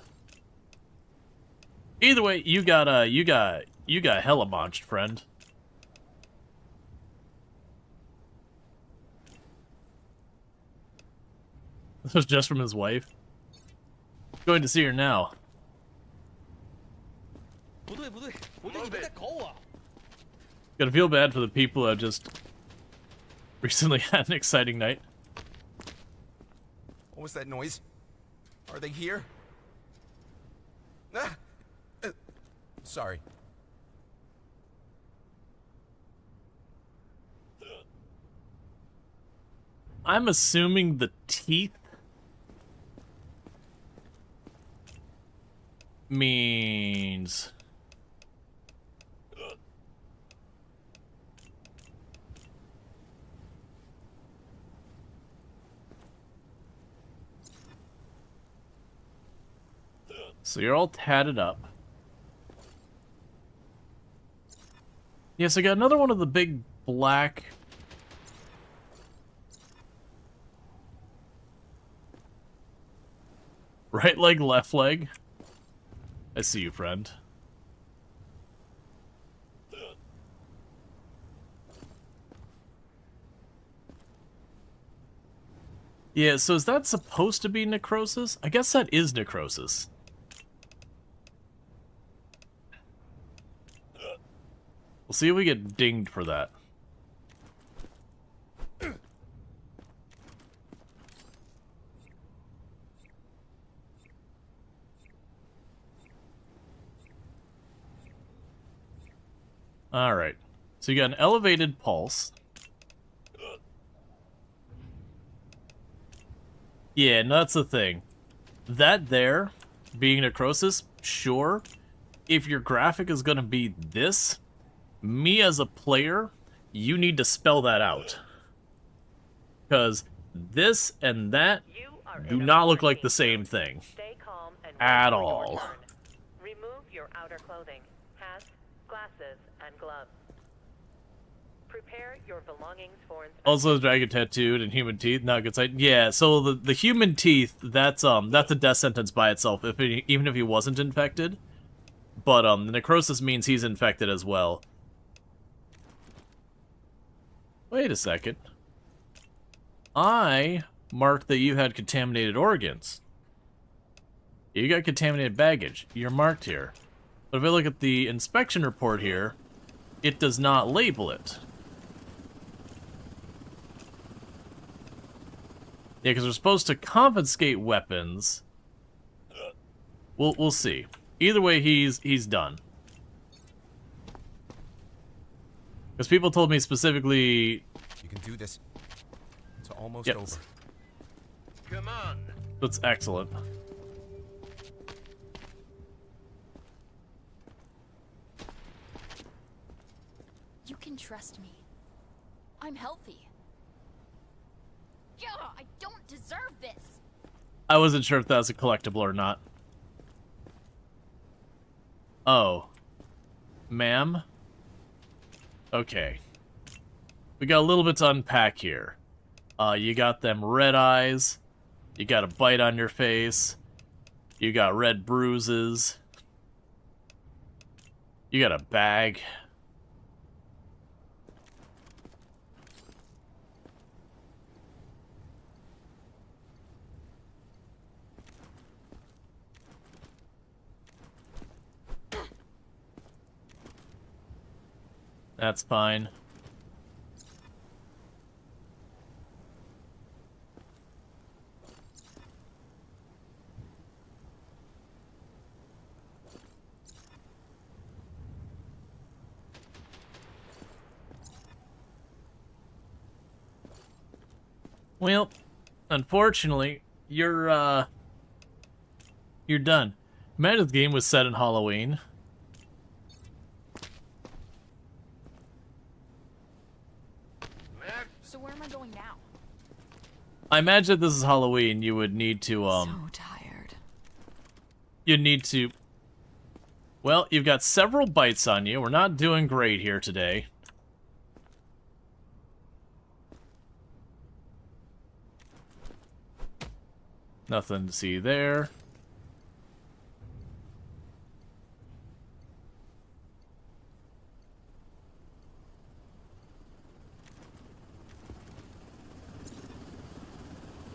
Either way, you got hella maunched, friend. This was just from his wife. Going to see her now. Gotta feel bad for the people who have just recently had an exciting night. What was that noise? Are they here? Ah! Sorry. I'm assuming the teeth means so you're all tatted up. Yes, I got another one of the big black right leg, left leg. I see you, friend. Yeah, so is that supposed to be necrosis? I guess that is necrosis. We'll see if we get dinged for that. Alright. So you got an elevated pulse. Yeah, and that's the thing. That there, being necrosis, sure. If your graphic is gonna be this, me as a player, you need to spell that out. Because this and that do not look like the same thing. At all. Remove your outer clothing, hats, glasses, and gloves. Prepare your belongings for inspection. Also, dragon tattooed and human teeth, not good sight. Yeah, so the human teeth, that's a death sentence by itself, even if he wasn't infected. But the necrosis means he's infected as well. Wait a second. I marked that you had contaminated organs. You got contaminated baggage. You're marked here. But if I look at the inspection report here, it does not label it. Yeah, because we're supposed to confiscate weapons. We'll see. Either way, he's done. Because people told me specifically... You can do this. It's almost yep. over. Come on. That's excellent. You can trust me. I'm healthy. Yeah, I don't deserve this. I wasn't sure if that was a collectible or not. Oh. Ma'am? Okay. We got a little bit to unpack here. You got them red eyes. You got a bite on your face. You got red bruises. You got a bag. That's fine. Well, unfortunately, you're done. Imagine the game was set in Halloween. So where am I going now? I imagine if this is Halloween, you would need to, So tired. you'd need to... Well, you've got several bites on you. We're not doing great here today. Nothing to see there.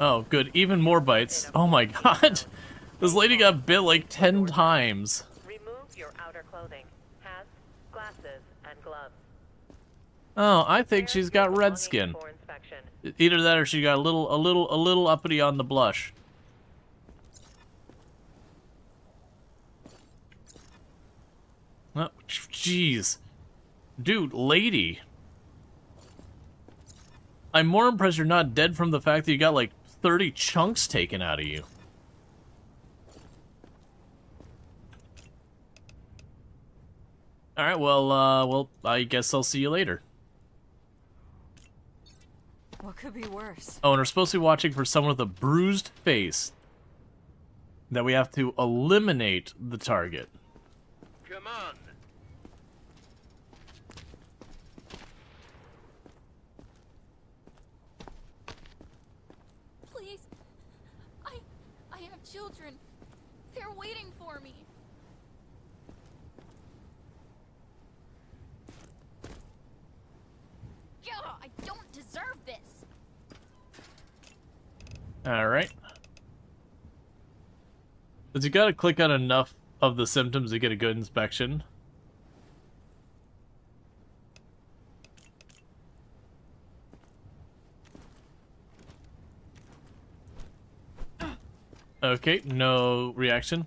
Oh, good. Even more bites. Oh my god. This lady got bit like 10 times. Remove your outer clothing, hats, glasses, and gloves. Oh, I think she's got red skin. For inspection. Either that or she got a little uppity on the blush. Oh, jeez. Dude, lady. I'm more impressed you're not dead from the fact that you got like 30 chunks taken out of you. Alright, well, I guess I'll see you later. What could be worse? Oh, and we're supposed to be watching for someone with a bruised face. That we have to eliminate the target. Come on. Please. I have children. They're waiting for me. God, I don't deserve this. Alright. But you gotta click on enough of the symptoms to get a good inspection. Okay, no reaction.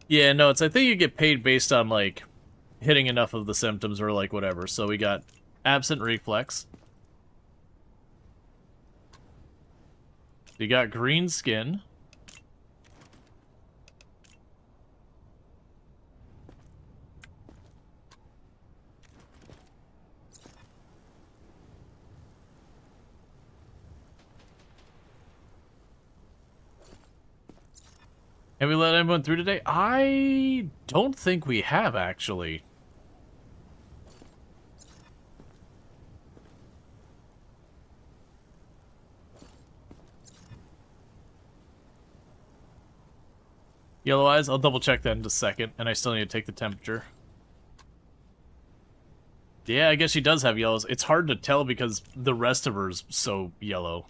Yeah, no, it's I think you get paid based on like hitting enough of the symptoms or like whatever. So we got absent reflex. You got green skin. Have we let anyone through today? I don't think we have, actually. Yellow eyes? I'll double check that in just a second, and I still need to take the temperature. Yeah, I guess she does have yellows. It's hard to tell because the rest of her is so yellow.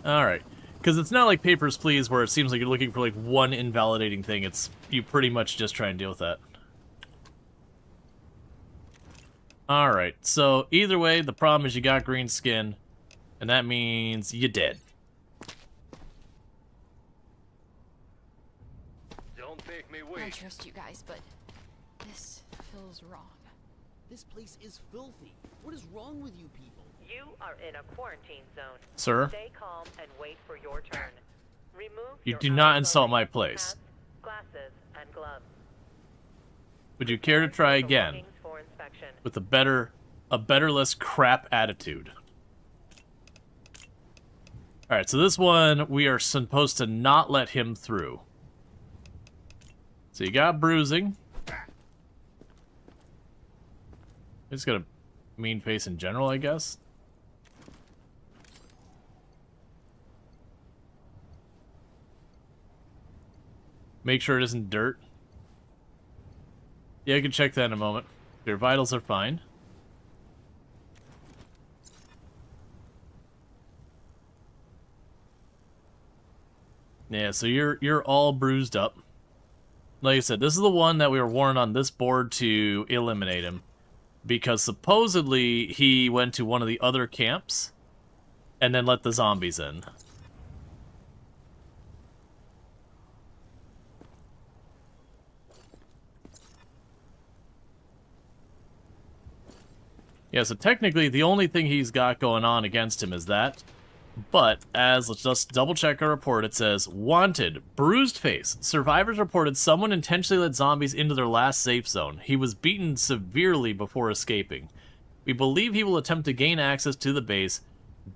Alright. Because it's not like Papers, Please, where it seems like you're looking for like one invalidating thing. It's you pretty much just try and deal with that. Alright, so either way, the problem is you got green skin, and that means you're dead. Don't make me I wait. trust you guys, but this feels wrong. This place is filthy. What is wrong with you people? You are in a quarantine zone. Sir? Stay calm and wait for your turn. Remove You your do not outer insult clothing, my place. hats, glasses, and gloves. Would you care to try again? Belongings for inspection. With a better less crap attitude. Alright, so this one, we are supposed to not let him through. So you got bruising. He's got a mean face in general, I guess. Make sure it isn't dirt. Yeah, I can check that in a moment. Your vitals are fine. Yeah, so you're all bruised up. Like I said, this is the one that we were warned on this board to eliminate him. Because supposedly he went to one of the other camps and then let the zombies in. Yeah, so technically the only thing he's got going on against him is that. But, let's just double check our report, it says, wanted, bruised face. Survivors reported someone intentionally let zombies into their last safe zone. He was beaten severely before escaping. We believe he will attempt to gain access to the base.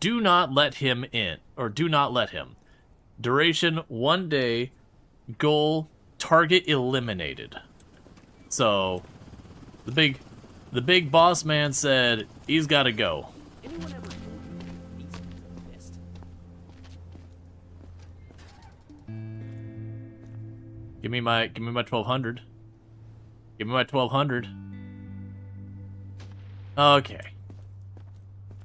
Do not let him in, or do not let him. Duration, 1 day. Goal, target eliminated. So, the big boss man said, he's gotta go. Give me my 1200. Give me my 1200. Okay.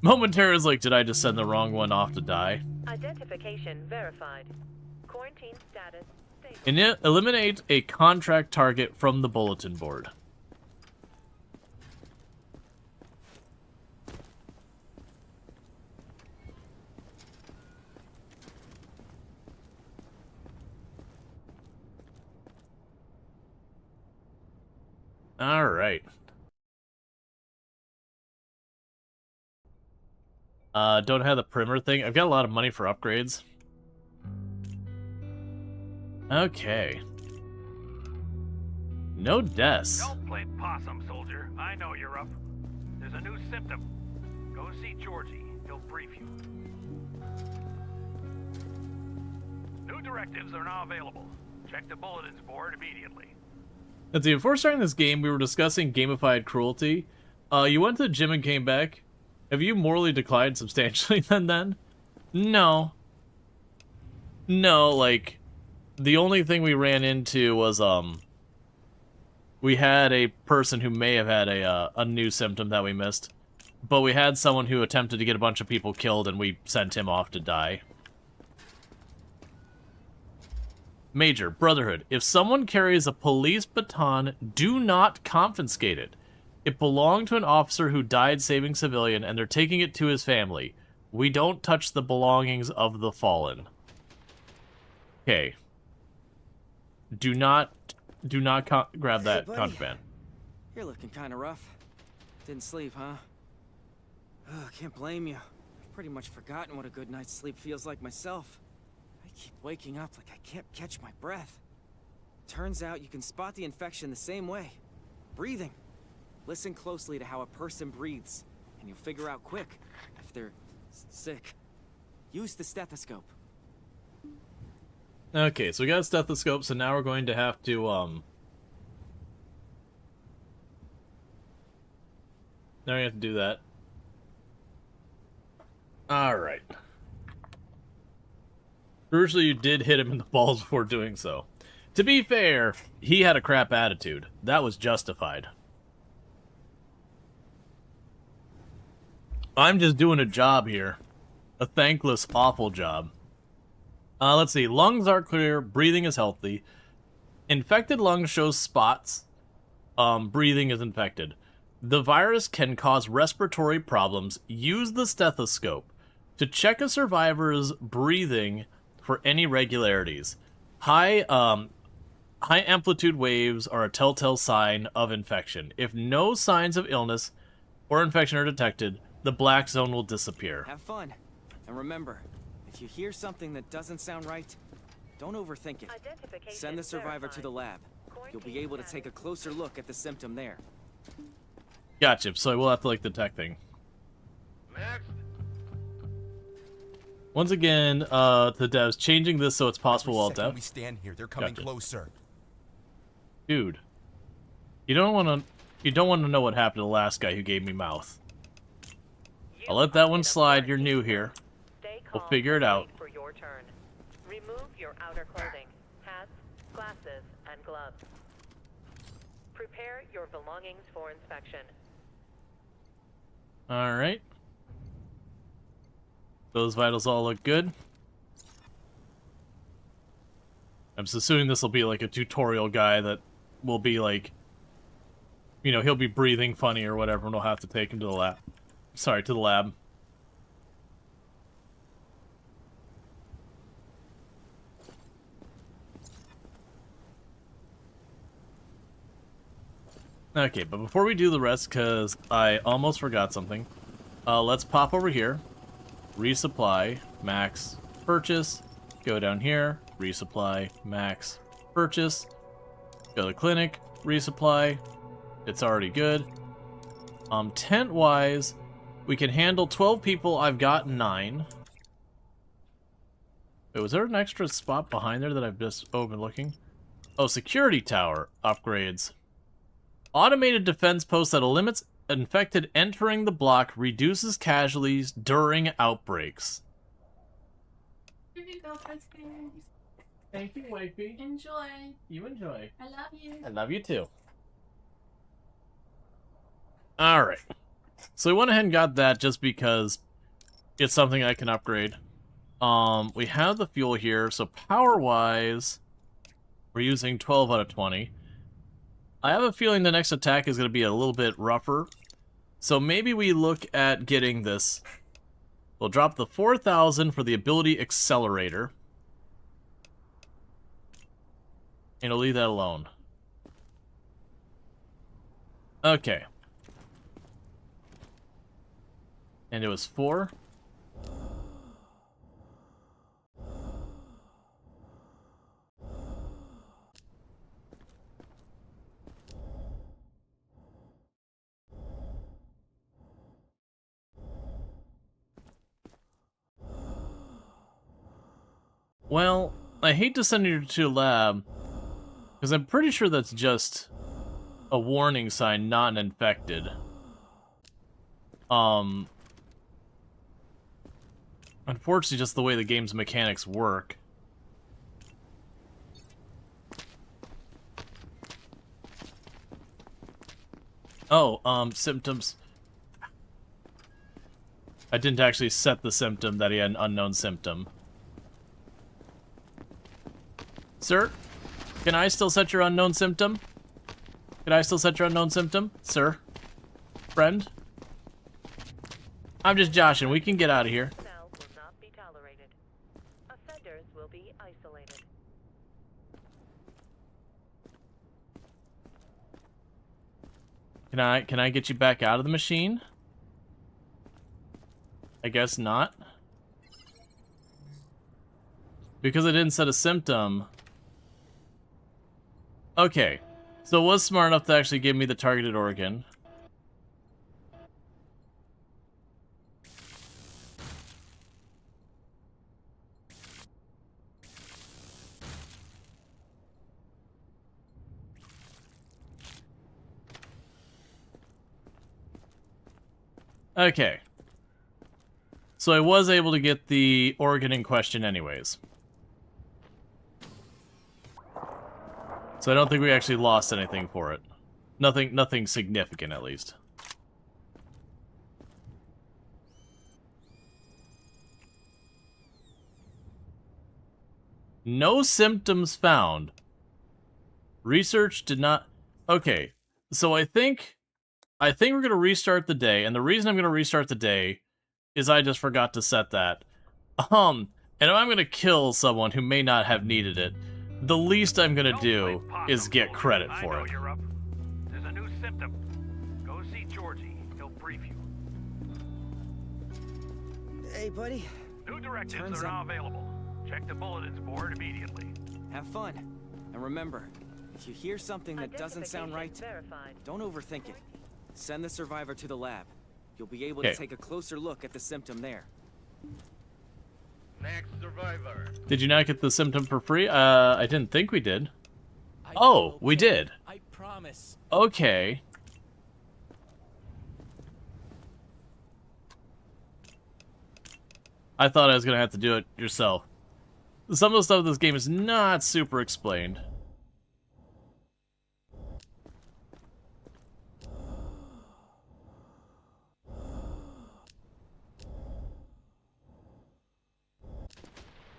Momentary was like, did I just send the wrong one off to die? Identification verified. Quarantine status stable. Eliminate a contract target from the bulletin board. Alright. Don't have the primer thing. I've got a lot of money for upgrades. Okay. No deaths. Don't play possum, soldier. I know you're up. There's a new symptom. Go see Georgie. He'll brief you. New directives are now available. Check the bulletins board immediately. Let's see, before starting this game, we were discussing gamified cruelty. You went to the gym and came back. Have you morally declined substantially then? No. No, like, the only thing we ran into was, we had a person who may have had a new symptom that we missed. But we had someone who attempted to get a bunch of people killed, and we sent him off to die. Major, Brotherhood. If someone carries a police baton, do not confiscate it. It belonged to an officer who died saving civilian, and they're taking it to his family. We don't touch the belongings of the fallen. Okay. Do not grab that contraband. You're looking kind of rough. Didn't sleep, huh? Oh, can't blame you. I've pretty much forgotten what a good night's sleep feels like myself. I keep waking up like I can't catch my breath. Turns out you can spot the infection the same way. Breathing. Listen closely to how a person breathes, and you'll figure out quick if they're sick. Use the stethoscope. Okay, so we got a stethoscope, so now we're going to have to, now we have to do that. Alright. Crucially, you did hit him in the balls before doing so. To be fair, he had a crap attitude. That was justified. I'm just doing a job here. A thankless, awful job. Let's see. Lungs are clear. Breathing is healthy. Infected lungs shows spots. Breathing is infected. The virus can cause respiratory problems. Use the stethoscope to check a survivor's breathing for any irregularities. High amplitude waves are a telltale sign of infection. If no signs of illness or infection are detected, the black zone will disappear. Have fun. And remember, if you hear something that doesn't sound right, don't overthink it. Send the survivor to the lab. You'll be able to take a closer look at the symptom there. Gotcha, so we'll have to like the tech thing. Next. Once again, the devs changing this so it's possible while dev. We stand here, they're coming Gotcha. closer. Dude, you don't want to know what happened to the last guy who gave me mouth. I'll let that one slide. You're new here. We'll figure it out. For your turn. Remove your outer clothing, hats, glasses, and gloves. Prepare your belongings for inspection. All right. Those vitals all look good. I'm just assuming this will be like a tutorial guy that will be like, you know, he'll be breathing funny or whatever, and we'll have to take him to the lab. Sorry, to the lab. Okay, but before we do the rest, because I almost forgot something, let's pop over here. Resupply, max, purchase, go down here, resupply, max, purchase, go to the clinic, resupply, it's already good. Tent-wise, we can handle 12 people, I've got 9. Wait, was there an extra spot behind there that I've just been looking? Oh, security tower upgrades. Automated defense post that limits infected entering the block, reduces casualties during outbreaks. Here you go, Preston. Thank you, wifey. Enjoy. You enjoy. I love you. I love you too. Alright. So we went ahead and got that just because it's something I can upgrade. We have the fuel here, so power-wise, we're using 12 out of 20. I have a feeling the next attack is going to be a little bit rougher. So maybe we look at getting this. We'll drop the 4,000 for the ability accelerator. And we'll leave that alone. Okay. And it was 4. Well, I hate to send you to a lab, because I'm pretty sure that's just a warning sign, not an infected. Unfortunately, just the way the game's mechanics work. Oh, symptoms. I didn't actually set the symptom that he had an unknown symptom. Sir, can I still set your unknown symptom? Can I still set your unknown symptom? Sir? Friend? I'm just joshing. We can get out of here. Cell will not be tolerated. Offenders will be isolated. Can I get you back out of the machine? I guess not. Because I didn't set a symptom. Okay, so it was smart enough to actually give me the targeted organ. Okay. So I was able to get the organ in question anyways. So I don't think we actually lost anything for it. Nothing significant, at least. No symptoms found. Research did not... Okay, so I think we're going to restart the day, and the reason I'm going to restart the day is I just forgot to set that. And if I'm going to kill someone who may not have needed it, the least I'm gonna do is get credit for it. You're up. There's a new symptom. Go see Georgie. He'll brief you. Hey, buddy. New directives are now available. Check the bulletins board immediately. Have fun. And remember, if you hear something that doesn't sound right, don't overthink it. Send the survivor to the lab. You'll be able to take a closer look at the symptom there. Next survivor. Did you not get the symptom for free? I didn't think we did. Oh, we did. I promise. Okay. I thought I was gonna have to do it yourself. Some of the stuff in this game is not super explained.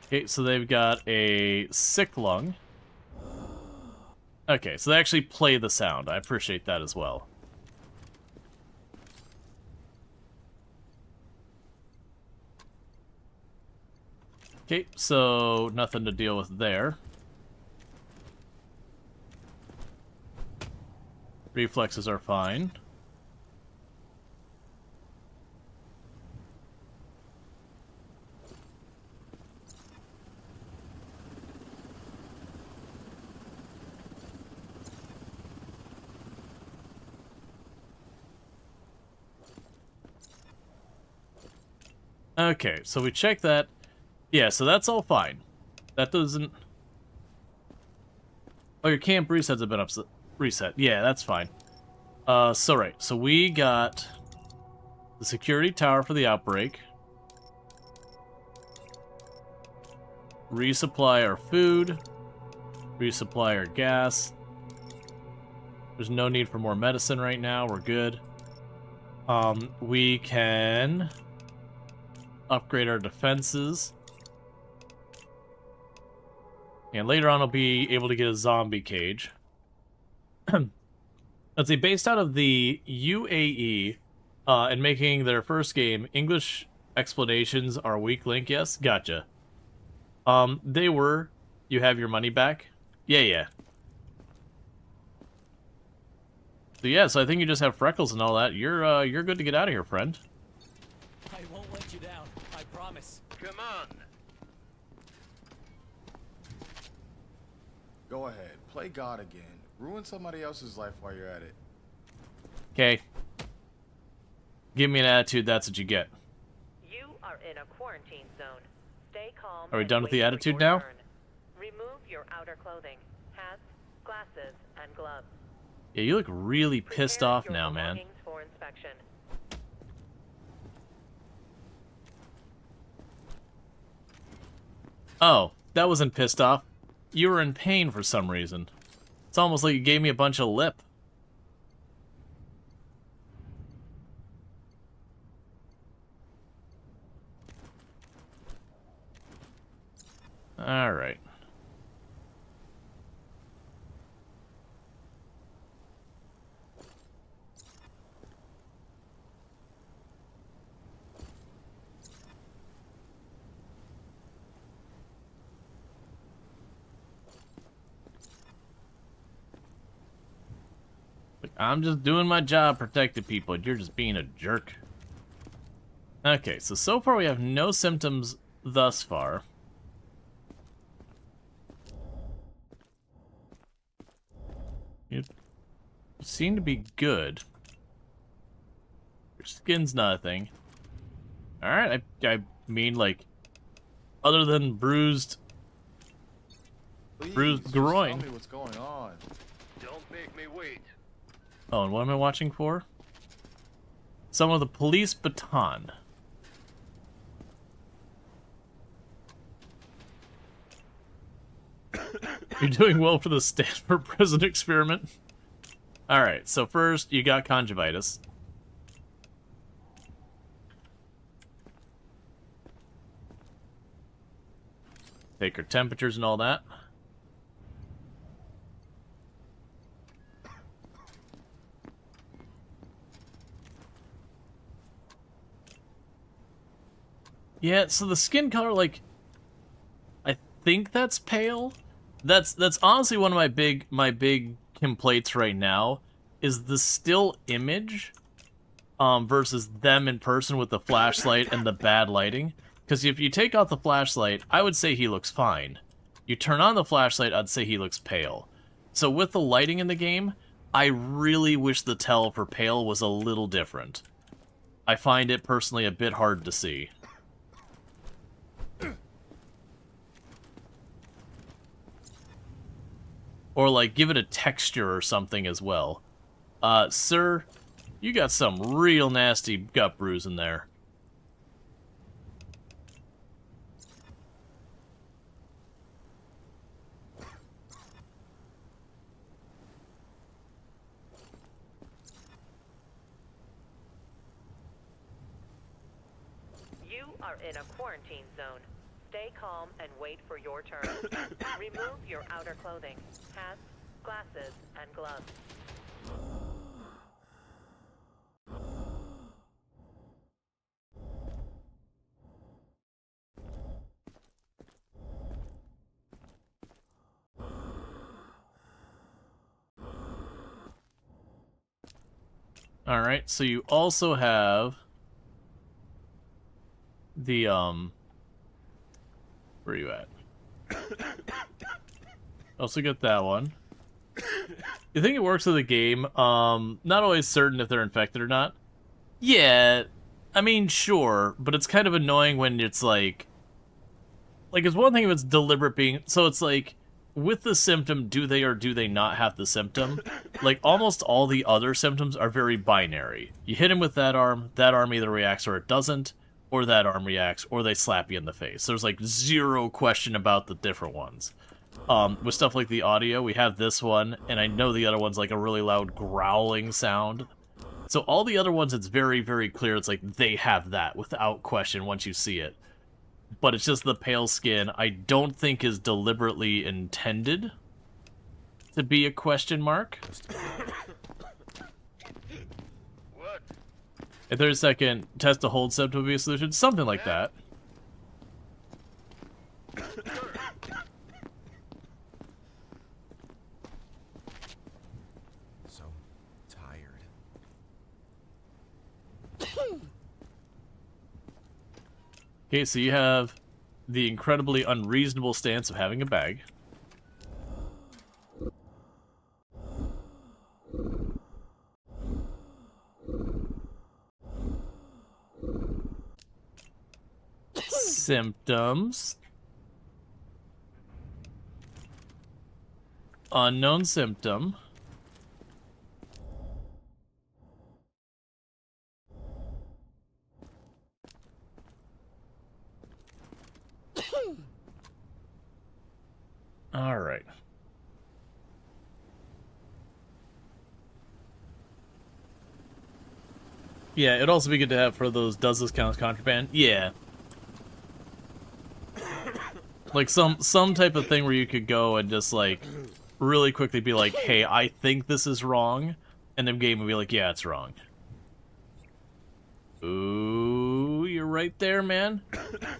Okay, so they've got a sick lung. Okay, so they actually play the sound. I appreciate that as well. Okay, so nothing to deal with there. Reflexes are fine. Okay, so we check that. Yeah, so that's all fine. That doesn't... Oh, your camp resets have been reset. Yeah, that's fine. So right. So we got the security tower for the outbreak. Resupply our food. Resupply our gas. There's no need for more medicine right now. We're good. We can upgrade our defenses. And later on, I'll be able to get a zombie cage. Let's see, based out of the UAE, and making their first game, English explanations are a weak link, yes? Gotcha. They were. You have your money back? Yeah. So yeah, so I think you just have freckles and all that. You're good to get out of here, friend. I won't let you down. I promise. Come on. Go ahead, play God again. Ruin somebody else's life while you're at it. Okay. Give me an attitude, that's what you get. You are in a quarantine zone. Stay calm. Are we and done with the wait for attitude your now? turn. Remove your outer clothing, hats, glasses, and gloves. Yeah, you look really pissed Prepare off your now, man. belongings for inspection. Oh, that wasn't pissed off. You were in pain for some reason. It's almost like you gave me a bunch of lip. Alright. I'm just doing my job protecting people. You're just being a jerk. Okay, so far we have no symptoms thus far. You seem to be good. Your skin's not a thing. Alright, I mean, like, other than bruised groin. Tell me what's going on. Don't make me wait. Oh, and what am I watching for? Some of the police baton. You're doing well for the Stanford prison experiment. Alright, so first you got conjunctivitis. Take your temperatures and all that. Yeah, so the skin color, like, I think that's pale. That's honestly one of my big complaints right now is the still image versus them in person with the flashlight and the bad lighting. Because if you take out the flashlight, I would say he looks fine. You turn on the flashlight, I'd say he looks pale. So with the lighting in the game, I really wish the tell for pale was a little different. I find it personally a bit hard to see. Or, like, give it a texture or something as well. Sir, you got some real nasty gut bruising there. You are in a quarantine zone. Stay calm and wait for your turn. Remove your outer clothing, hats, glasses, and gloves. Alright, so you also have the, where are you at? Also get that one. You think it works with the game? Not always certain if they're infected or not. Yeah, I mean, sure, but it's kind of annoying when it's like it's one thing if it's deliberate being, so it's like, with the symptom, do they or do they not have the symptom? Like, almost all the other symptoms are very binary. You hit him with that arm either reacts or it doesn't, or that arm reacts, or they slap you in the face. There's, like, zero question about the different ones. With stuff like the audio, we have this one, and I know the other one's, like, a really loud growling sound. So all the other ones, it's very, very clear. It's like, they have that, without question, once you see it. But it's just the pale skin, I don't think is deliberately intended to be a question mark. What? If there's a second, test to hold symptom would be a solution, something like that. So tired. Okay, so you have the incredibly unreasonable stance of having a bag. Symptoms. Unknown symptom. All right. Yeah, it'd also be good to have for those, does this count as contraband? Yeah. Like some type of thing where you could go and just like really quickly be like, hey, I think this is wrong, and then game would be like, yeah, it's wrong. Ooh, you're right there, man.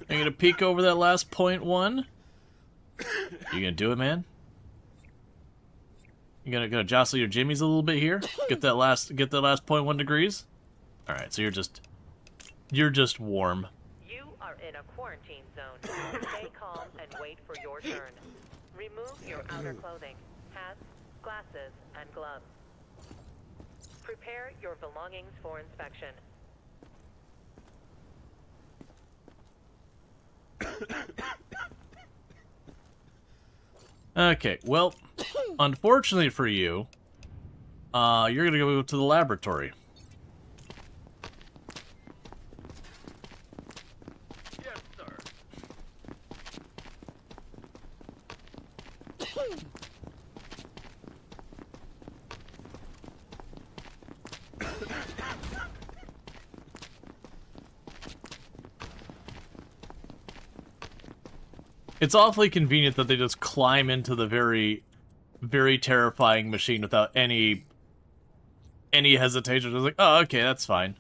I'm gonna peek over that last 0.1. You gonna do it, man? You gonna jostle your jimmies a little bit here? Get that last 0.1 degrees? Alright, so you're just warm. You are in a quarantine zone. Stay calm and wait for your turn. Remove your outer clothing, hats, glasses, and gloves. Prepare your belongings for inspection. Okay, well, unfortunately for you, you're gonna go to the laboratory. Yes, sir. It's awfully convenient that they just climb into the very, very terrifying machine without any hesitation. It's like, oh, okay, that's fine.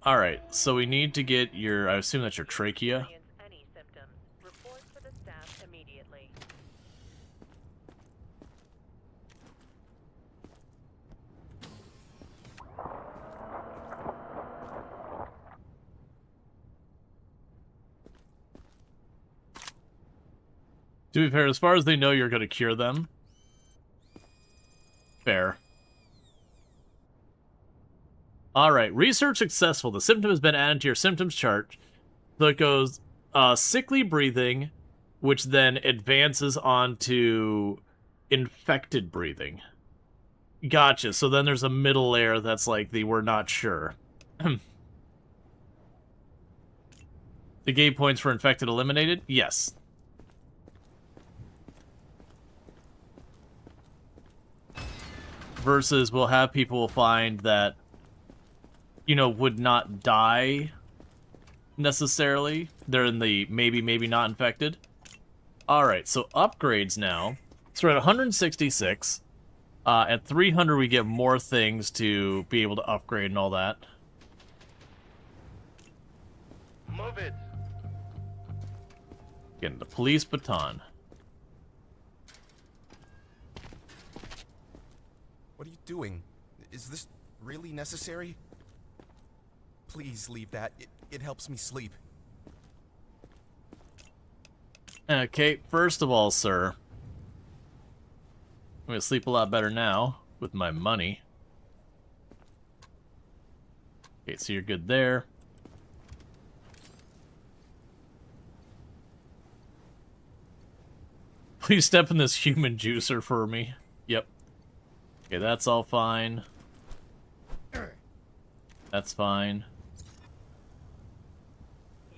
Alright, so we need to get your, I assume that's your trachea. Any symptoms, report to the staff immediately. To be fair, as far as they know, you're going to cure them. Fair. Alright, research successful. The symptom has been added to your symptoms chart. So it goes, sickly breathing, which then advances onto infected breathing. Gotcha. So then there's a middle layer that's like the we're not sure. The game points for infected eliminated? Yes. Versus we'll have people find that, you know, would not die necessarily. They're in the maybe, maybe not infected. Alright, so upgrades now. So we're at 166. At 300 we get more things to be able to upgrade and all that. Move it. Getting the police baton. What are you doing? Is this really necessary? Please leave that. It helps me sleep. Okay, first of all, sir, I'm gonna sleep a lot better now with my money. Okay, so you're good there. Please step in this human juicer for me. Yep. Okay, that's all fine. That's fine.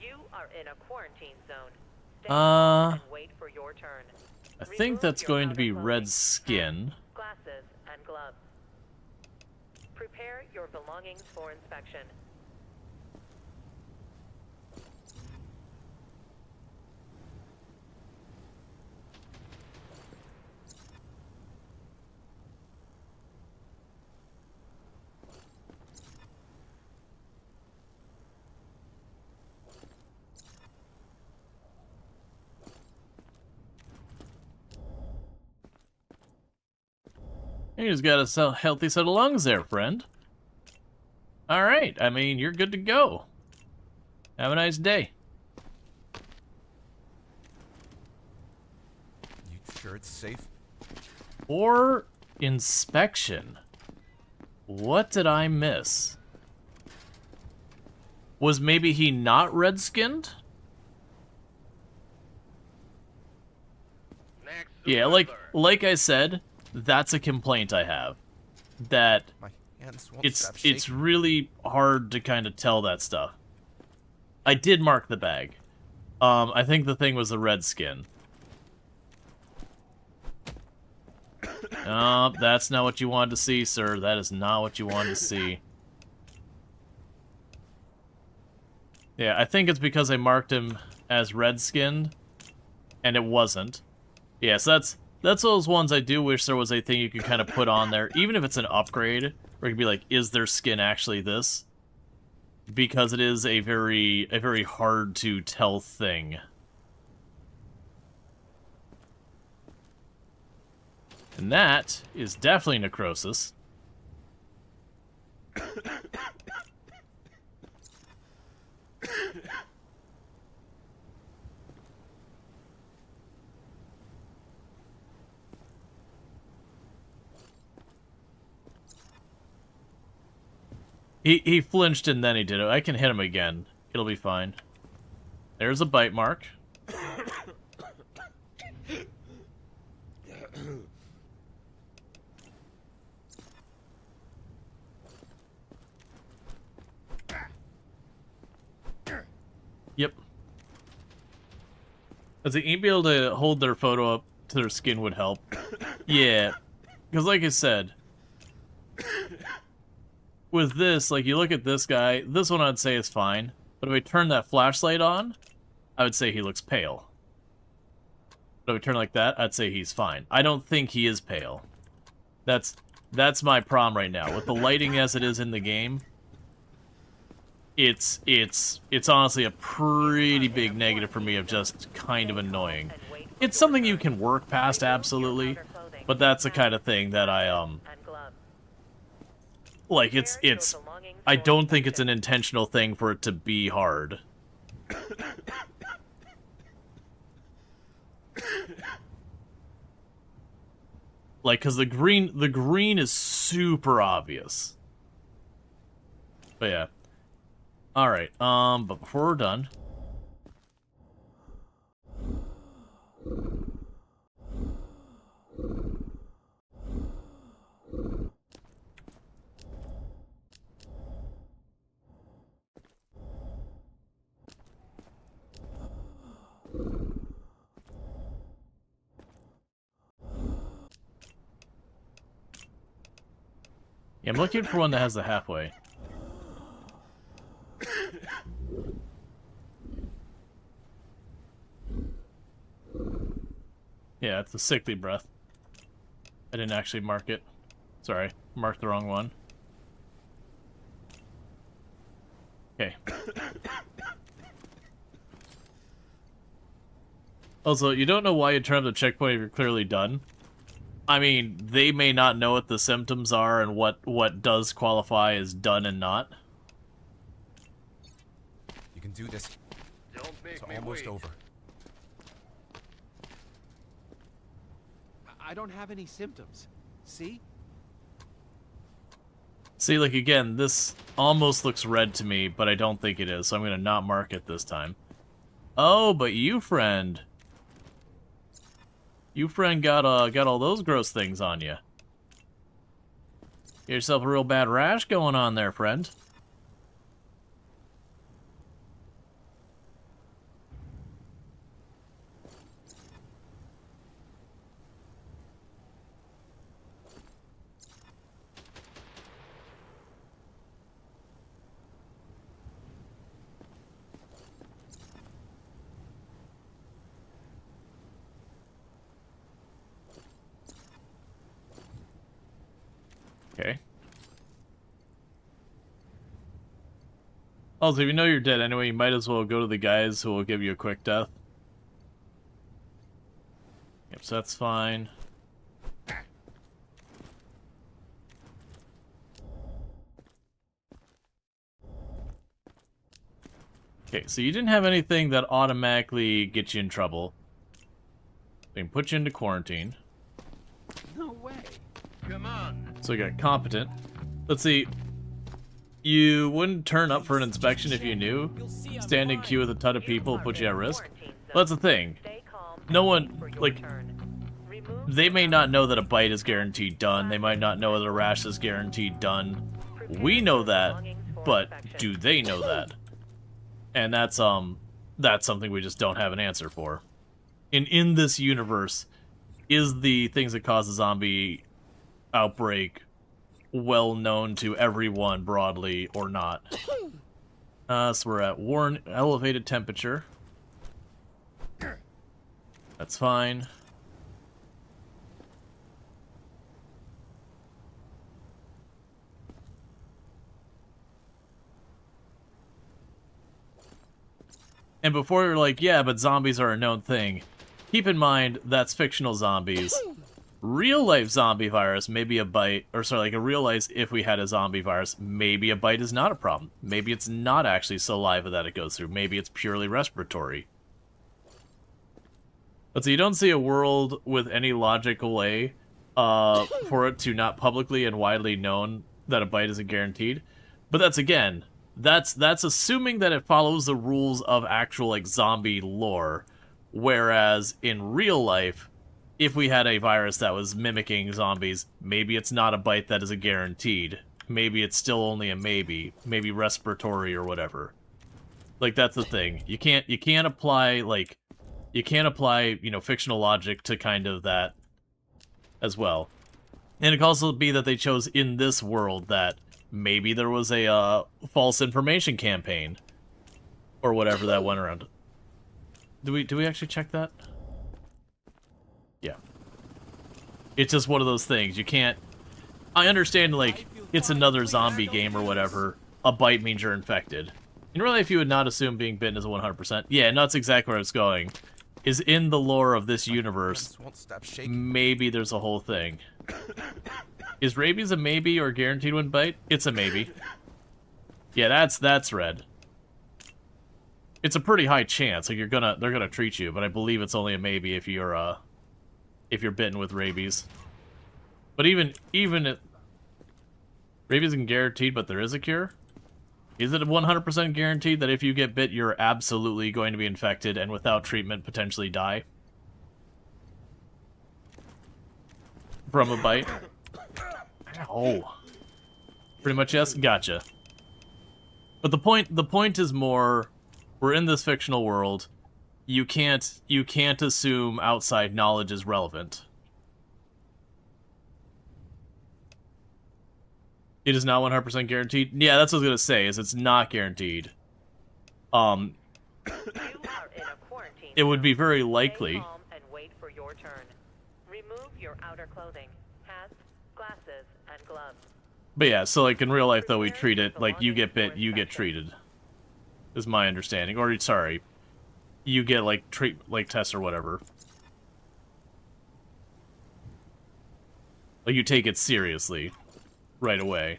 You are in a quarantine zone. Stay Uh, and wait for your turn. I think that's going to be red skin. Glasses and gloves. Prepare your belongings for inspection. You just got a healthy set of lungs there, friend. Alright, I mean, you're good to go. Have a nice day. You sure it's safe? Or inspection. What did I miss? Was maybe he not red-skinned? Yeah, like I said, that's a complaint I have. That My hands won't stop shaking. it's really hard to kind of tell that stuff. I did mark the bag. I think the thing was the red skin. That's not what you wanted to see, sir. That is not what you wanted to see. Yeah, I think it's because I marked him as red-skinned, and it wasn't. Yeah, so that's those ones I do wish there was a thing you could kind of put on there, even if it's an upgrade, where you could be like, is their skin actually this? Because it is a very hard to tell thing. And that is definitely necrosis. He flinched and then he did it. I can hit him again. It'll be fine. There's a bite mark. Yep. As they be able to hold their photo up to their skin would help. Yeah. Because like I said, with this, like, you look at this guy, this one I'd say is fine. But if I turn that flashlight on, I would say he looks pale. But if I turn like that, I'd say he's fine. I don't think he is pale. That's my problem right now. With the lighting as it is in the game, it's honestly a pretty big negative for me of just kind of annoying. It's something you can work past, absolutely, but that's the kind of thing that like, I don't think it's an intentional thing for it to be hard. Like, because the green is super obvious. But yeah. Alright, but before we're done... Yeah, I'm looking for one that has the halfway. Yeah, it's the sickly breath. I didn't actually mark it. Sorry, marked the wrong one. Okay. Also, you don't know why you turn up the checkpoint if you're clearly done. I mean, they may not know what the symptoms are and what does qualify as done and not. You can do this. Don't make It's me almost wait. over. I don't have any symptoms. See? See, like, again, this almost looks red to me, but I don't think it is, so I'm gonna not mark it this time. Oh, but you, friend. You, friend, got all those gross things on you. Get yourself a real bad rash going on there, friend. Okay. Also, if you know you're dead anyway, you might as well go to the guys who will give you a quick death. Yep, so that's fine. Okay, so you didn't have anything that automatically gets you in trouble. They can put you into quarantine. No way. Come on. So you got competent. Let's see. You wouldn't turn up for an inspection if you knew. Stand in queue with a ton of people put you at risk. Well, that's the thing. No one, like, they may not know that a bite is guaranteed done. They might not know that a rash is guaranteed done. We know that, but do they know that? And that's something we just don't have an answer for. In this universe, is the things that cause a zombie outbreak well known to everyone broadly or not? So we're at elevated temperature. That's fine. And before you're like, yeah, but zombies are a known thing, keep in mind that's fictional zombies. Real life zombie virus, maybe a bite, or sorry, like a real life, if we had a zombie virus, maybe a bite is not a problem. Maybe it's not actually saliva that it goes through. Maybe it's purely respiratory. But so you don't see a world with any logical way for it to not publicly and widely known that a bite isn't guaranteed. But that's, again, that's assuming that it follows the rules of actual, like, zombie lore. Whereas in real life, if we had a virus that was mimicking zombies, maybe it's not a bite that is a guaranteed. Maybe it's still only a maybe. Maybe respiratory or whatever. Like, that's the thing. You can't apply, like, you know, fictional logic to kind of that as well. And it could also be that they chose in this world that maybe there was a false information campaign or whatever that went around. Do we actually check that? Yeah. It's just one of those things. You can't... I understand, like, it's another zombie game or whatever. A bite means you're infected. In real life, you would not assume being bitten is a 100%. Yeah, and that's exactly where it's going. Is in the lore of this universe, maybe there's a whole thing. Is rabies a maybe or guaranteed one bite? It's a maybe. Yeah, that's red. It's a pretty high chance. Like they're gonna treat you, but I believe it's only a maybe if you're bitten with rabies. But even rabies isn't guaranteed, but there is a cure. Is it 100% guaranteed that if you get bit, you're absolutely going to be infected and without treatment potentially die from a bite? Ow. Pretty much yes. Gotcha. But the point is more, we're in this fictional world. You can't assume outside knowledge is relevant. It is not 100% guaranteed. Yeah, that's what I was gonna say. Is it's not guaranteed. It would be very likely. Stay calm and wait for your turn. Remove your outer clothing, hats, glasses, and gloves. But yeah, so like in real life though, we treat it like you get bit, you get treated. Is my understanding. Or sorry, you get like tests or whatever. Like you take it seriously right away.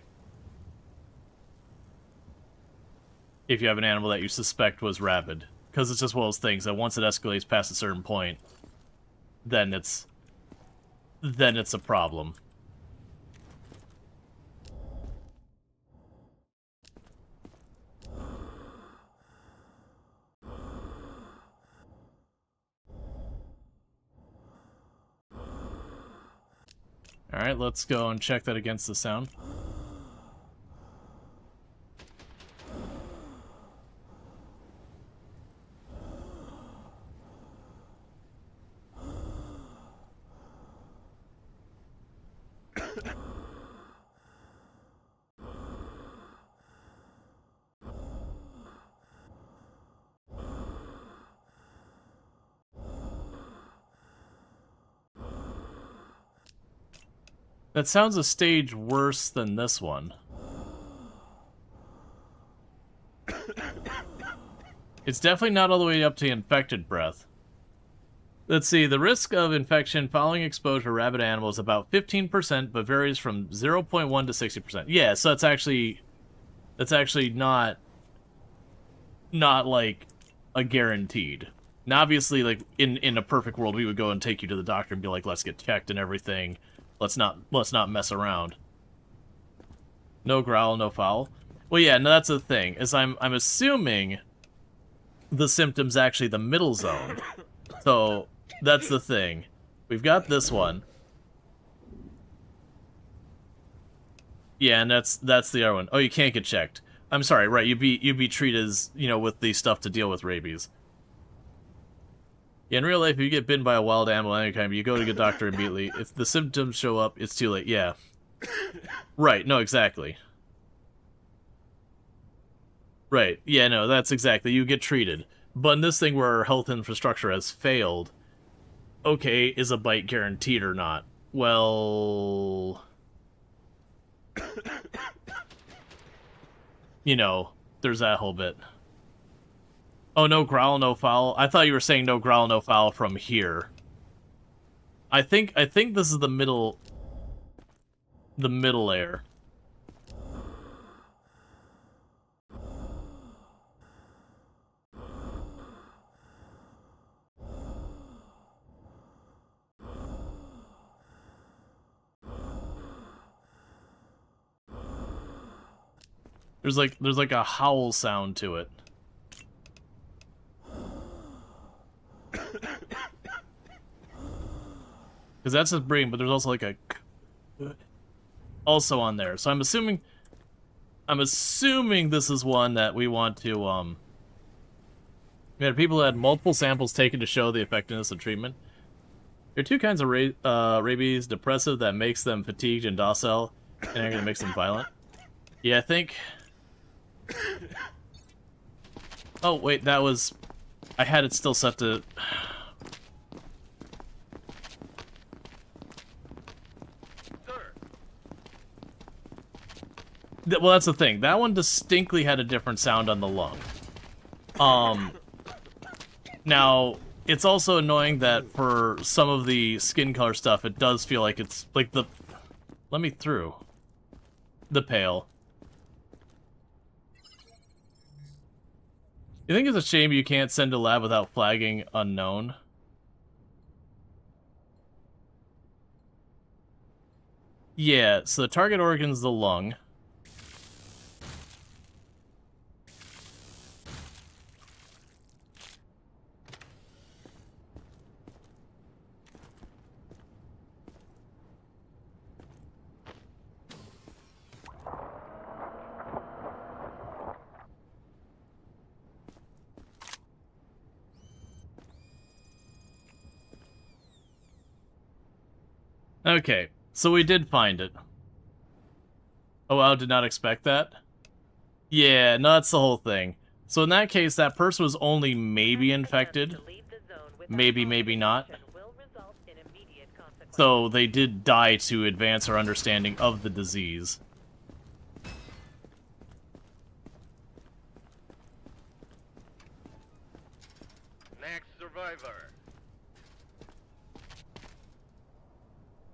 If you have an animal that you suspect was rabid. Because it's just one of those things that once it escalates past a certain point, then it's a problem. Alright, let's go and check that against the sound. That sounds a stage worse than this one. It's definitely not all the way up to infected breath. Let's see, the risk of infection following exposure to rabid animals is about 15%, but varies from 0.1 to 60%. Yeah, so that's actually not like a guaranteed. Now, obviously, like in a perfect world, we would go and take you to the doctor and be like, let's get checked and everything. Let's not mess around. No growl, no foul. Well, yeah, no, that's the thing. Is I'm assuming the symptom's actually the middle zone. So that's the thing. We've got this one. Yeah, and that's the other one. Oh, you can't get checked. I'm sorry, right? You'd be treated as, you know, with the stuff to deal with rabies. Yeah, in real life, if you get bitten by a wild animal of any kind, you go to a doctor immediately. If the symptoms show up, it's too late. Yeah. Right, no, exactly. Right, yeah, no, that's exactly. You get treated. But in this thing where our health infrastructure has failed, okay, is a bite guaranteed or not? Well... you know, there's that whole bit. Oh, no growl, no foul. I thought you were saying no growl, no foul from here. I think this is the middle layer. There's like a howl sound to it. Because that's his breathing, but there's also like a also on there. So I'm assuming this is one that we want to we had people who had multiple samples taken to show the effectiveness of treatment. There are two kinds of rabies: depressive that makes them fatigued and docile, and are gonna make them violent. Yeah, I think. Oh wait, that was. I had it still set to. Well, that's the thing. That one distinctly had a different sound on the lung. Now, it's also annoying that for some of the skin color stuff, it does feel like it's like the... Let me through. The pale. You think it's a shame you can't send to lab without flagging unknown? Yeah, so the target organ's the lung. Okay, so we did find it. Oh, wow, did not expect that? Yeah, no, that's the whole thing. So in that case, that person was only maybe infected. Maybe, maybe not. So they did die to advance our understanding of the disease. Next survivor.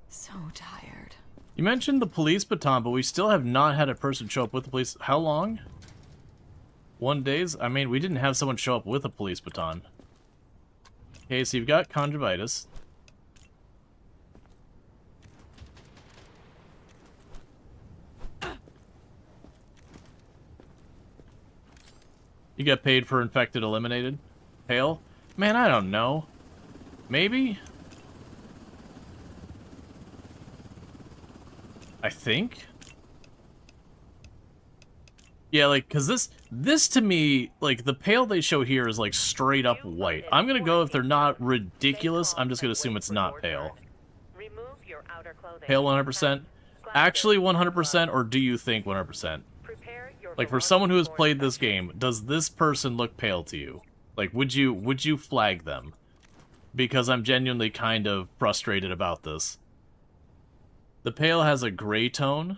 So tired. You mentioned the police baton, but we still have not had a person show up with the police. How long? 1 day? I mean, we didn't have someone show up with a police baton. Okay, so you've got conjunctivitis. You got paid for infected eliminated? Pale? Man, I don't know. Maybe? I think? Yeah, like, because this to me, like, the pale they show here is, like, straight up white. I'm gonna go if they're not ridiculous, I'm just gonna assume it's not pale. Pale 100%? Actually 100%, or do you think 100%? Like, for someone who has played this game, does this person look pale to you? Like, would you flag them? Because I'm genuinely kind of frustrated about this. The pale has a gray tone.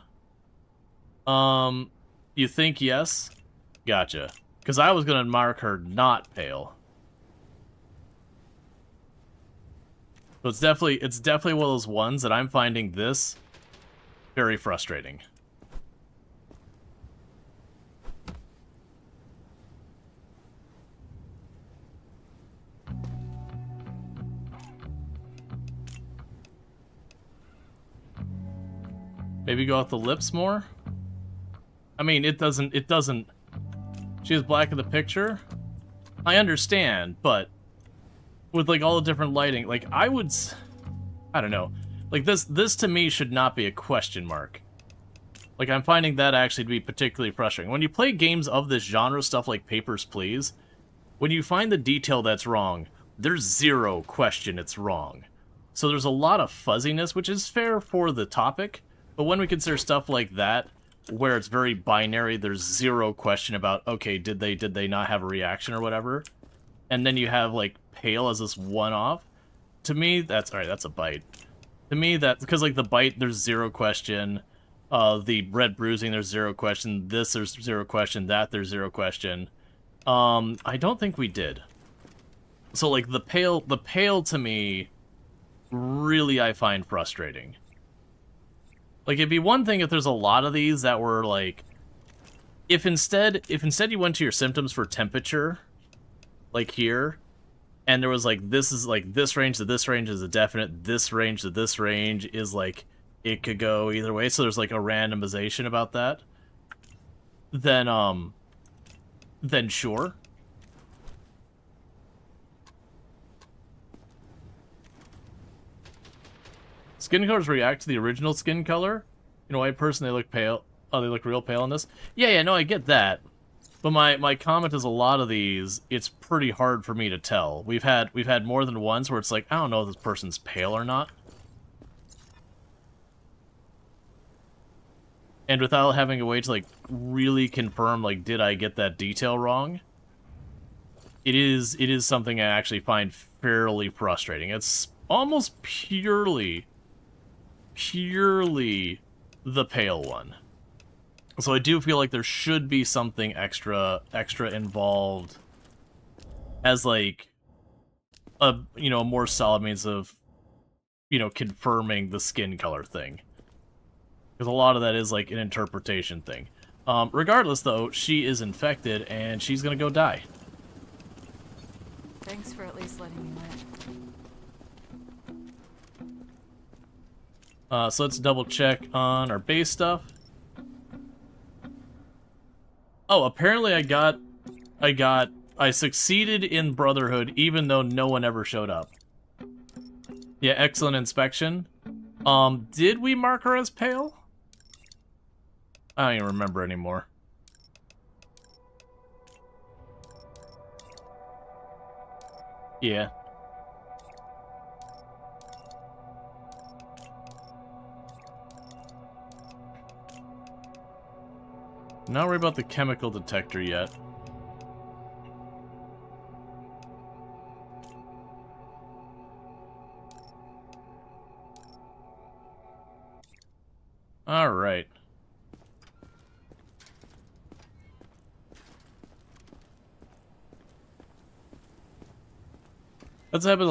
You think yes? Gotcha. Because I was gonna mark her not pale. So it's definitely one of those ones that I'm finding this very frustrating. Maybe go out the lips more? I mean, it doesn't... She has black in the picture? I understand, but... with, like, all the different lighting, like, I don't know. Like, this to me should not be a question mark. Like, I'm finding that actually to be particularly frustrating. When you play games of this genre, stuff like Papers, Please, when you find the detail that's wrong, there's zero question it's wrong. So there's a lot of fuzziness, which is fair for the topic, but when we consider stuff like that, where it's very binary, there's zero question about, okay, did they not have a reaction or whatever, and then you have, like, pale as this one-off, to me, that's, alright, that's a bite. To me, that, because, like, the bite, there's zero question, the red bruising, there's zero question, this, there's zero question, that, there's zero question. I don't think we did. So, like, the pale to me, really I find frustrating. Like, it'd be one thing if there's a lot of these that were, like... If instead you went to your symptoms for temperature, like here, and there was, like, this is, like, this range to this range is a definite, this range to this range is, like, it could go either way, so there's, like, a randomization about that, then sure. Skin colors react to the original skin color. In a white person, they look pale. Oh, they look real pale in this? Yeah, no, I get that. But my comment is a lot of these, it's pretty hard for me to tell. We've had more than once where it's like, I don't know if this person's pale or not. And without having a way to, like, really confirm, like, did I get that detail wrong? It is something I actually find fairly frustrating. It's almost purely the pale one. So I do feel like there should be something extra involved as, like, a more solid means of, confirming the skin color thing. Because a lot of that is, like, an interpretation thing. Regardless, though, she is infected, and she's gonna go die. Thanks for at least letting me live. So let's double check on our base stuff. Oh, apparently I succeeded in Brotherhood even though no one ever showed up. Yeah, excellent inspection. Did we mark her as pale? I don't even remember anymore. Yeah. Not worry about the chemical detector yet. Alright. That's what happened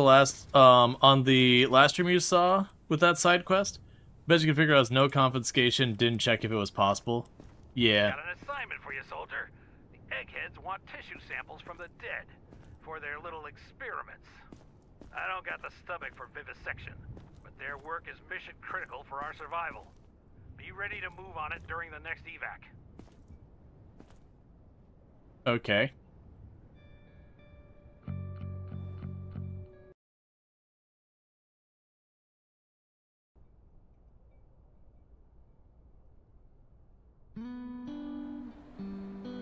on the last stream you saw with that side quest. Bet you can figure out it's no confiscation, didn't check if it was possible. Yeah. Got an assignment for you, soldier. The eggheads want tissue samples from the dead for their little experiments. I don't got the stomach for vivisection, but their work is mission critical for our survival. Be ready to move on it during the next evac. Okay.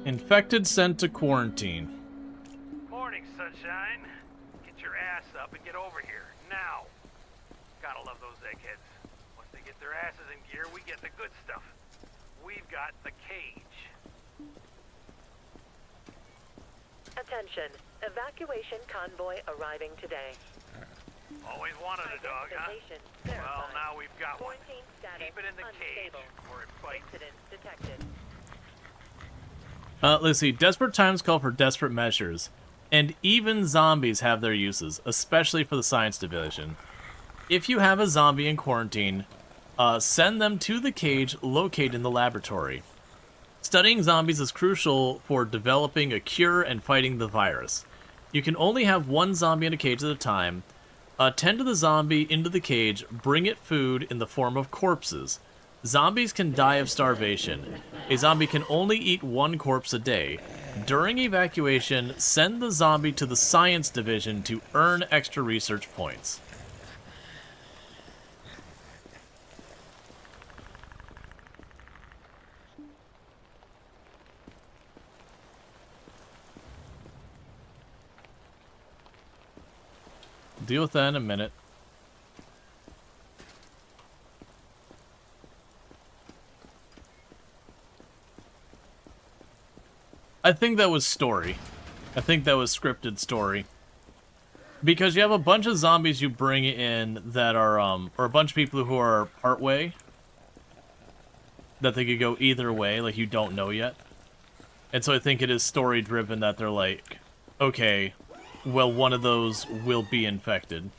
Infected sent to quarantine. Morning, sunshine. Get your ass up and get over here, now. Gotta love those eggheads. Once they get their asses in gear, we get the good stuff. We've got the cage. Attention. Evacuation convoy arriving today. Always wanted a dog, huh? Well, now we've got one. Quarantine status Keep it in the cage, or it bites. Incident detected. Let's see. Desperate times call for desperate measures. And even zombies have their uses, especially for the science division. If you have a zombie in quarantine, send them to the cage located in the laboratory. Studying zombies is crucial for developing a cure and fighting the virus. You can only have one zombie in a cage at a time. Tend to the zombie into the cage, bring it food in the form of corpses. Zombies can die of starvation. A zombie can only eat one corpse a day. During evacuation, send the zombie to the science division to earn extra research points. Deal with that in a minute. I think that was story. I think that was scripted story. Because you have a bunch of zombies you bring in that are, or a bunch of people who are part way. That they could go either way, like you don't know yet. And so I think it is story driven that they're like, okay, well, one of those will be infected.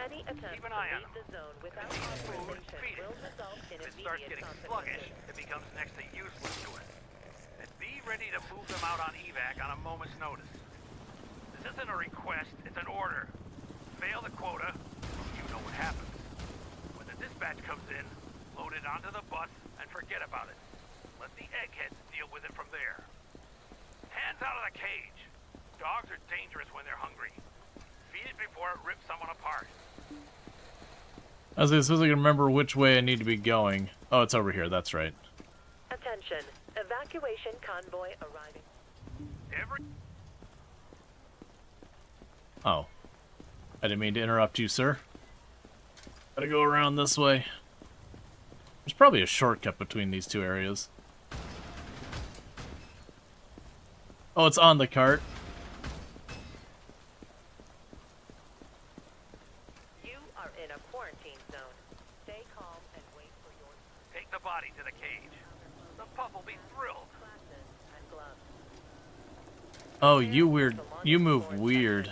Any attempt to leave the zone without authorization will result in If it starts immediate getting sluggish, consequences. it becomes next to useless to us. And be ready to move them out on evac on a moment's notice. This isn't a request, it's an order. Fail the quota, you know what happens. When the dispatch comes in, load it onto the bus and forget about it. Let the eggheads deal with it from there. Hands out of the cage. Dogs are dangerous when they're hungry. Feed it before it rips someone apart. As I suppose I can remember which way I need to be going. Oh, it's over here, that's right. Attention. Evacuation convoy arriving. Oh. I didn't mean to interrupt you, sir. Gotta go around this way. There's probably a shortcut between these two areas. Oh, it's on the cart. You are in a quarantine zone. Stay calm and wait for your... Take the body to the cage. The pup will be thrilled. And gloves. Oh, you move weird.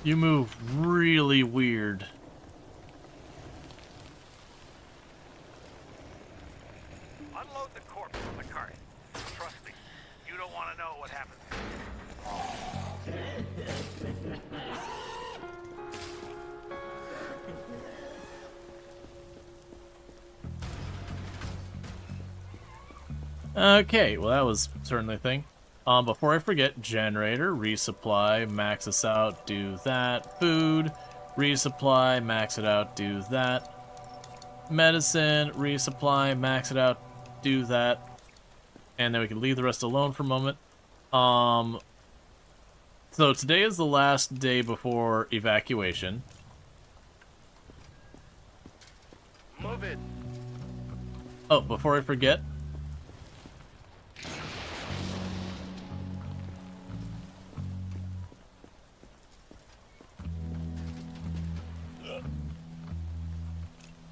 You move really weird. Unload the corpse from the cart. Trust me, you don't want to know what happens. Okay, well that was certainly a thing. Before I forget, generator, resupply, max us out, do that. Food, resupply, max it out, do that. Medicine, resupply, max it out, do that. And then we can leave the rest alone for a moment. So today is the last day before evacuation. Move it. Oh, before I forget.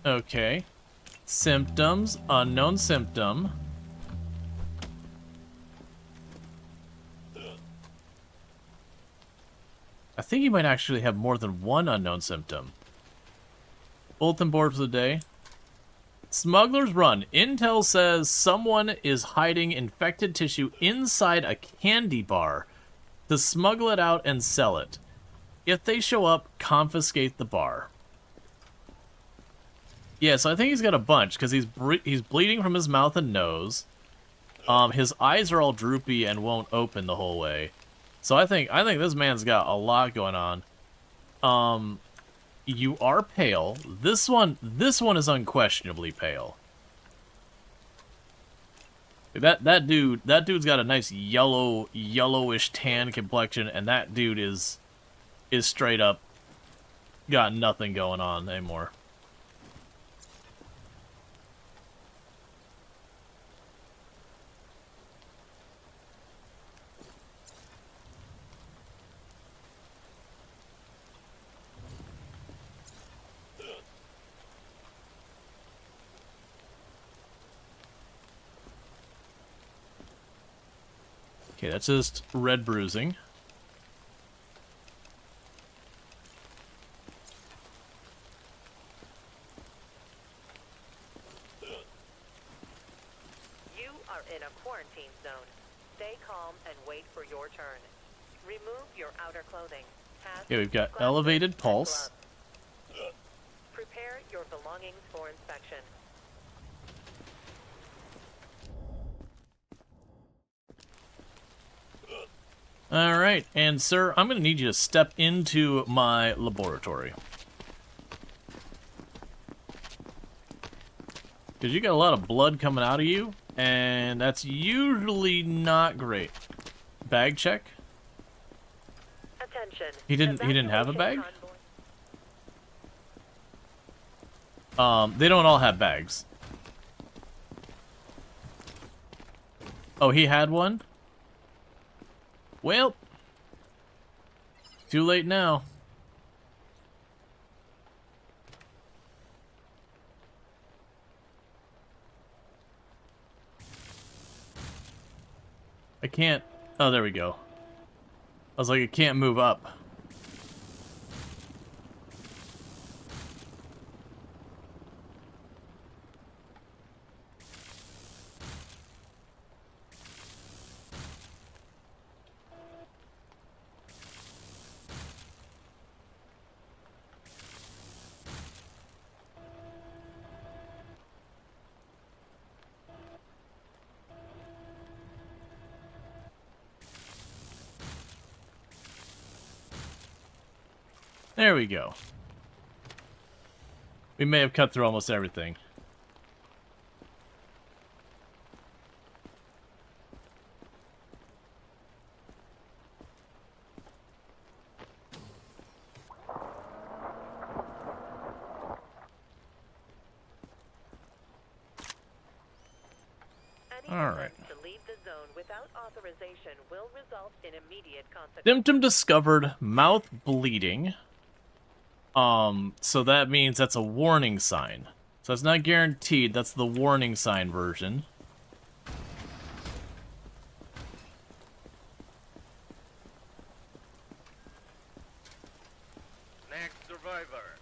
Okay. Symptoms, unknown symptom. I think he might actually have more than one unknown symptom. Bulletin board for the day. Smuggler's Run. Intel says someone is hiding infected tissue inside a candy bar to smuggle it out and sell it. If they show up, confiscate the bar. Yeah, so I think he's got a bunch because he's bleeding from his mouth and nose. His eyes are all droopy and won't open the whole way. So I think this man's got a lot going on. You are pale. This one is unquestionably pale. That dude's got a nice yellowish tan complexion, and that dude is straight up got nothing going on anymore. Okay, that's just red bruising. You are in a quarantine zone. Stay calm and wait for your turn. Remove your outer clothing. Okay, we've got elevated pulse. Prepare your belongings for inspection. Alright, and sir, I'm going to need you to step into my laboratory. Because you got a lot of blood coming out of you, and that's usually not great. Bag check? Attention. He didn't have a bag? They don't all have bags. Oh, he had one? Well, too late now. I can't. Oh, there we go. I was like, it can't move up. There we go. We may have cut through almost everything. All right. To leave the zone without authorization will result in immediate consequences. Symptom discovered, mouth bleeding. So that means that's a warning sign. So it's not guaranteed, that's the warning sign version. Next survivor.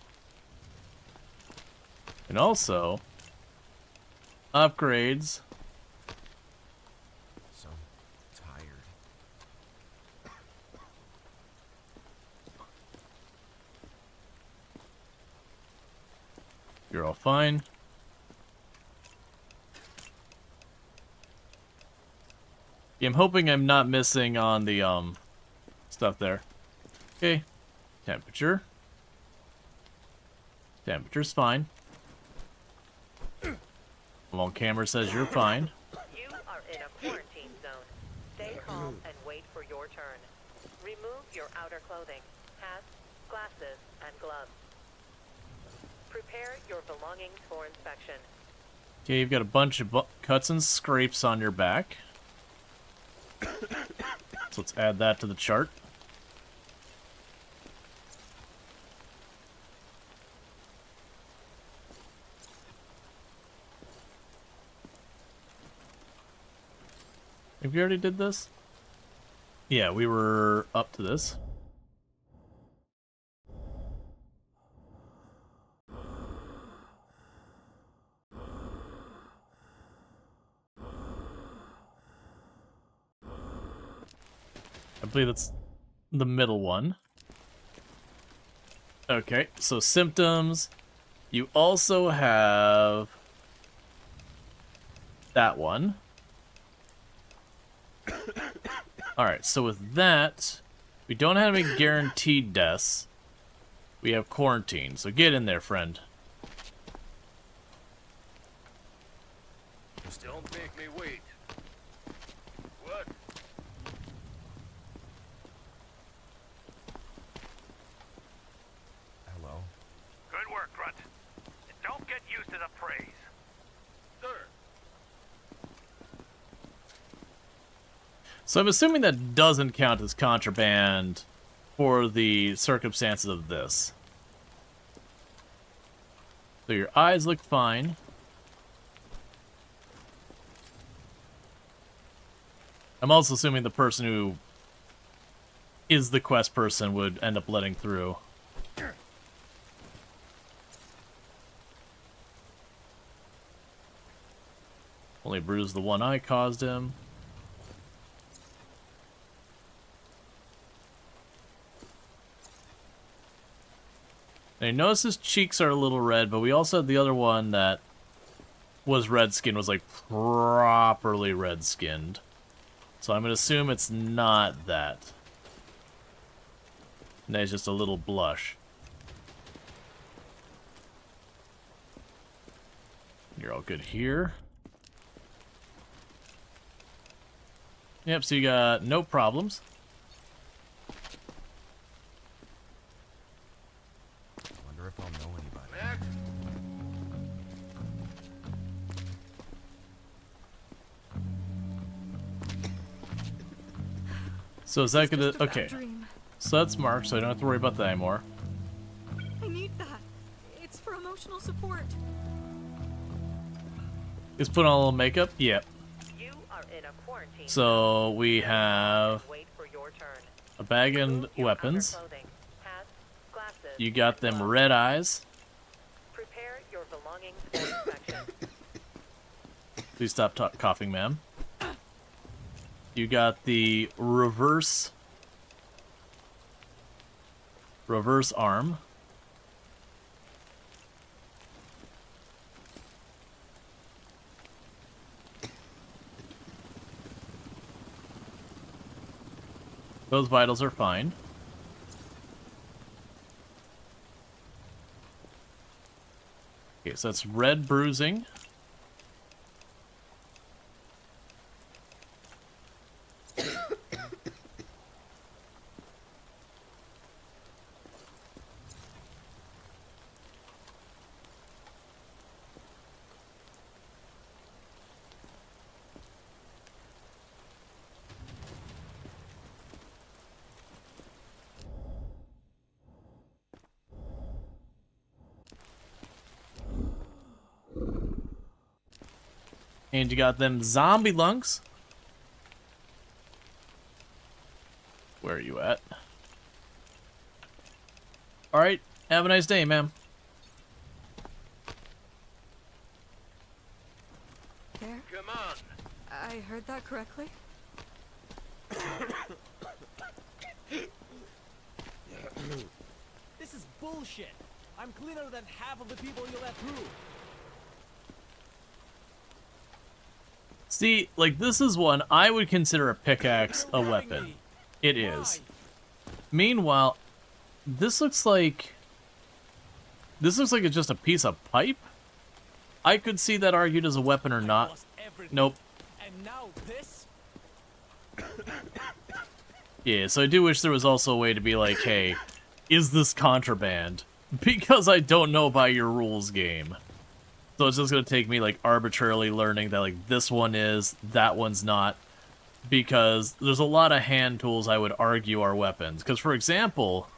And also, upgrades. So tired. You're all fine. Yeah, I'm hoping I'm not missing on the stuff there. Okay. Temperature. Temperature's fine. On camera says you're fine. You are in a quarantine zone. Stay calm and wait for your turn. Remove your clothing, hats, glasses, and gloves. Prepare your belongings for inspection. Okay, you've got a bunch of cuts and scrapes on your back. So let's add that to the chart. Have you already did this? Yeah, we were up to this. I believe that's the middle one. Okay, so symptoms. You also have that one. Alright, so with that, we don't have any guaranteed deaths. We have quarantine, so get in there, friend. Just don't make me wait. What? Hello? Good work, Grunt. And don't get used to the praise. Sir. So I'm assuming that doesn't count as contraband for the circumstances of this. So your eyes look fine. I'm also assuming the person who is the quest person would end up letting through. Only bruised the one eye caused him. Now you notice his cheeks are a little red, but we also had the other one that was red-skinned, was like properly red-skinned. So I'm going to assume it's not that. And it's just a little blush. You're all good here. Yep, so you got no problems. Wonder if I'll know anybody. So is that gonna... Just a bad okay. dream. So that's marked, so I don't have to worry about that anymore. I need that. It's for emotional support. Is put on a little makeup? Yep. You are in a quarantine. So we have Wait for your turn. a bag and weapons. Clothing, hats, glasses, You got them red eyes. prepare your belongings for inspection. Please stop coughing, ma'am. You got the reverse arm. Those vitals are fine. Okay, so that's red bruising. And you got them zombie lungs. Where are you at? Alright, have a nice day, ma'am. There? Come on. I heard that correctly? This is bullshit. I'm cleaner than half of the people you let through. See, like, this is one I would consider a pickaxe a weapon. It is. Meanwhile, this looks like it's just a piece of pipe. I could see that argued as a weapon or not. Nope. And now this? Yeah, so I do wish there was also a way to be like, hey, is this contraband? Because I don't know by your rules, game. So it's just gonna take me, like, arbitrarily learning that, like, this one is, that one's not. Because there's a lot of hand tools I would argue are weapons. Because, for example,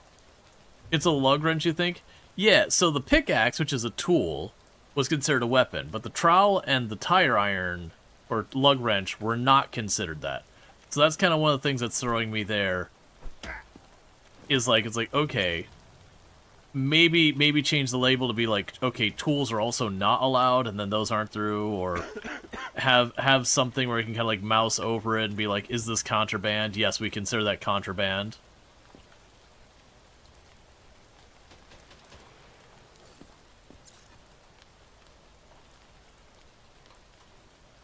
it's a lug wrench, you think? Yeah, so the pickaxe, which is a tool, was considered a weapon. But the trowel and the tire iron, or lug wrench, were not considered that. So that's kind of one of the things that's throwing me there. Is like, it's like, okay, maybe change the label to be like, okay, tools are also not allowed, and then those aren't through, or have something where you can kind of like mouse over it and be like, is this contraband? Yes, we consider that contraband.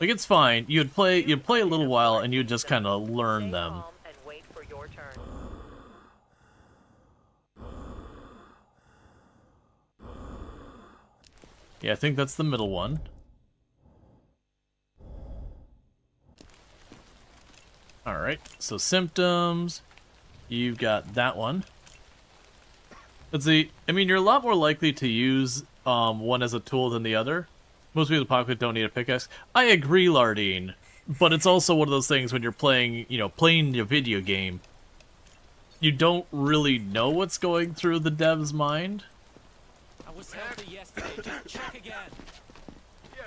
Like, it's fine. You'd play a little while and you'd just kind of learn them. And wait for your turn. Yeah, I think that's the middle one. Alright, so symptoms. You've got that one. Let's see. I mean, you're a lot more likely to use one as a tool than the other. Most people in the pocket don't need a pickaxe. I agree, Lardine. But it's also one of those things when you're playing, you know, playing a video game, you don't really know what's going through the dev's mind. I was healthy yesterday. Just check again.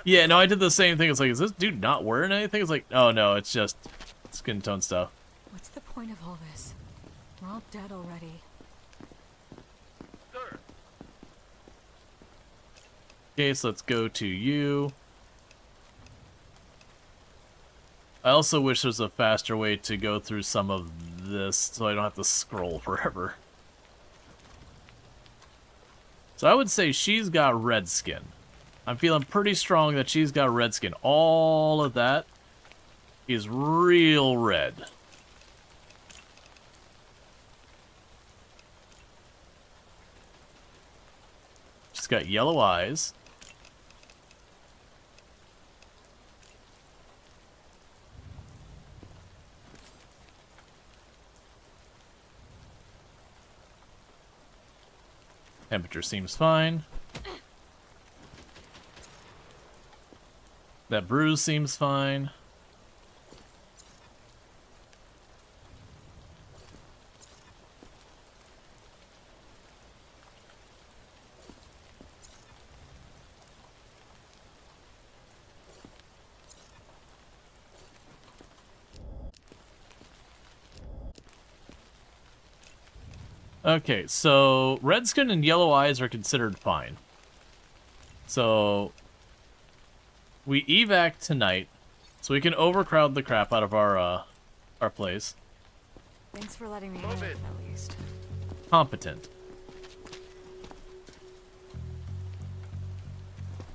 Yeah, no, I did the same thing. It's like, is this dude not wearing anything? It's like, oh no, it's just skin tone stuff. What's the point of all this? We're all dead already. Okay, so let's go to you. I also wish there was a faster way to go through some of this so I don't have to scroll forever. So I would say she's got red skin. I'm feeling pretty strong that she's got red skin. All of that is real red. She's got yellow eyes. Temperature seems fine. That bruise seems fine. Okay, so red skin and yellow eyes are considered fine. So we evac tonight, so we can overcrowd the crap out of our place. Thanks for letting me live, at least. Competent.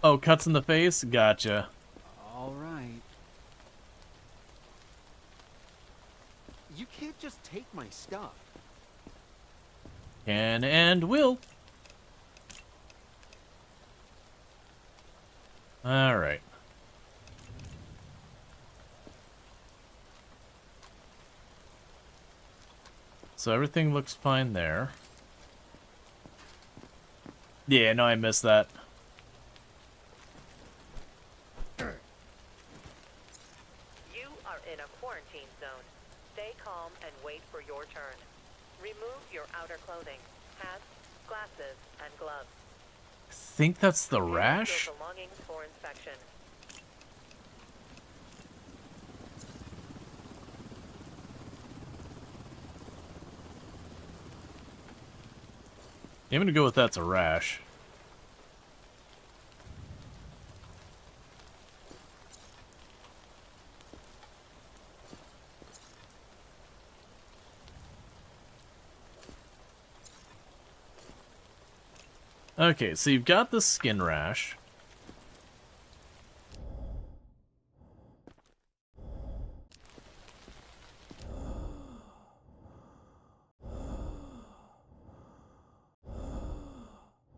Oh, cuts in the face? Gotcha. All right. You can't just take my stuff. Can and will. Alright. So everything looks fine there. Yeah, no, I missed that. You are in a quarantine zone. Stay calm and wait for your turn. Remove your outer clothing, hats, glasses, and gloves. I think that's the Prepare rash? your belongings for inspection. I'm gonna go with that's a rash. Okay, so you've got the skin rash.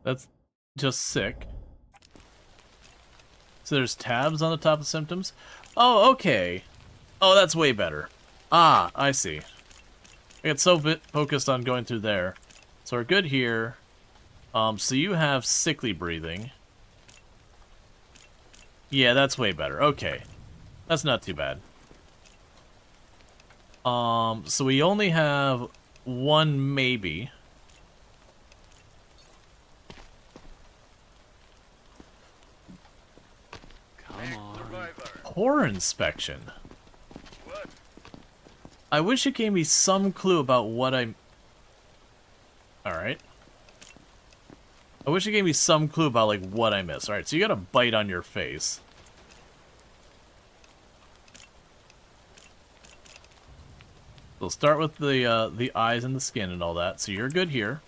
That's just sick. So there's tabs on the top of symptoms? Oh, okay. Oh, that's way better. Ah, I see. I get so focused on going through there. So we're good here. So you have sickly breathing. Yeah, that's way better. Okay. That's not too bad. So we only have one maybe. Come on. Core inspection. I wish it gave me some clue about what I'm... Alright. I wish it gave me some clue about, like, what I missed. Alright, so you got a bite on your face. We'll start with the eyes and the skin and all that. So you're good here.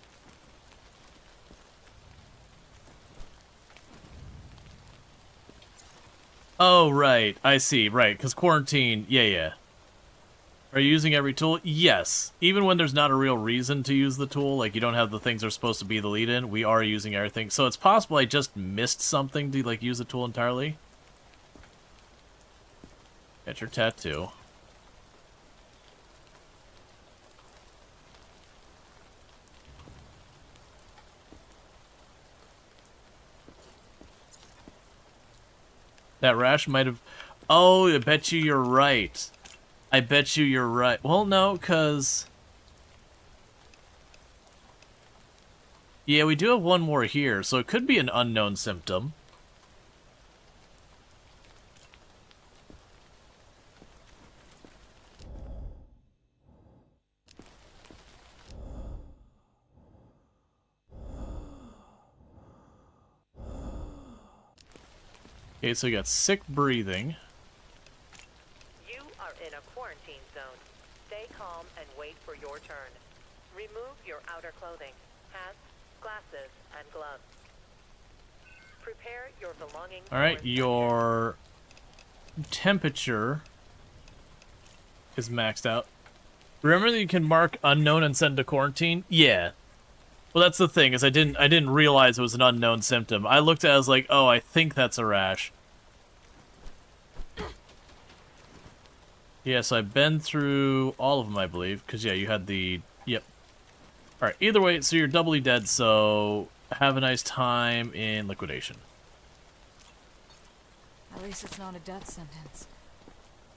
Oh, right. I see. Right, because quarantine... Yeah. Are you using every tool? Yes. Even when there's not a real reason to use the tool, like you don't have the things that are supposed to be the lead-in, we are using everything. So it's possible I just missed something to, like, use the tool entirely. Get your tattoo. That rash might have... Oh, I bet you're right. I bet you're right. Well, no, because... Yeah, we do have one more here, so it could be an unknown symptom. Okay, so you got sick breathing. You are in a quarantine zone. Stay calm and wait for your turn. Remove your outer clothing, hats, glasses, and gloves. Prepare your belongings. Alright, your temperature is maxed out. Remember that you can mark unknown and send to quarantine? Yeah. Well, that's the thing, is I didn't realize it was an unknown symptom. I looked at it as like, oh, I think that's a rash. Yeah, so I've been through all of them, I believe, because, yeah, you had the... Yep. Alright, either way, so you're doubly dead, so have a nice time in liquidation. At least it's not a death sentence,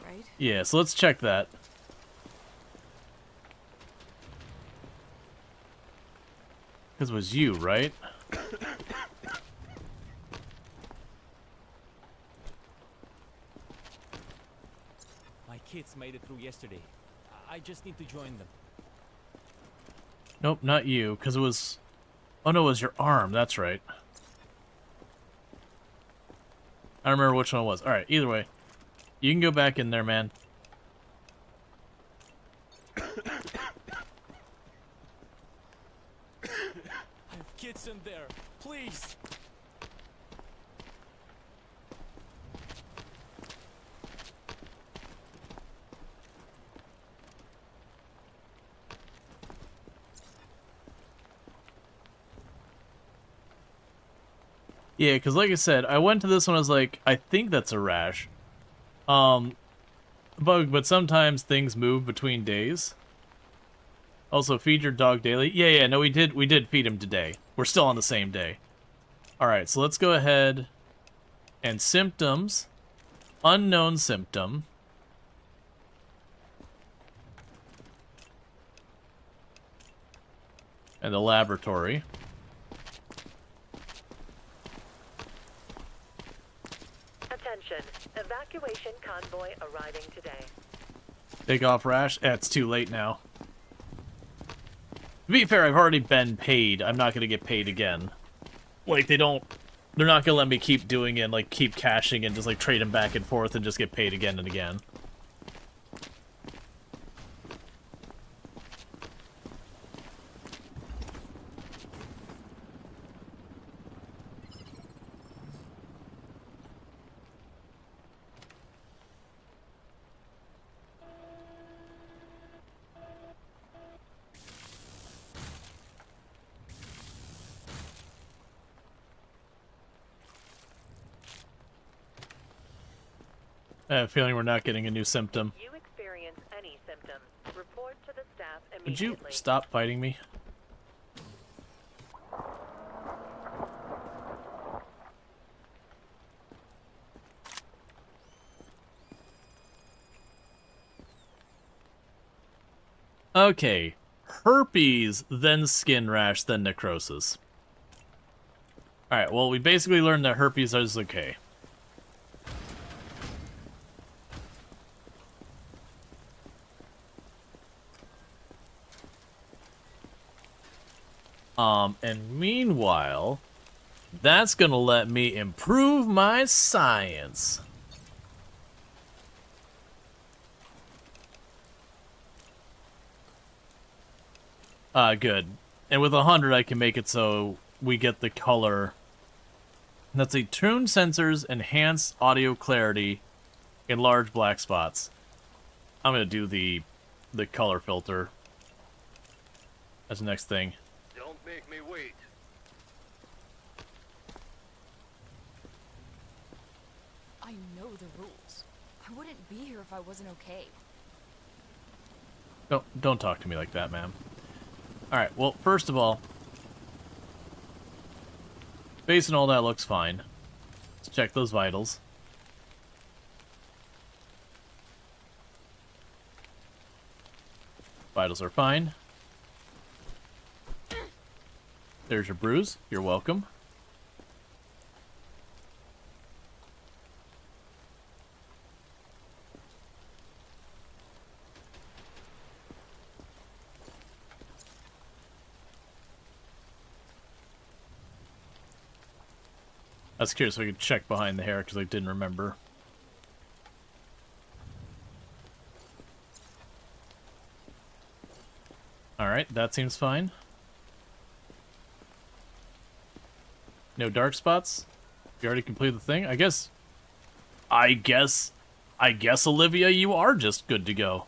right? Yeah, so let's check that. Because it was you, right? My kids made it through yesterday. I just need to join them. Nope, not you, because it was... Oh no, it was your arm, that's right. I don't remember which one it was. Alright, either way. You can go back in there, man. I have kids in there. Please. Yeah, because like I said, I went to this one, I was like, I think that's a rash. But sometimes things move between days. Also, feed your dog daily. Yeah, no, we did feed him today. We're still on the same day. Alright, so let's go ahead and symptoms. Unknown symptom. And the laboratory. Attention. Evacuation convoy arriving today. Take off rash? It's too late now. To be fair, I've already been paid. I'm not going to get paid again. Like, they're not going to let me keep doing it and, like, keep cashing and just, like, trade them back and forth and just get paid again and again. I have a feeling we're not getting a new symptom. If you experience any symptoms, report to the staff Would you stop fighting me? Okay. Herpes, then skin rash, then necrosis. Alright, well, we basically learned that herpes is okay. And meanwhile, that's gonna let me improve my science. Good. And with 100, I can make it so we get the color. That's a tune sensors, enhanced audio clarity, in large black spots. I'm gonna do the color filter as the next thing. Don't make me wait. I know the rules. I wouldn't be here if I wasn't okay. Don't talk to me like that, ma'am. Alright, well, first of all, base and all that looks fine. Let's check those vitals. Vitals are fine. There's your bruise. You're welcome. I was curious if I could check behind the hair because I didn't remember. Alright, that seems fine. No dark spots? You already completed the thing? I guess, Olivia, you are just good to go.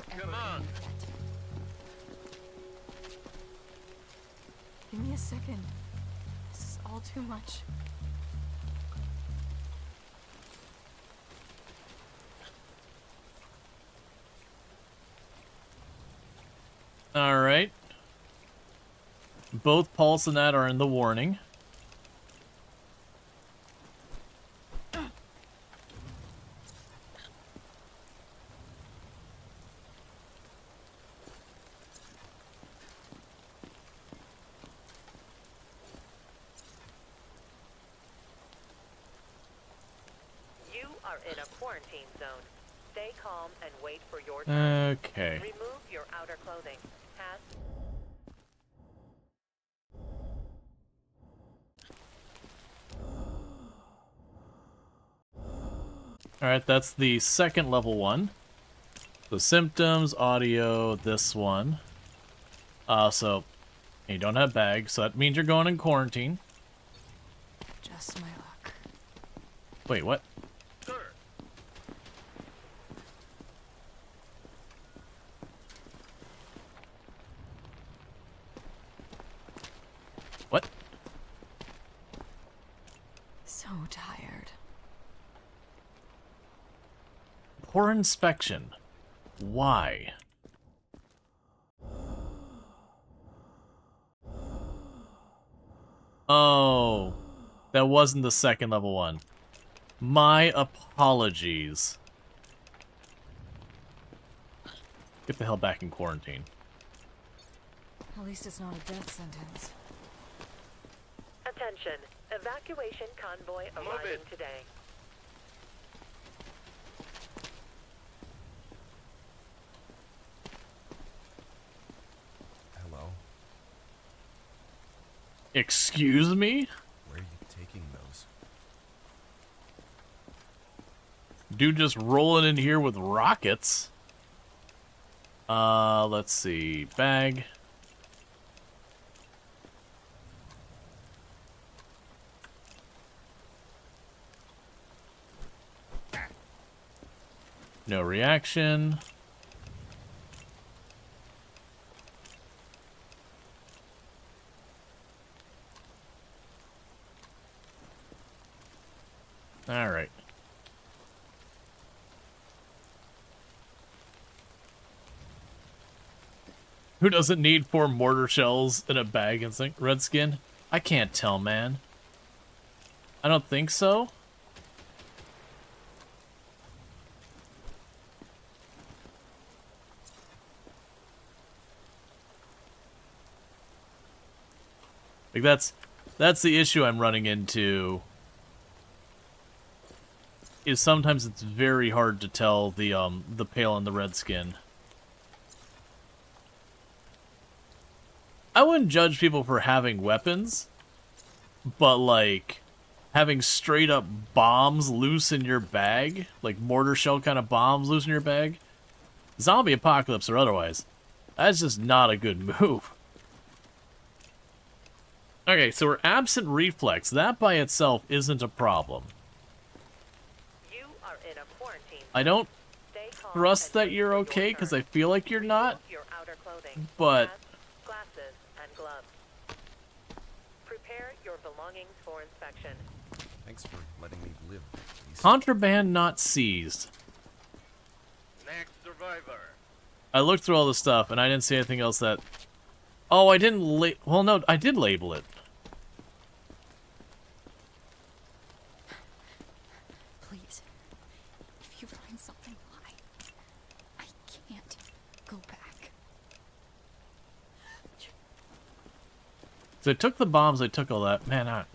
Come on. Give me a second. This is all too much. Alright. Both Pulse and that are in the warning. You are in a quarantine zone. Stay calm and wait for your turn. Okay. Remove your outer clothing. Pass. Alright, that's the second level one. So symptoms, audio, this one. So you don't have bags, so that means you're going in quarantine. Just my luck. Wait, what? What? So tired. Poor inspection. Why? Oh, that wasn't the second level one. My apologies. Get the hell back in quarantine. At least it's not a death sentence. Attention. Evacuation convoy arriving today. Hello? Excuse me? Where are you taking those? Dude just rolling in here with rockets. Let's see. Bag. No reaction. All right. Who doesn't need 4 mortar shells in a bag and think Redskin? I can't tell, man. I don't think so. Like that's the issue I'm running into. Is sometimes it's very hard to tell the pale and the red skin. I wouldn't judge people for having weapons, but like having straight up bombs loose in your bag, like mortar shell kind of bombs loose in your bag, zombie apocalypse or otherwise, that's just not a good move. Okay, so we're absent reflex. That by itself isn't a problem. You are in a quarantine. I don't trust that you're okay because I feel like you're not. Your outer clothing, but glasses and gloves. Prepare your belongings for inspection. Thanks for letting me live. Contraband not seized. Next survivor. I looked through all the stuff and I didn't see anything else that. Oh, I didn't well, no, I did label it. Please, if you find something, I can't go back. So I took the bombs, I took all that. Man,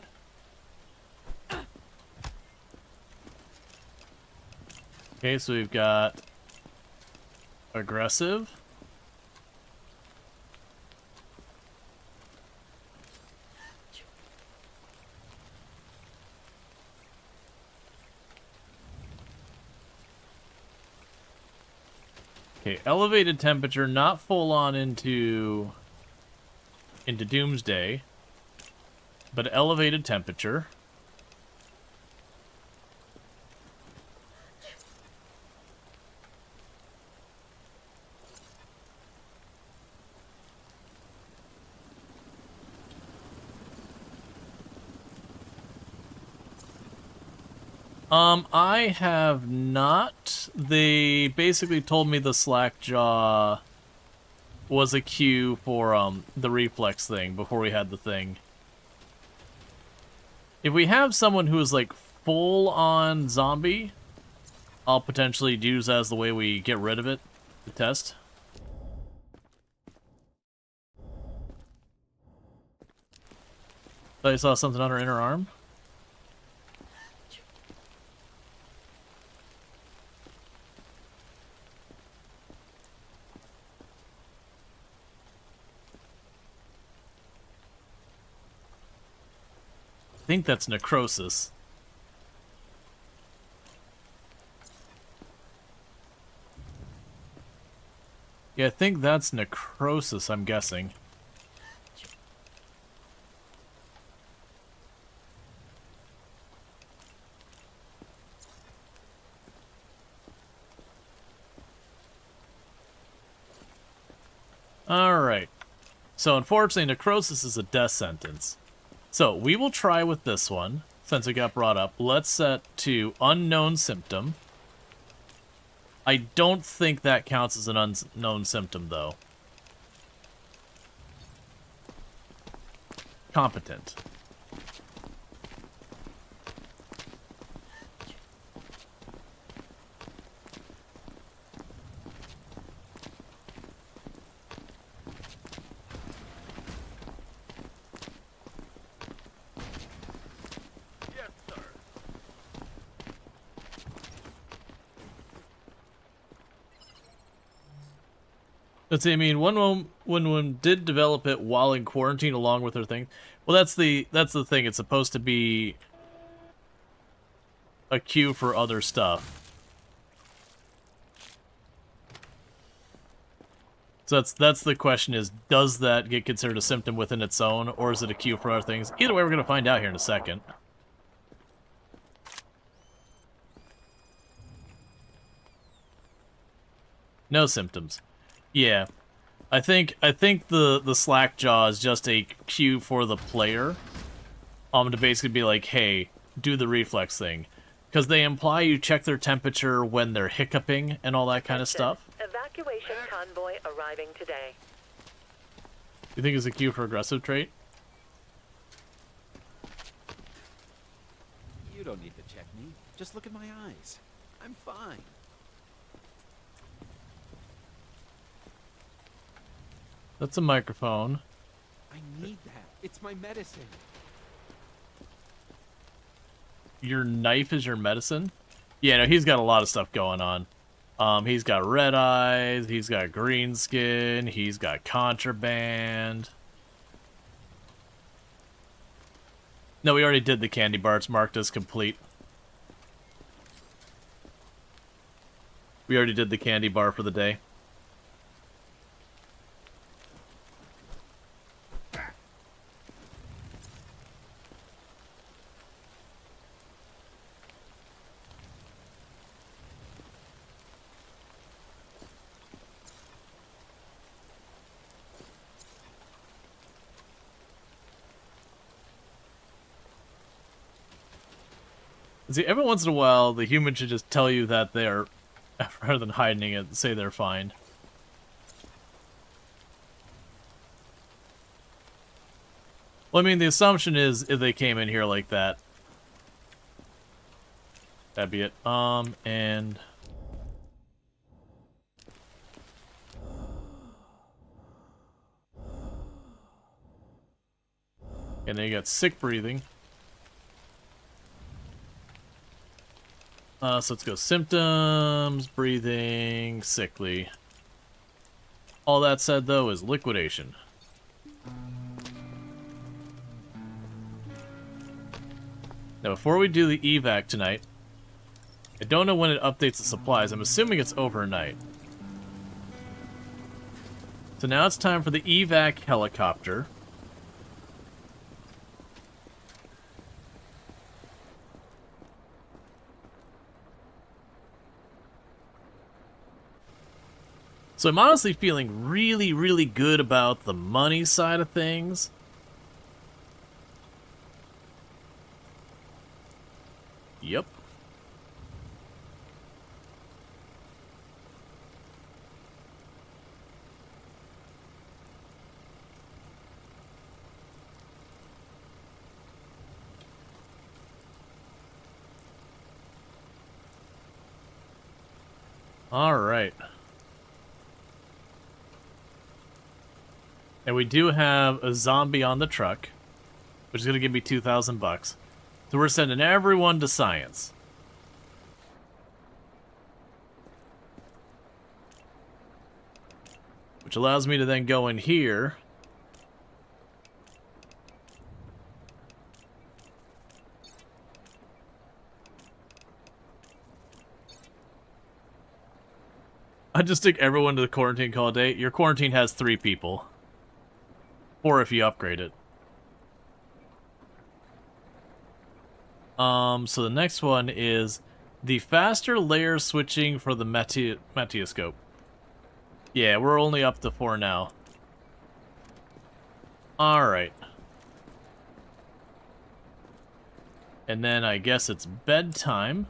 Okay, so we've got aggressive. Okay, elevated temperature, not full on into doomsday, but elevated temperature. I have not. They basically told me the slack jaw was a cue for, the reflex thing before we had the thing. If we have someone who is, like, full-on zombie, I'll potentially use as the way we get rid of it to test. Thought I saw something on her inner arm. I think that's necrosis. Yeah, I think that's necrosis, I'm guessing. Alright. So unfortunately, necrosis is a death sentence. So, we will try with this one, since it got brought up. Let's set to unknown symptom. I don't think that counts as an unknown symptom, though. Competent. Let's see, I mean, one did develop it while in quarantine along with her thing. Well, that's the thing. It's supposed to be a cue for other stuff. So that's the question is, does that get considered a symptom within its own, or is it a cue for other things? Either way, we're going to find out here in a second. No symptoms. Yeah, I think the slack jaw is just a cue for the player, to basically be like, hey, do the reflex thing, because they imply you check their temperature when they're hiccuping and all that kind of stuff. Evacuation convoy arriving today. You think it's a cue for aggressive trait? You don't need to check me. Just look at my eyes. I'm fine. That's a microphone. I need that. It's my medicine. Your knife is your medicine? Yeah, no, he's got a lot of stuff going on. He's got red eyes, he's got green skin, he's got contraband. No, we already did the candy bar. It's marked as complete. We already did the candy bar for the day. See, every once in a while, the human should just tell you that they're, rather than hiding it, say they're fine. Well, I mean, the assumption is if they came in here like that, that'd be it. And... And then you got sick breathing. So let's go symptoms, breathing, sickly. All that said, though, is liquidation. Now, before we do the evac tonight, I don't know when it updates the supplies. I'm assuming it's overnight. So now it's time for the evac helicopter. So I'm honestly feeling really, really good about the money side of things. Yep. All right. And we do have a zombie on the truck, which is going to give me $2,000. So we're sending everyone to science. Which allows me to then go in here. I just stick everyone to the quarantine call date. Your quarantine has 3 people. 4 if you upgrade it. So the next one is the faster layer switching for the meteoscope. Yeah, we're only up to 4 now. Alright. And then I guess it's bedtime.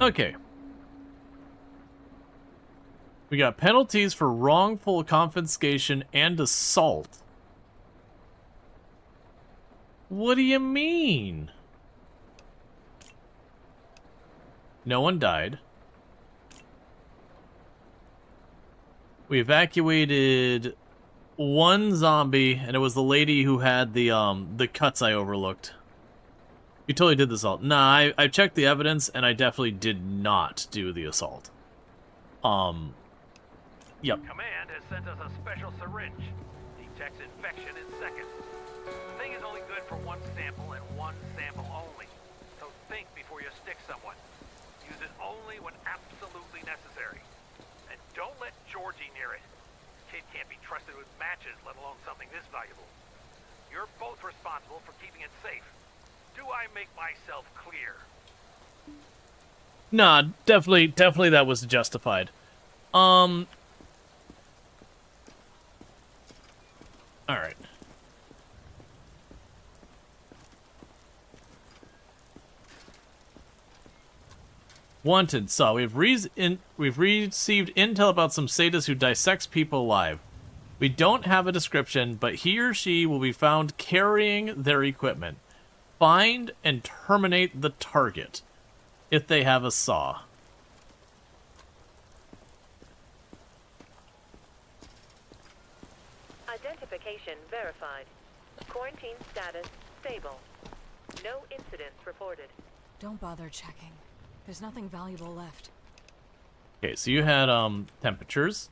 Okay. We got penalties for wrongful confiscation and assault. What do you mean? No one died. We evacuated 1 zombie, and it was the lady who had the cuts I overlooked. You totally did the assault. Nah, I checked the evidence, and I definitely did not do the assault. Yep. Command has sent us a special syringe. Detects infection in seconds. The thing is only good for 1 sample and 1 sample only. So think before you stick someone. Use it only when absolutely necessary. And don't let Georgie near it. Kid can't be trusted with matches, let alone something this valuable. You're both responsible for keeping it safe. Do I make myself clear? Nah, definitely that was justified. Alright. Wanted. So we've received intel about some sadist who dissects people alive. We don't have a description, but he or she will be found carrying their equipment. Find and terminate the target if they have a saw. Identification verified. Quarantine status stable. No incidents reported. Don't bother checking. There's nothing valuable left. Okay, so you had temperatures.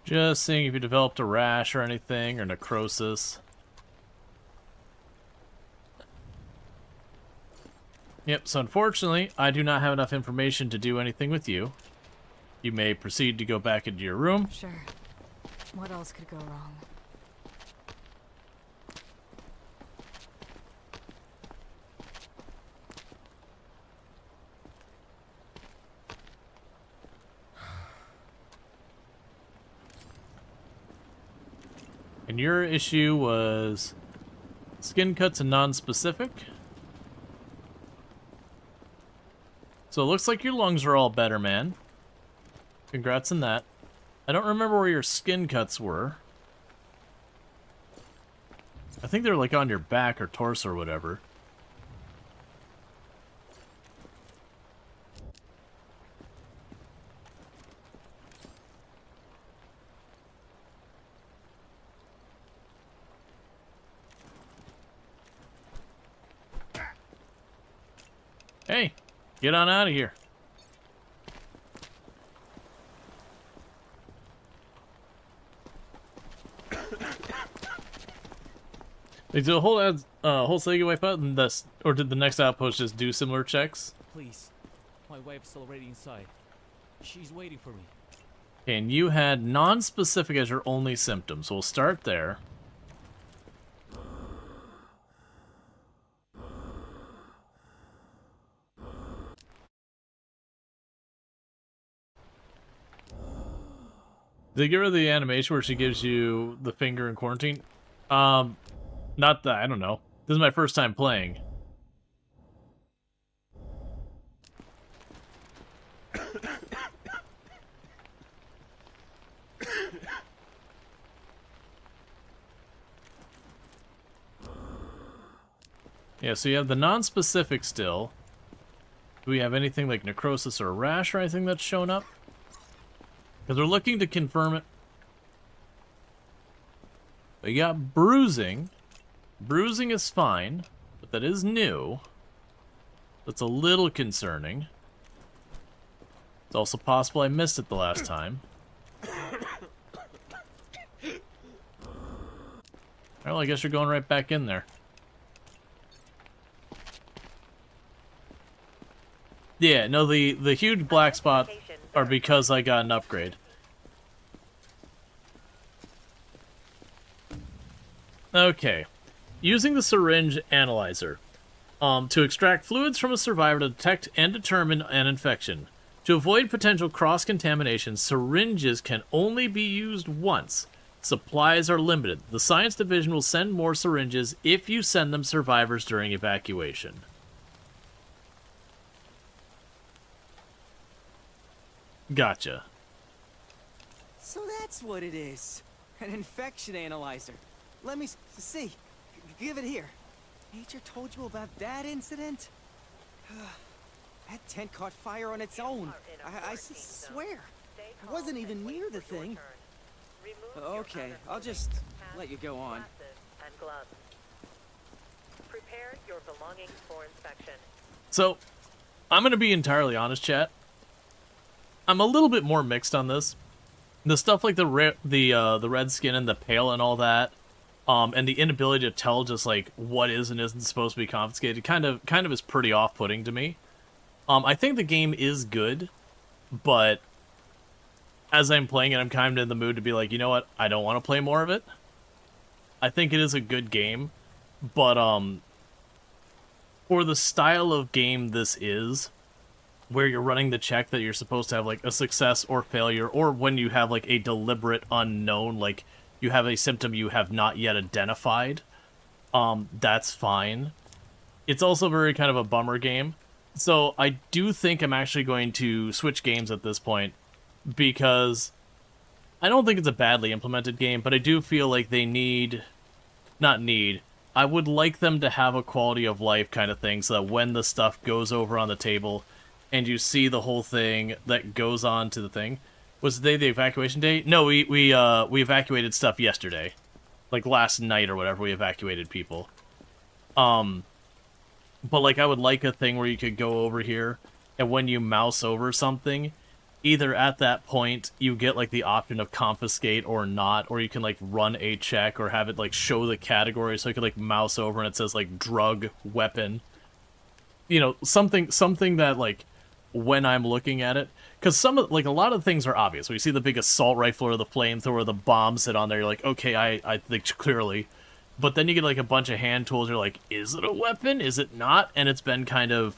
Just seeing if you developed a rash or anything, or necrosis. Yep, so unfortunately, I do not have enough information to do anything with you. You may proceed to go back into your room. Sure. What else could go wrong? And your issue was skin cuts and non-specific. So it looks like your lungs are all better, man. Congrats on that. I don't remember where your skin cuts were. I think they're like on your back or torso or whatever. Hey, get on out of here. Did the whole Sega wipe out, and or did the next outpost just do similar checks? Please, my wife's already inside. She's waiting for me. Okay, and you had non-specific as your only symptom, so we'll start there. Did they get rid of the animation where she gives you the finger in quarantine? Not that, I don't know. This is my first time playing. Yeah, so you have the non-specific still. Do we have anything like necrosis or a rash or anything that's shown up? Because we're looking to confirm it. We got bruising. Bruising is fine, but that is new. That's a little concerning. It's also possible I missed it the last time. Well, I guess you're going right back in there. Yeah, no, the huge black spots are because I got an upgrade. Okay. Using the syringe analyzer to extract fluids from a survivor to detect and determine an infection. To avoid potential cross-contamination, syringes can only be used once. Supplies are limited. The science division will send more syringes if you send them survivors during evacuation. Gotcha. So that's what it is. An infection analyzer. Let me see. Give it here. Nature told you about that incident? That tent caught fire on its own. I swear. I wasn't even near the thing. Okay, I'll just let you go on. Prepare your belongings for inspection. So, I'm going to be entirely honest, chat. I'm a little bit more mixed on this. The stuff like the red skin and the pale and all that, and the inability to tell just like what is and isn't supposed to be confiscated kind of is pretty off-putting to me. I think the game is good, but as I'm playing it, I'm kind of in the mood to be like, you know what, I don't want to play more of it. I think it is a good game, but for the style of game this is, where you're running the check that you're supposed to have like a success or failure, or when you have like a deliberate unknown, like you have a symptom you have not yet identified, that's fine. It's also very kind of a bummer game. So I do think I'm actually going to switch games at this point, because I don't think it's a badly implemented game, but I do feel like they I would like them to have a quality of life kind of thing, so that when the stuff goes over on the table and you see the whole thing that goes on to the thing. Was today the evacuation day? No, we evacuated stuff yesterday. Like last night or whatever, we evacuated people. But like I would like a thing where you could go over here, and when you mouse over something, either at that point you get like the option of confiscate or not, or you can like run a check or have it like show the category, so you could like mouse over and it says like drug, weapon. You know, something that like when I'm looking at it, because a lot of things are obvious. When you see the big assault rifle or the flamethrower or the bomb sit on there, you're like, okay, I think clearly. But then you get like a bunch of hand tools, you're like, is it a weapon? Is it not? And it's been kind of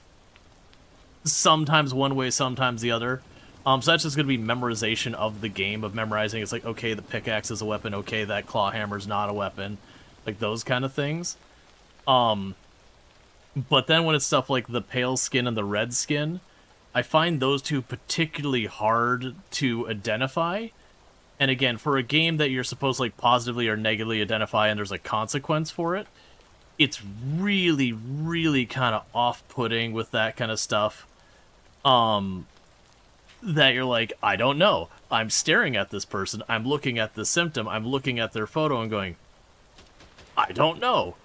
sometimes one way, sometimes the other. So that's just going to be memorization of the game, of memorizing. It's like, okay, the pickaxe is a weapon, okay, that claw hammer's not a weapon. Like those kind of things. But then when it's stuff like the pale skin and the red skin, I find those two particularly hard to identify. And again, for a game that you're supposed to like positively or negatively identify and there's a consequence for it, it's really, really kind of off-putting with that kind of stuff. That you're like, I don't know. I'm staring at this person. I'm looking at the symptom. I'm looking at their photo and going, I don't know.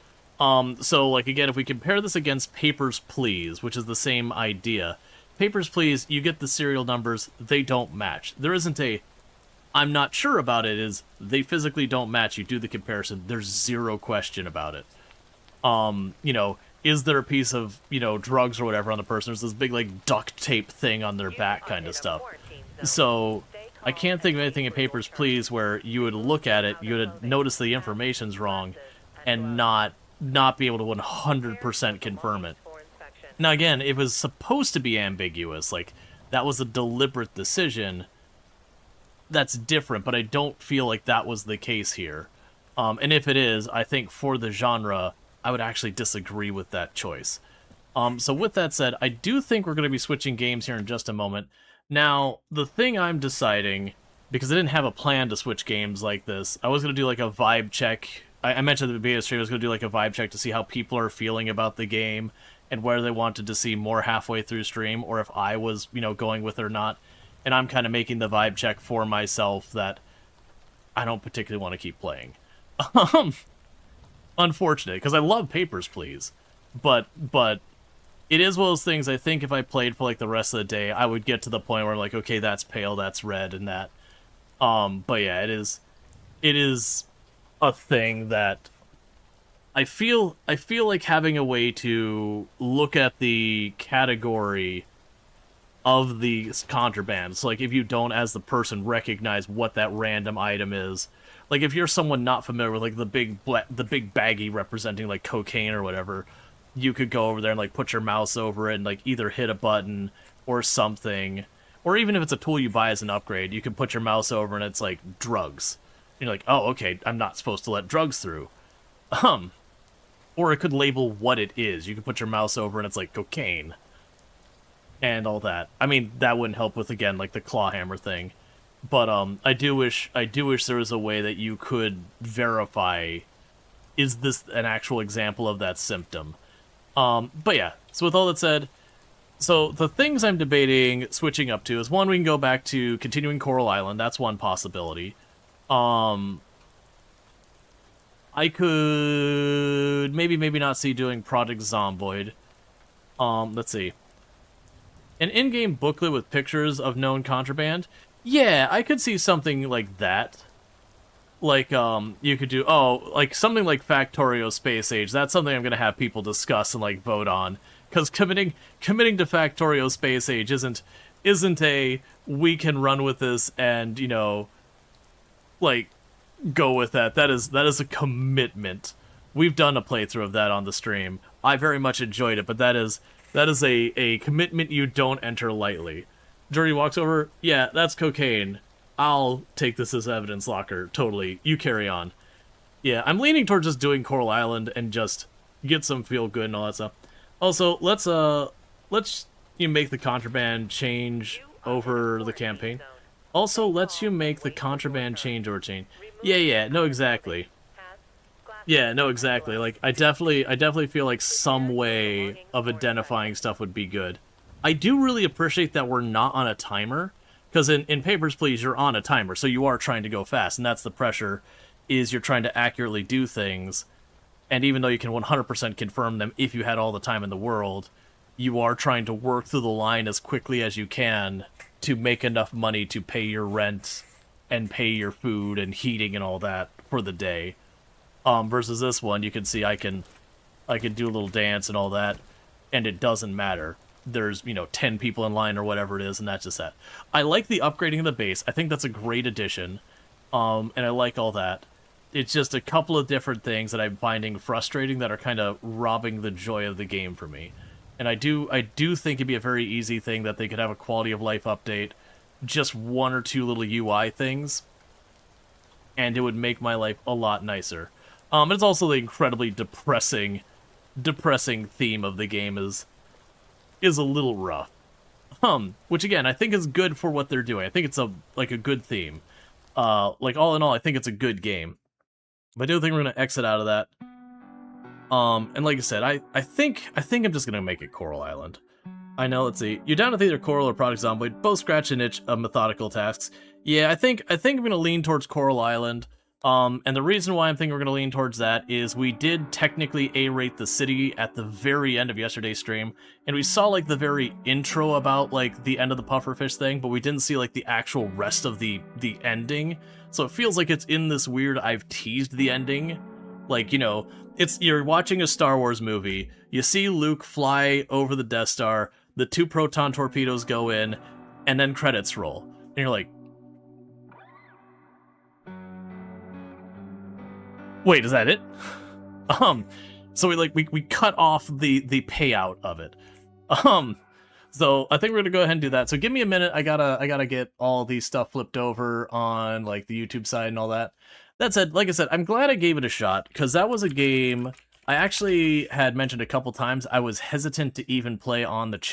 So like again, if we compare this against Papers, Please, which is the same idea. Papers, Please, you get the serial numbers, they don't match. There isn't a, I'm not sure about it, is they physically don't match. You do the comparison, there's zero question about it. You know, is there a piece of, you know, drugs or whatever on the person? There's this big, like, duct tape thing on their back kind of stuff. So, I can't think of anything in Papers, Please where you would look at it, you would notice the information's wrong, and not be able to 100% confirm it. Now again, it was supposed to be ambiguous, like, that was a deliberate decision. That's different, but I don't feel like that was the case here. And if it is, I think for the genre, I would actually disagree with that choice. So with that said, I do think we're going to be switching games here in just a moment. Now, the thing I'm deciding, because I didn't have a plan to switch games like this, I was going to do like a vibe check. I mentioned at the beginning of the stream I was going to do like a vibe check to see how people are feeling about the game, and whether they wanted to see more halfway through stream, or if I was, you know, going with it or not. And I'm kind of making the vibe check for myself that I don't particularly want to keep playing. Unfortunate, because I love Papers, Please. But it is one of those things, I think if I played for like the rest of the day, I would get to the point where I'm like, okay, that's pale, that's red, and that. But yeah, it is a thing that I feel like having a way to look at the category of the contraband. So like if you don't as the person recognize what that random item is, like if you're someone not familiar with like the big baggie representing like cocaine or whatever, you could go over there and like put your mouse over it and like either hit a button or something, or even if it's a tool you buy as an upgrade, you can put your mouse over and it's like drugs. And you're like, oh, okay, I'm not supposed to let drugs through. Or it could label what it is. You could put your mouse over and it's like cocaine. And all that. I mean, that wouldn't help with, again, like the claw hammer thing. But I do wish there was a way that you could verify, is this an actual example of that symptom? But yeah, so with all that said, so the things I'm debating switching up to is, one, we can go back to continuing Coral Island. That's one possibility. I could maybe not see doing Project Zomboid. Let's see. An in-game booklet with pictures of known contraband? Yeah, I could see something like that. like, you could do, like, something like Factorio Space Age. That's something I'm gonna have people discuss and, like, vote on. Because committing to Factorio Space Age isn't a, we can run with this and, you know, like, go with that. That is a commitment. We've done a playthrough of that on the stream. I very much enjoyed it, but that is a commitment you don't enter lightly. Jury walks over, yeah, that's cocaine. I'll take this as evidence locker, totally. You carry on. Yeah, I'm leaning towards just doing Coral Island and just get some feel good and all that stuff. Also, let's you make the contraband change over the campaign. Also, let's you make the contraband change over chain. Yeah, no, exactly. Yeah, no, exactly. Like, I definitely feel like some way of identifying stuff would be good. I do really appreciate that we're not on a timer, because in Papers, Please, you're on a timer, so you are trying to go fast, and that's the pressure, is you're trying to accurately do things, and even though you can 100% confirm them if you had all the time in the world, you are trying to work through the line as quickly as you can to make enough money to pay your rent and pay your food and heating and all that for the day. Versus this one, you can see I can do a little dance and all that, and it doesn't matter. There's, 10 people in line or whatever it is, and that's just that. I like the upgrading of the base. I think that's a great addition, and I like all that. It's just a couple of different things that I'm finding frustrating that are kind of robbing the joy of the game for me. And I do think it'd be a very easy thing that they could have a quality of life update, just one or two little UI things, and it would make my life a lot nicer. It's also the incredibly depressing theme of the game is a little rough. Which again, I think is good for what they're doing. I think it's a good theme. Like all in all, I think it's a good game. But I do think we're gonna exit out of that. And like I said, I think I'm just gonna make it Coral Island. I know, let's see. You're down with either Coral or Project Zomboid, both scratch an itch of methodical tasks. Yeah, I think I'm gonna lean towards Coral Island. And the reason why I'm thinking we're going to lean towards that is we did technically A-rate the city at the very end of yesterday's stream, and we saw, like, the very intro about, like, the end of the pufferfish thing, but we didn't see, like, the actual rest of the ending. So it feels like it's in this weird, I've teased the ending. Like, you're watching a Star Wars movie, you see Luke fly over the Death Star, the 2 proton torpedoes go in, and then credits roll. And you're like, wait, is that it? So we cut off the payout of it. So I think we're gonna go ahead and do that. So give me a minute. I gotta get all these stuff flipped over on like the YouTube side and all that. That said, like I said, I'm glad I gave it a shot, because that was a game I actually had mentioned a couple times I was hesitant to even play on the channel.